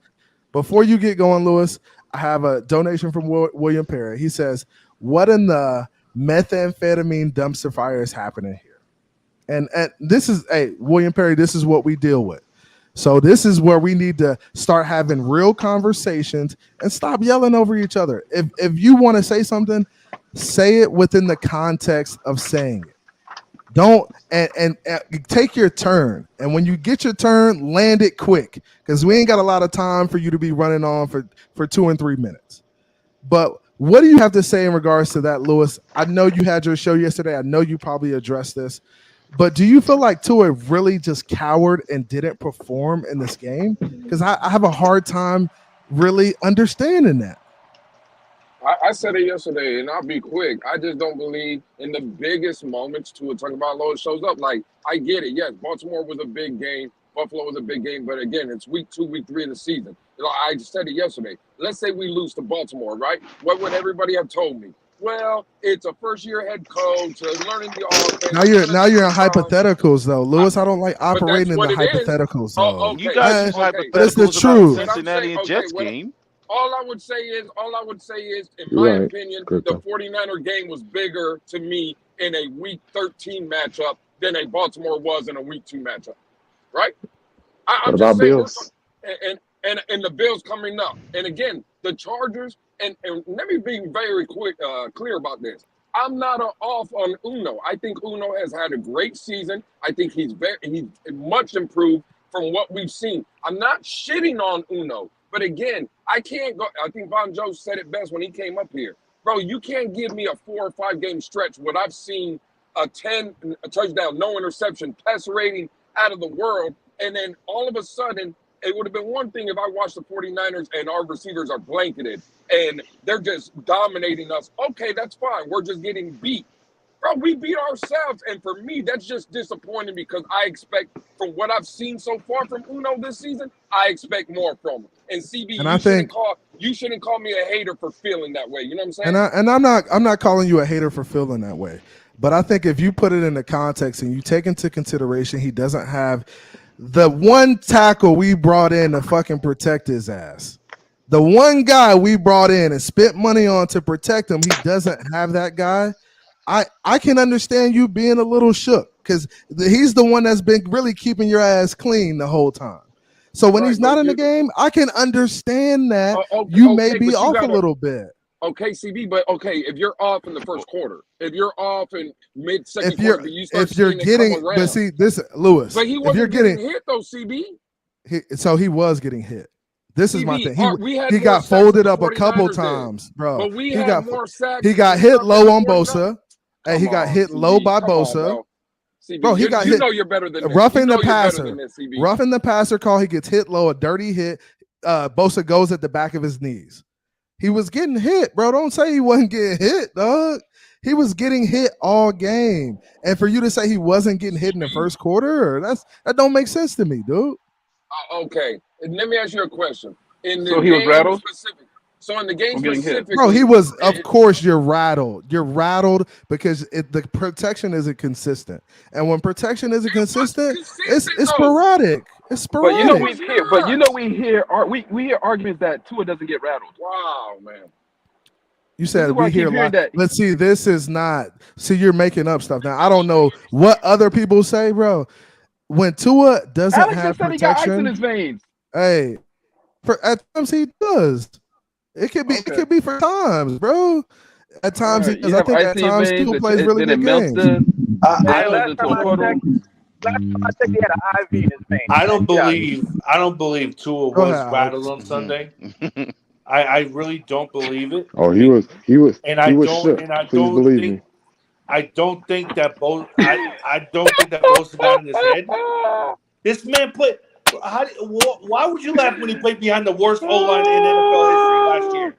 I have a donation from William Perry. He says, what in the methamphetamine dumpster fire is happening here? And this is, William Perry, this is what we deal with. So this is where we need to start having real conversations and stop yelling over each other. If you want to say something, say it within the context of saying it. Don't and take your turn. And when you get your turn, land it quick, because we ain't got a lot of time for you to be running on for 2 and 3 minutes. But what do you have to say in regards to that, Lewis? I know you had your show yesterday. I know you probably addressed this. But do you feel like Tua really just cowered and didn't perform in this game? Because I have a hard time really understanding that. I said it yesterday, and I'll be quick. I just don't believe in the biggest moments Tua Tagovailoa shows up. Like, I get it. Yes, Baltimore was a big game. Buffalo was a big game. But, again, it's week 2, week 3 of the season. You know, I just said it yesterday. Let's say we lose to Baltimore, right? What would everybody have told me? Well, it's a first-year head coach, learning the offense. Now you're in hypotheticals, though, Lewis. I don't like operating in the hypotheticals, though. Okay. You guys use hypotheticals, but it's the truth. Cincinnati and Jets game. All I would say is, in my opinion, the 49er game was bigger to me in a Week 13 matchup than a Baltimore was in a Week 2 matchup, right? I'm just saying, Bills? And the Bills coming up. And again, the Chargers, and let me be very clear about this. I'm not off on Uno. I think Uno has had a great season. I think he's much improved from what we've seen. I'm not shitting on Uno. But again, I can't go. I think Vonjo said it best when he came up here. Bro, you can't give me a 4 or 5 game stretch when I've seen a touchdown, no interception, passer rating out of the world. And then all of a sudden, it would have been one thing if I watched the 49ers and our receivers are blanketed and they're just dominating us. Okay, that's fine. We're just getting beat. Bro, we beat ourselves. And for me, that's just disappointing, because I expect, from what I've seen so far from Uno this season, I expect more from him. And CB, you shouldn't call me a hater for feeling that way. You know what I'm saying? And I'm not calling you a hater for feeling that way. But I think if you put it in the context and you take into consideration he doesn't have the one tackle we brought in to fucking protect his ass. The one guy we brought in and spent money on to protect him, he doesn't have that guy. I can understand you being a little shook, because he's the one that's been really keeping your ass clean the whole time. So when he's not in the game, I can understand that you may be off a little bit. Okay, CB, but if you're off in the first quarter, if you're off in mid-second quarter, if you're getting, but see this, Lewis. But he wasn't getting hit though, CB. So he was getting hit. This is my thing. He got folded up a couple times, bro. But we had more sacks. He got hit low on Bosa. And he got hit low by Bosa. Bro, he got hit. You know you're better than this. Roughing the passer. Roughing the passer call. He gets hit low, a dirty hit. Bosa goes at the back of his knees. He was getting hit, bro. Don't say he wasn't getting hit, dog. He was getting hit all game. And for you to say he wasn't getting hit in the first quarter, that don't make sense to me, dude. Okay. And let me ask you a question. So he was rattled? So in the game specifically, bro, he was. Of course, you're rattled. You're rattled because the protection isn't consistent, and when protection isn't consistent, it's sporadic. It's sporadic. But we hear arguments that Tua doesn't get rattled. Wow, man. You said we hear that. Let's see. This is not. See, you're making up stuff now. I don't know what other people say, bro. When Tua doesn't have protection, he got ice in his veins. Hey, at times he does. It could be for times, bro. At times he does. I have think at icy times veins. Tua plays really Then it good melts games. the. Hey, last time I checked, he had an IV in his vein. I don't believe Tua Go was ahead, rattled Alex. on Sunday. I really don't believe it. Oh, he was I shook. Please don't believe think me. I don't think that Bosa got in his head. This man played. Why would you laugh when he played behind the worst O line in NFL history last year?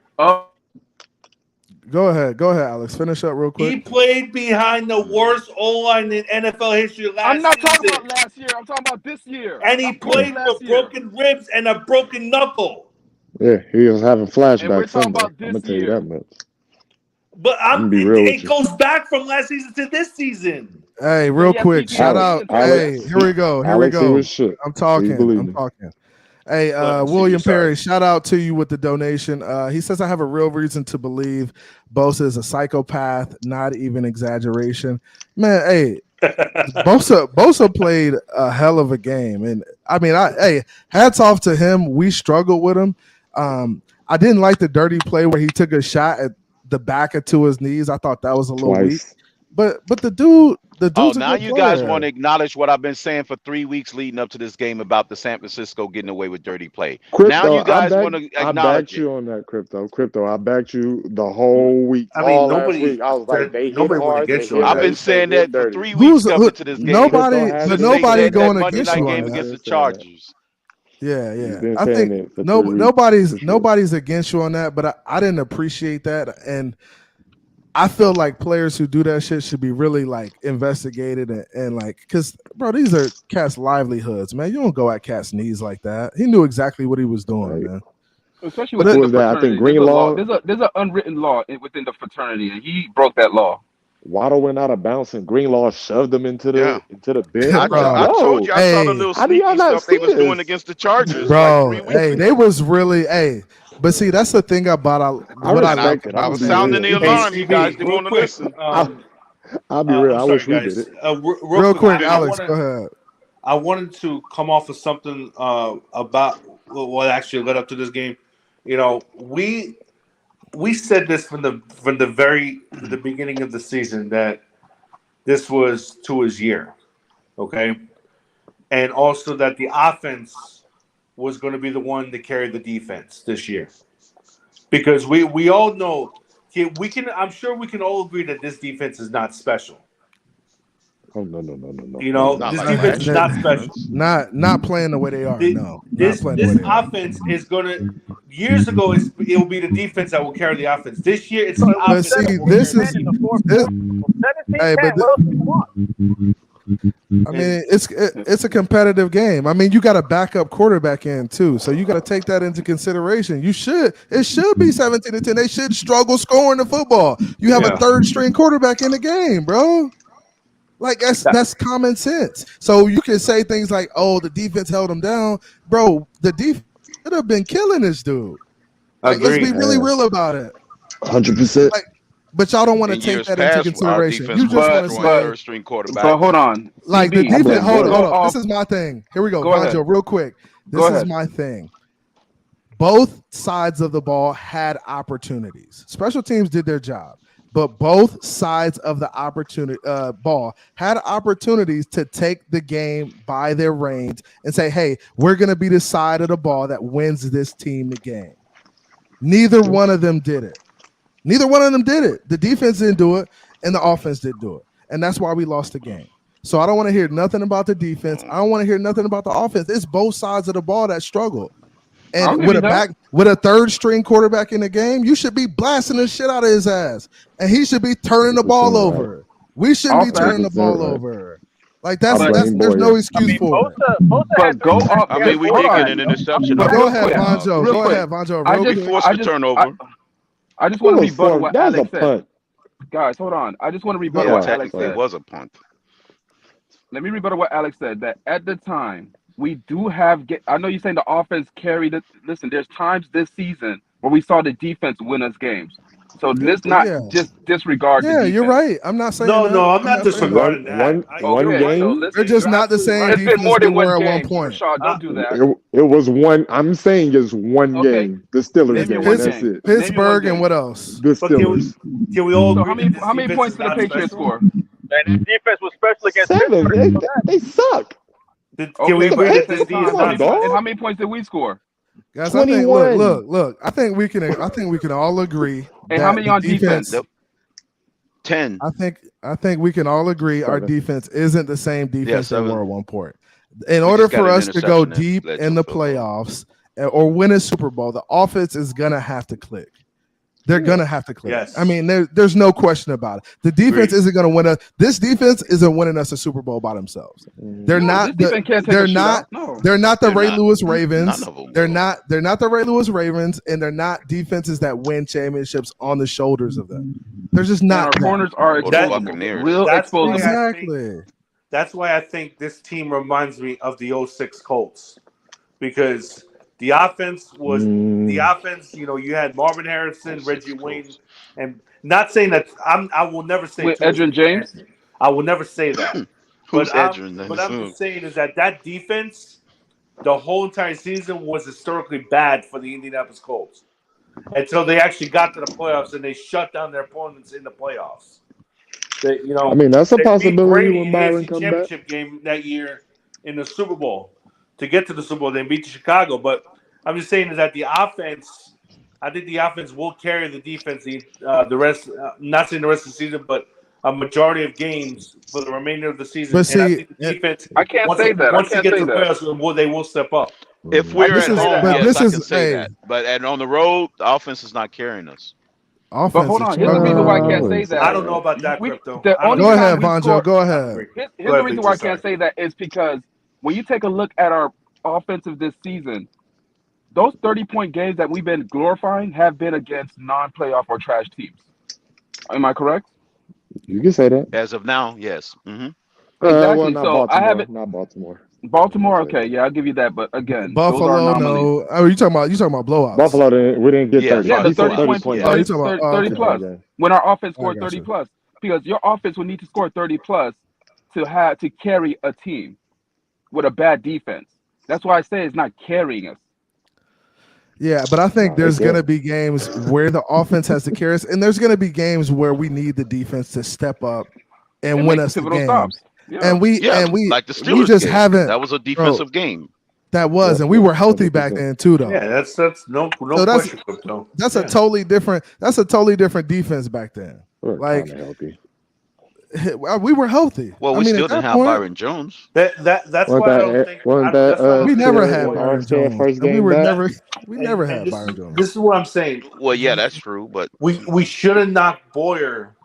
Go ahead, Alex. Finish up real quick. He played behind the worst O line in NFL history last I'm not season. talking about last year. I'm talking about this year. And he played with broken ribs and a broken knuckle. Yeah, he was having flashbacks. And we're talking Sunday. about I'm this gonna tell you year. that much. But it goes back from last season to this season. Hey, real quick, shout out. Hey, here we go. Alex, he was shook. I'm talking. Please believe me. Hey, William Perry, shout out to you with the donation. He says, I have a real reason to believe Bosa is a psychopath, not even exaggeration. Man, hey, Bosa played a hell of a game. And I mean, hats off to him. We struggled with him. I didn't like the dirty play where he took a shot at the back of Tua's knees. I thought that was a little weak. But the dude's now you guys want to acknowledge what I've been saying for 3 weeks leading up to this game about the San Francisco getting away with dirty play. Crypto, now you guys want to acknowledge I backed you on that, Crypto. I backed you the whole week. Last week. I was like, they hit hard. I've been saying that for 3 weeks coming to this game. Nobody going against you game against the Chargers. Yeah. I think nobody's against you on that, but I didn't appreciate that. And I feel like players who do that shit should be really like investigated and like, because bro, these are cats' livelihoods, man. You don't go at cats' knees like that. He knew exactly what he was doing, man. Especially within the fraternity. I think Greenlaw. There's an unwritten law within the fraternity, and he broke that law. Waddle went out of bounds, and Greenlaw shoved him into the bench. I told you I saw the little sneaky stuff they was doing against the Chargers. Bro, like 3 weeks ago. they was really but see, that's the thing about I was sounding the alarm. You guys didn't want to listen. I'll be real. I wish we did it. Real quick, Alex, go ahead. I wanted to come off of something about what actually led up to this game. You know, we said this from the beginning of the season that this was Tua's year, okay, and also that the offense was going to be the one to carry the defense this year, because we all know I'm sure we can all agree that this defense is not special. Oh no! You know, this defense is not special. Not playing the way they are. This offense is gonna. Years ago, it will be the defense that will carry the offense. This year, it's the offense. I mean, it's a competitive game. I mean, you got a backup quarterback in too, so you got to take that into consideration. It should be 17-10. They should struggle scoring the football. You have a third string quarterback in the game, bro. Like that's common sense. So you can say things like, "Oh, the defense held him down," bro. The defense could have been killing this dude. Like, let's be really real about it. 100%. But y'all don't want to take that into consideration. You just want to say third string quarterback. But hold on. Like the defense. Hold on. This is my thing. Here we go, Vanjo, real quick. This is my thing. Both sides of the ball had opportunities. Special teams did their job. But both sides of the ball had opportunities to take the game by their reins and say, hey, we're going to be the side of the ball that wins this team the game. Neither one of them did it. The defense didn't do it, and the offense didn't do it. And that's why we lost the game. So I don't want to hear nothing about the defense. I don't want to hear nothing about the offense. It's both sides of the ball that struggle. And with a third string quarterback in the game, you should be blasting the shit out of his ass. And he should be turning the ball over. We shouldn't be turning the ball over. Like there's no excuse for it. But go up. I mean, we did get an interception. Go ahead, Vanjo. We forced the turnover. I just want to rebut what Alex said. Punt. Guys, hold on. I just want to rebut what Alex said. It was a punt. Let me rebut what Alex said, that at the time, we do have – I know you're saying the offense carried it. Listen, there's times this season where we saw the defense win us games. So let's not just disregard the defense. You're right. I'm not saying No, I'm not disregarding that. One game. They're just not the same It's defense been more they than one were at game. one point. Rashad, don't do that. It was one. I'm saying it's one game. The Steelers game. That's it. Pittsburgh and what else? The Steelers. Can we all So agree how many points did the Patriots score? And the defense was special against 7. Pittsburgh. They suck. Can we agree that this team is not? And how many points did we score? Guys, I think, look. I think we can all agree. And how many on defense? 10. I think we can all agree our defense isn't the same defense they 7. were at one point. In order for us to go deep in the playoffs or win a Super Bowl, the offense is gonna have to click. They're gonna have to click. Yes. I mean, there's no question about it. The defense isn't gonna win us. This defense isn't winning us a Super Bowl by themselves. They're not. They're not the Ray Lewis Ravens. They're not the Ray Lewis Ravens, and they're not defenses that win championships on the shoulders of them. They're just not. Our corners are real exposed. Exactly. That's why I think this team reminds me of the 06 Colts, because the offense was the offense. You know, you had Marvin Harrison, Reggie Wayne, and not saying that I will never say Edgerrin James. I will never say that. Who's but Edgerrin? What I'm just saying is that defense, the whole entire season was historically bad for the Indianapolis Colts until they actually got to the playoffs and they shut down their opponents in the playoffs. They, you know, I mean, that's a they possibility beat when Brady Byron in the comes back. championship game that year in the Super Bowl to get to the Super Bowl. They beat Chicago, but I'm just saying is that the offense. I think the offense will carry the defense the rest. Not saying the rest of the season, but a majority of games for the remainder of the season. But see, and I think the defense. I can't say that. Once they get to the playoffs, they will step up. If we're at home, yes, I can say hey. that. But on the road, the offense is not carrying us. Offense But hold on, here's the reason why I can't say that. I don't know about that, Crypto. Go ahead, Vonjo. Go ahead. Here's the reason why I can't say that is because when you take a look at our offensive this season, those 30-point games that we've been glorifying have been against non-playoff or trash teams. Am I correct? You can say that. As of now, yes. Exactly. Well, not So Baltimore. I haven't. Not Baltimore. Baltimore, okay, yeah, I'll give you that. But again, Buffalo, no. Oh, you talking about blowouts? Buffalo, we didn't get 30. Yeah, the He said 30 points. points. Oh, you talking about 30 plus. Okay. When our offense scored I got 30 you. plus, because your offense would need to score 30 plus to carry a team with a bad defense. That's why I say it's not carrying us. Yeah, but I think there's going to be games where the offense has to carry us, and there's going to be games where we need the defense to step up and win us the games. Stops. Yeah. And we like the Steelers we just game. haven't. That was a defensive game. That was, and we were healthy back then too, though. Yeah, that's no So question, Crypto. That's a totally different. That's a totally different defense back then. We're Like kinda healthy. we were healthy. Well, we still didn't have Byron Jones. That's why I don't think. We never had Byron Armstead Jones. first And we game were back? never. We never had Byron Jones. This is what I'm saying. Well, yeah, that's true, but We should have knocked Boyer.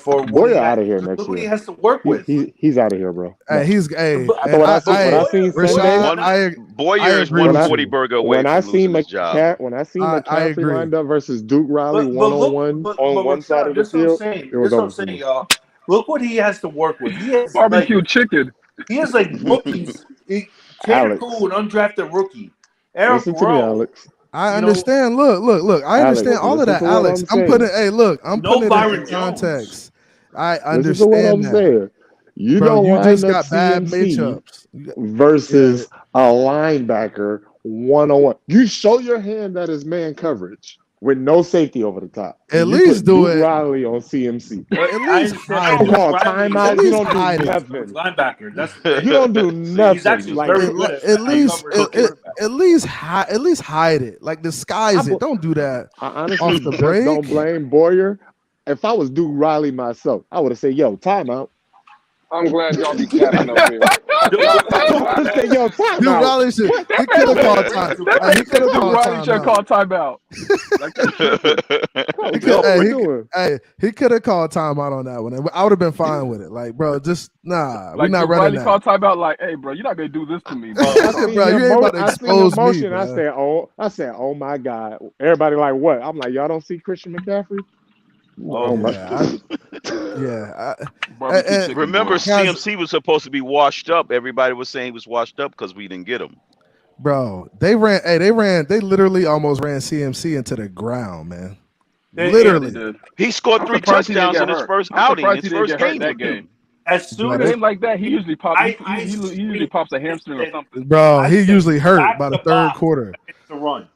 For Boyer out of here next look what he year. has to work with. He's out of here, bro. Hey, he's hey. But and what I seen Rashad, Sunday, Boyer is agree one with 40 you. burger away when I from seen losing his job. McCaffrey agree. lined up versus Duke Riley But one look- on one but on one Rashad, side of the this is what I'm field, saying. it was This is what over I'm for saying, me. y'all. Look what he has to work with. He has Barbecue chicken. He has like rookies. Tanner Alex. Cool, an undrafted rookie. Eric Listen to me, Rowe. Alex. I understand. Look. I Alex, understand all of listen that, to what Alex. I'm I'm saying. putting. Hey, look. I'm No putting it Byron in Jones. context. I Listen to understand what I'm that. saying. You Bro, don't you line just up got bad CMC matchups. versus a linebacker one-on-one. You show your hand that is man coverage with no safety over the top. At You least put do Duke it. Riley on CMC. At least hide You it. call timeout. At You least don't do hide it. nothing. Linebacker. That's You don't do He's nothing. actually Like, very good At least, covering at least hide it. Like disguise it. Don't do that. I honestly Off the just break? don't blame Boyer. If I was Duke Riley myself, I would have said, "Yo, timeout." I'm glad y'all be capping up here. I would say, "Yo, Dude, timeout." Riley should. He could have called time. He could have called Riley should call timeout. timeout. He could have called timeout on that one. And I would have been fine with it. Like, bro, just we're Like, not Riley running that. called timeout like, hey, bro, you're not going to do this to me, bro. I seen Bro, you ain't about to I seen expose me, emotion. bro. I said, oh my God. Everybody like, what? I'm like, y'all don't see Christian McCaffrey? Oh my Remember, guys, CMC was supposed to be washed up. Everybody was saying he was washed up because we didn't get him. Bro, they literally almost ran CMC into the ground, man. They Literally. He scored 3 touchdowns in his first outing, his first game that game. As soon A as game like that, he usually pops. He usually pops a hamstring or something. Bro, he usually hurt by the third quarter. To run.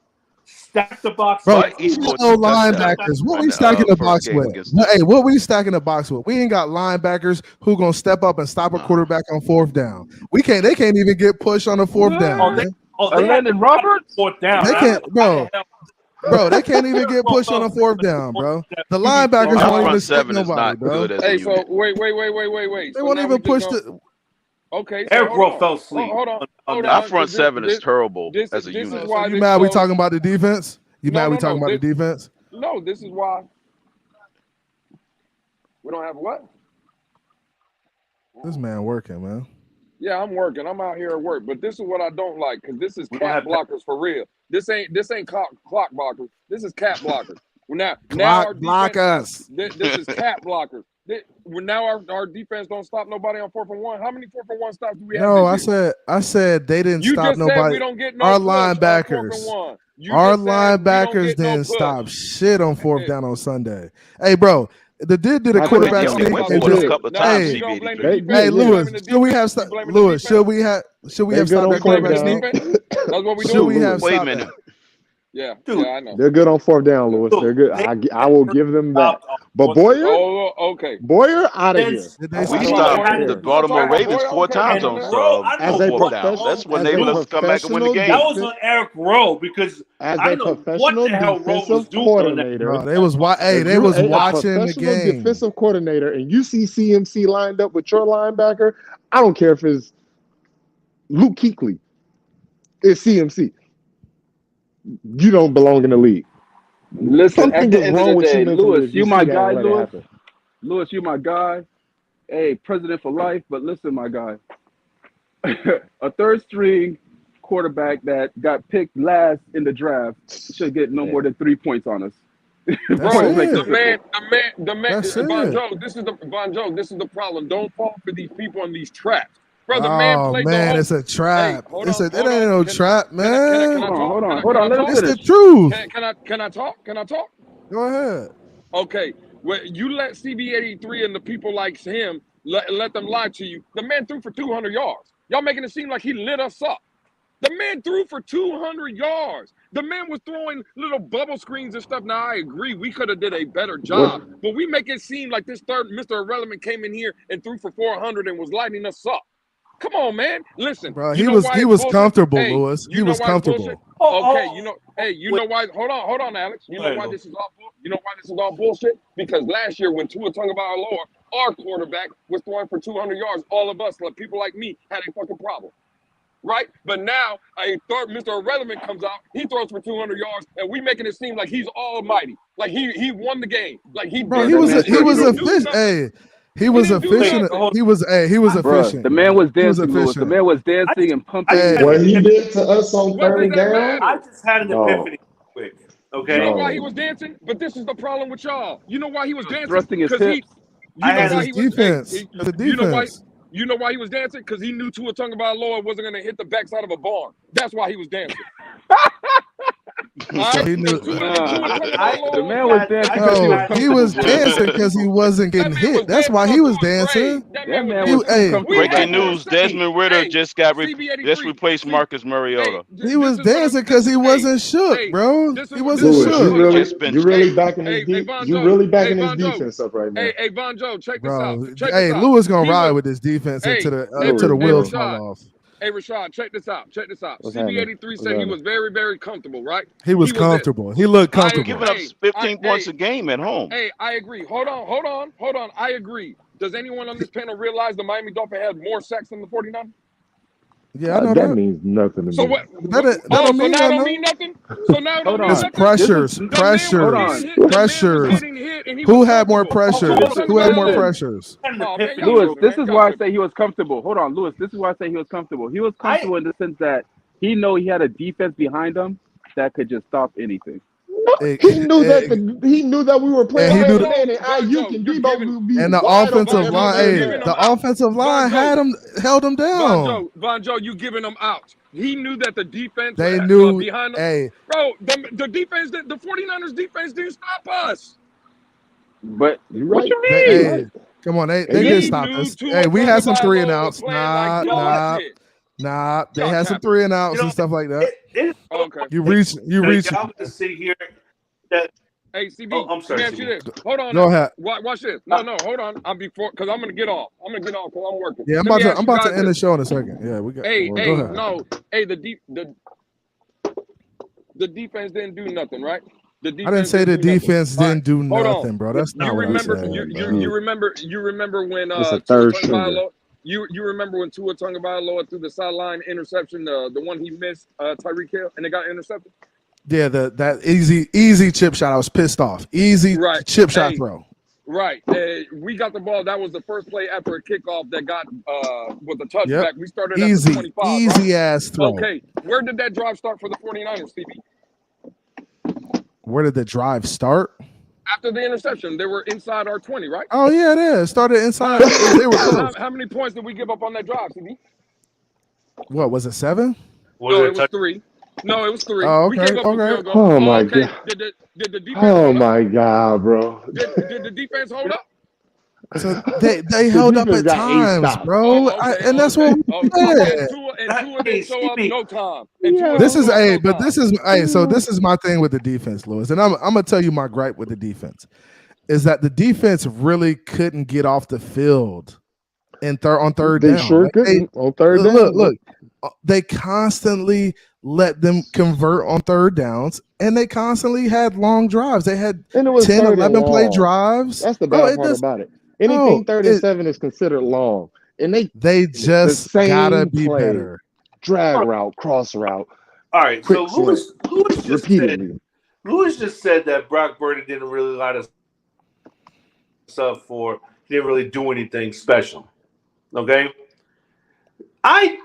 Stack the box. Bro, no linebackers. What we stacking the box with? Hey, what we stacking the box with? We ain't got linebackers who gonna step up and stop a quarterback on fourth down. They can't even get pushed on the fourth down. They Landon Roberts? Fourth down. They can't, bro. Bro, they can't even get pushed on a fourth down, bro. The linebackers won't even stick nobody, bro. Hey, so wait. They won't even push the. Okay, Eric Rowe fell asleep. Hold on. Our front seven is terrible as a unit. You mad we talking about the defense? You mad we talking about the defense? No, this is why we don't have what? This man working, man. Yeah, I'm working. I'm out here at work, but this is what I don't like because this is cat blockers for real. This ain't clock blockers. This is cat blockers. Now our blockers. This is cat blockers. Now our defense don't stop nobody on 4th and 1. How many 4th and 1 stops do we have? No, I said they didn't stop nobody. We don't get no our linebackers. Our linebackers didn't stop shit on 4th down on Sunday. Hey, bro. The did a quarterback sneak. Hey, Lewis, should we have stopped that quarterback sneak? That's what we do. Should we have Wait a stopped minute. that? Yeah, Dude, I know. They're good on 4th down, Lewis. They're good. I will give them that. But Boyer, okay. Boyer out of here. We stopped the Baltimore Ravens 4 times on 4th down. That's when they let us come back and win the game. That was on Eric Rowe because as I a know what professional the hell Rowe was defensive doing. coordinator, Bro, they was watching the game. Defensive coordinator, and you see CMC lined up with your linebacker. I don't care if it's Luke Kuechly. It's CMC. You don't belong in the league. Listen, at the end of the day, Lewis, you my guy, Lewis. Lewis, you my guy. Hey, president for life. But listen, my guy, a third string quarterback that got picked last in the draft should get no more than 3 points on us. Bro, the man, Bonjo, this is the problem. Don't fall for these people on these traps. Brother, it's a trap. It ain't no trap, man. Hold on. It's the truth. Can I talk? Go ahead. Okay. Well, you let CB83 and the people like him let them lie to you. The man threw for 200 yards. Y'all making it seem like he lit us up. The man threw for 200 yards. The man was throwing little bubble screens and stuff. Now, I agree. We could have did a better job. But we make it seem like this third Mr. Irrelevant came in here and threw for 400 and was lighting us up. Come on, man. Listen. Bro, he was comfortable, Lewis. He was comfortable. Okay, you know why? Hold on, Alex. You know why this is all bullshit? Because last year when Tua Tagovailoa, our quarterback, was throwing for 200 yards, all of us, like people like me, had a fucking problem. Right? But now a third Mr. Irrelevant comes out, he throws for 200 yards, and we making it seem like he's almighty. Like he won the game. Like he was efficient. Hey. He was efficient. He was efficient. The man was dancing, Lewis. The man was dancing and pumping. What he did to us on 3rd down. I just had an epiphany quick. Okay. You know why he was dancing? But this is the problem with y'all. You know why he was dancing? Thrusting his hips. You know why he was dancing? Because he knew Tua Tagovailoa wasn't going to hit the backside of a barn. That's why he was dancing. The man was dancing. He was dancing because he wasn't getting hit. That's why he was dancing. Breaking news: Desmond Ridder just replaced Marcus Mariota. He was dancing because he wasn't shook, bro. He wasn't shook. You really backing his defense up right now. Hey, Bonjo, check this out. Hey, Lewis gonna ride with this defense until the wheels fall off. Hey, Rashad, check this out. CB83 said he was very, very comfortable, right? He was comfortable. He looked comfortable. Giving up 15 points a game at home. Hey, I agree. Hold on. I agree. Does anyone on this panel realize the Miami Dolphins had more sacks than the 49ers? Yeah, I know that means nothing to me. So what? That don't mean nothing. So now don't mean nothing. Pressures. Who had more pressures? Lewis, this is why I say he was comfortable. Hold on, Lewis. This is why I say he was comfortable. He was comfortable in the sense that he had a defense behind him that could just stop anything. He knew that we were playing and man and Ayuk and Debo would be and the wide open offensive every line. third Hey, down. the offensive line held him down. Von Joe, you giving them out. He knew that the defense They knew behind them. Hey, bro, the defense, the 49ers defense didn't stop us. But what you mean? Hey, come on, they did stop us. Hey, we had some 3 and outs. Nah. They had some 3 and outs and stuff like that. Okay. You reach. I'm to see here that. Hey, CB, I'm sorry, let me ask you this. Hold on. Go ahead. Watch this. No, hold on. Because I'm gonna get off. Because I'm working. Yeah, I'm about to end the show in a second. Yeah, we got. Hey, go ahead. no. Hey, the defense didn't do nothing, right? I didn't say the defense didn't do nothing, bro. That's not what I said. You remember when it's a third string. You remember when Tua Tagovailoa threw the sideline interception, the one he missed, Tyreek Hill, and it got intercepted? Yeah, that easy chip shot. I was pissed off. Easy chip shot throw. Right. We got the ball. That was the first play after a kickoff that got with a touchback. Yep. We started easy, at the 25. Easy right? ass throw. Okay. Where did that drive start for the 49ers, Stevie? Where did the drive start? After the interception, they were inside our 20, right? Oh yeah, it is. Started inside. They were close. How many points did we give up on that drive, Stevie? What was it? 7? No, it was 3. No, it was 3. Oh, okay. We gave up a field goal. Oh my god. Did the defense Oh my god, bro. Did the defense hold up? So they held up at times, bro, and that's what we did. And Tua didn't show up no time. This is So this is my thing with the defense, Lewis, and I'm gonna tell you my gripe with the defense is that the defense really couldn't get off the field on third down. They sure couldn't on third down. Look, they constantly let them convert on third downs, and they constantly had long drives. They had 10, 11 play drives. That's the bad part about it. Anything 37 is considered long, and they just gotta be better. Drag route, cross route. All right, so Lewis just said that Brock Purdy didn't really light us up for. He didn't really do anything special. Okay, I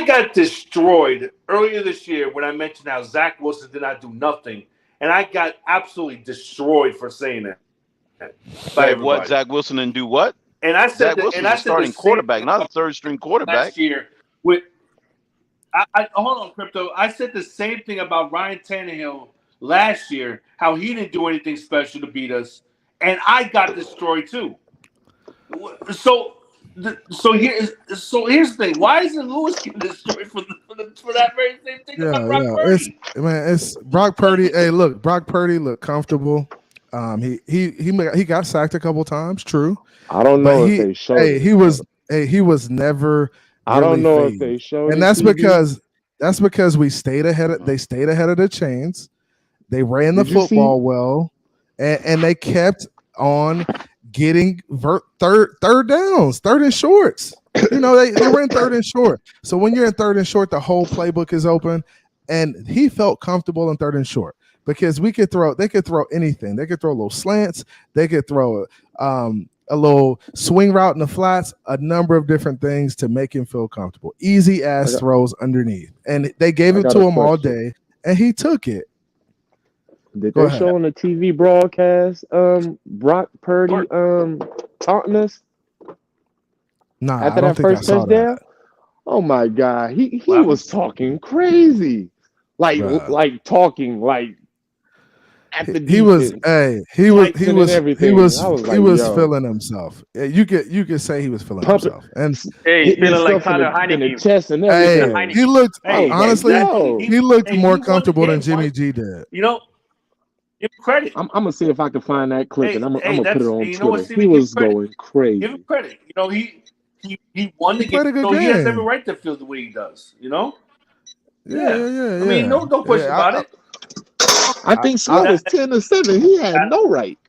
got destroyed earlier this year when I mentioned how Zach Wilson did not do nothing, and I got absolutely destroyed for saying that. What Zach Wilson didn't do what? And I said Zach Wilson's a starting quarterback, not a third string quarterback. Last year, hold on, Crypto. I said the same thing about Ryan Tannehill last year, how he didn't do anything special to beat us, and I got destroyed too. So here's the thing. Why isn't Lewis getting destroyed for that very same thing about Brock Purdy? It's Brock Purdy. Hey, look, Brock Purdy looked comfortable. He got sacked a couple times. True. I don't know if they showed. He was never. I don't know if they showed. And that's because we stayed ahead. They stayed ahead of the chains. They ran the football well, and they kept on getting third downs, third and shorts. You know, they ran third and short. So when you're in third and short, the whole playbook is open, and he felt comfortable in third and short. Because they could throw anything. They could throw little slants. They could throw a little swing route in the flats, a number of different things to make him feel comfortable. Easy ass throws underneath. And they gave it to him all day, and he took it. Did they show on the TV broadcast Brock Purdy taunting us? Nah, after that first touchdown? Oh my god. He was talking crazy. Like talking like he was feeling himself. You could say he was feeling himself, and feeling like Tyler Heineke in the chest and everything. He looked honestly, he looked more comfortable than Jimmy G did. You know, give him credit. I'm gonna see if I can find that clip, and I'm gonna put it on Twitter. He was going crazy. Give him credit. You know, he won the game, so he has every right to feel the way he does. You know. Yeah. I mean, no question about it. I think Sweat was 10-7. He had no right.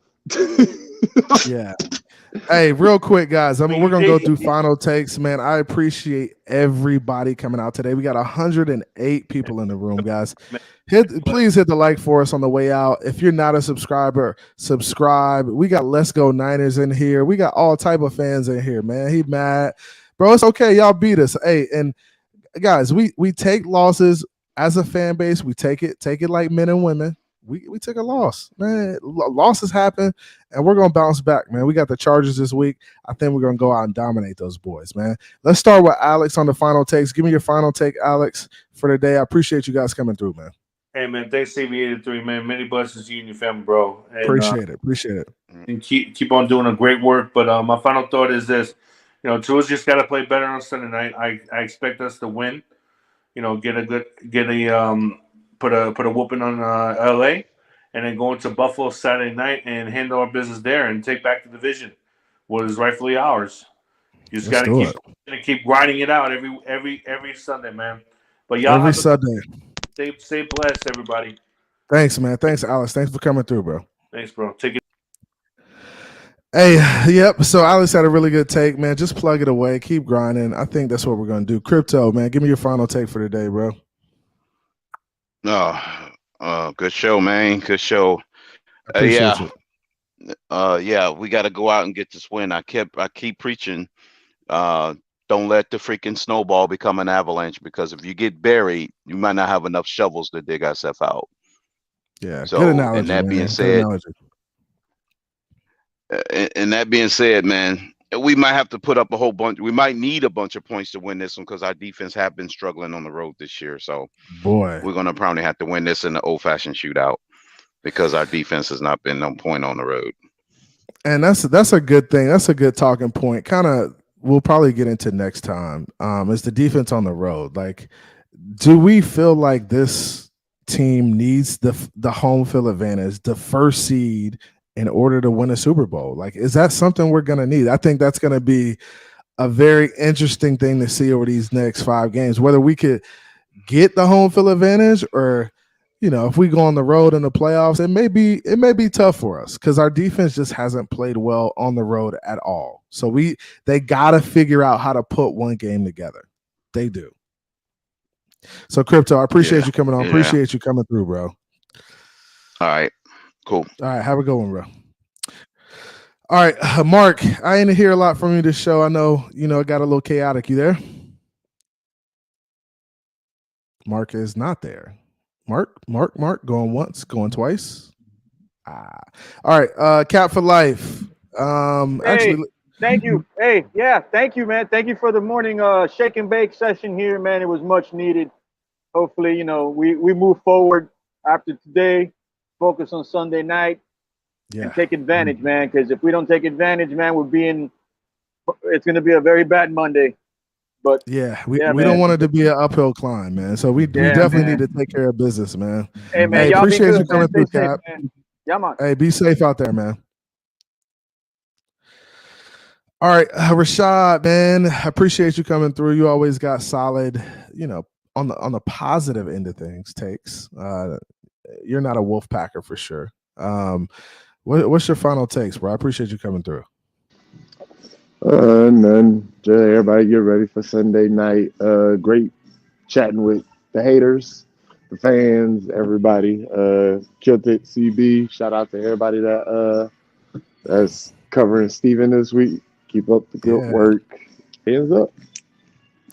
Yeah. Hey, real quick, guys. We're gonna go through final takes, man. I appreciate everybody coming out today. We got 108 people in the room, guys. Please hit the like for us on the way out. If you're not a subscriber, subscribe. We got Let's Go Niners in here. We got all type of fans in here, man. He mad, bro. It's okay. Y'all beat us. Hey, and guys, we take losses as a fan base. We take it like men and women. we took a loss, man. Losses happen, and we're gonna bounce back, man. We got the Chargers this week. I think we're gonna go out and dominate those boys, man. Let's start with Alex on the final takes. Give me your final take, Alex, for the day. I appreciate you guys coming through, man. Hey, man, thanks, CB83, man. Many blessings to you and your family, bro. And, appreciate it. And keep on doing a great work. But my final thought is this: Drew's just got to play better on Sunday night. I expect us to win. Put a whooping on LA, and then go into Buffalo Saturday night and handle our business there and take back the division, what is rightfully ours. You just got to keep grinding it out every Sunday, man. But y'all every Sunday. Stay blessed, everybody. Thanks, man. Thanks, Alex. Thanks for coming through, bro. Thanks, bro. Take it. Hey, yep. So Alex had a really good take, man. Just plug it away. Keep grinding. I think that's what we're going to do. Crypto, man. Give me your final take for today, bro. Good show, man. Good show. Yeah, we got to go out and get this win. I keep preaching. Don't let the freaking snowball become an avalanche, because if you get buried, you might not have enough shovels to dig ourselves out. Yeah. So, good analogy, and that man. being said, man, we might have to put up a whole bunch. We might need a bunch of points to win this one, because our defense have been struggling on the road this year. So, boy, we're gonna probably have to win this in the old-fashioned shootout, because our defense has not been on point on the road. And that's a good thing. That's a good talking point. Kind of, we'll probably get into next time. Is the defense on the road? Like, do we feel like this team needs the home field advantage, the first seed, in order to win a Super Bowl? Like, is that something we're going to need? I think that's going to be a very interesting thing to see over these next 5 games, whether we could get the home field advantage, or, if we go on the road in the playoffs, it may be tough for us, because our defense just hasn't played well on the road at all. So they got to figure out how to put one game together. They do. So Crypto, I appreciate you coming on. Appreciate you coming through, bro. All right. Cool. All right. Have a good one, bro. All right. Mark, I didn't hear a lot from you this show. I know, it got a little chaotic. You there? Mark is not there. Mark, going once, going twice. All right. Cap for life. Actually, thank you. Hey, yeah, thank you, man. Thank you for the morning shake and bake session here, man. It was much needed. Hopefully, we move forward after today. Focus on Sunday night and take advantage, man. Because if we don't take advantage, man, it's going to be a very bad Monday. But we don't want it to be an uphill climb, man. So we definitely need to take care of business, man. Hey, man, y'all appreciate be good, you coming through, Cap. Yeah, man. Hey, be safe out there, man. All right, Rashad, man, I appreciate you coming through. You always got solid, on the positive end of things takes. You're not a wolf packer for sure. What's your final takes, bro? I appreciate you coming through. None. Just everybody get ready for Sunday night. Great chatting with the haters, the fans, everybody. Killed it, CB. Shout out to everybody that's covering Steven this week. Keep up the good work. Hands up.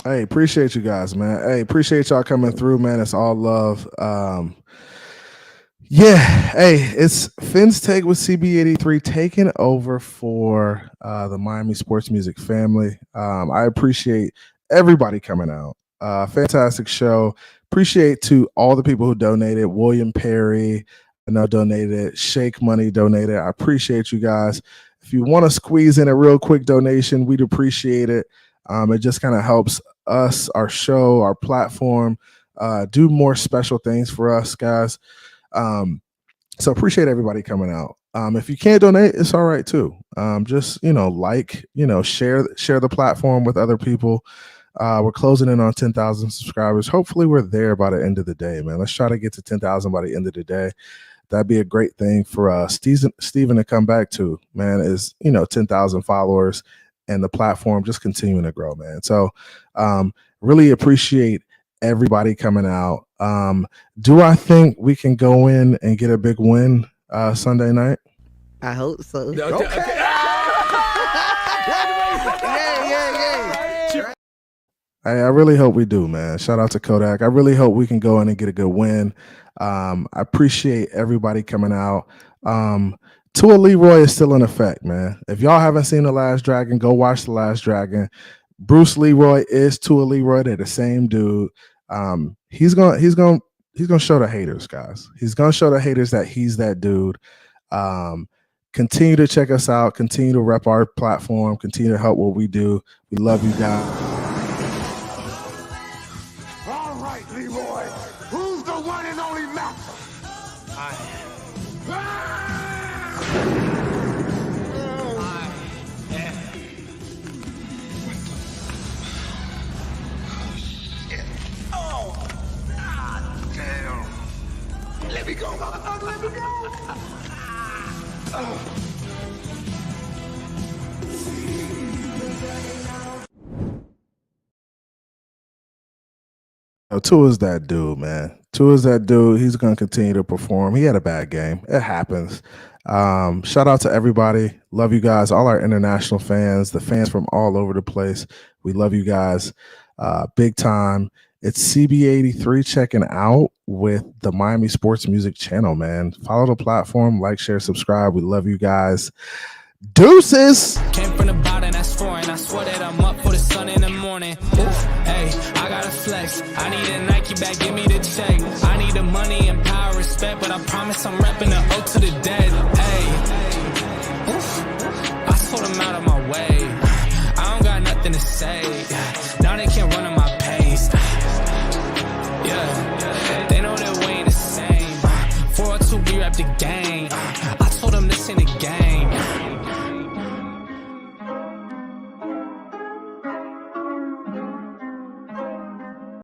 Hey, appreciate you guys, man. Hey, appreciate y'all coming through, man. It's all love. It's Finn's Take with CB83 taking over for the Miami Sports Music family. I appreciate everybody coming out. Fantastic show. Appreciate to all the people who donated. William Perry, I know, donated. Shake Money donated. I appreciate you guys. If you want to squeeze in a real quick donation, we'd appreciate it. It just kind of helps us, our show, our platform, do more special things for us, guys. So appreciate everybody coming out. If you can't donate, it's all right too. Just, share the platform with other people. We're closing in on 10,000 subscribers. Hopefully we're there by the end of the day, man. Let's try to get to 10,000 by the end of the day. That'd be a great thing for Steven to come back to, man, is, 10,000 followers and the platform just continuing to grow, man. So really appreciate everybody coming out. Do I think we can go in and get a big win Sunday night? I hope so. Okay. I really hope we do, man. Shout out to Kodak. I really hope we can go in and get a good win. I appreciate everybody coming out. Tua Leroy is still in effect, man. If y'all haven't seen The Last Dragon, go watch The Last Dragon. Bruce Leroy is Tua Leroy. They're the same dude. He's gonna show the haters, guys. He's gonna show the haters that he's that dude. Continue to check us out. Continue to rep our platform. Continue to help what we do. We love you guys. All right, Leroy. Who's the one and only master? I am. Oh, God damn. Let me go, motherfucker. Let me go. Tua's that dude, man. Tua's that dude. He's going to continue to perform. He had a bad game. It happens. Shout out to everybody. Love you guys. All our international fans, the fans from all over the place. We love you guys big time. It's CB83 checking out with the Miami Sports Music channel, man. Follow the platform, like, share, subscribe. We love you guys. Deuces. Came from the bottom, that's foreign. I swear that I'm up for the sun in the morning. Oof, hey, I gotta flex. I need a Nike bag, give me the check. I need the money and power, respect, but I promise I'm repping the O to the dead. Hey, oof, I told them out of my way. I don't got nothing to say. Now they can't run at my pace. Yeah, they know that we ain't the same. 402, we rap the gang. I told them this ain't a game.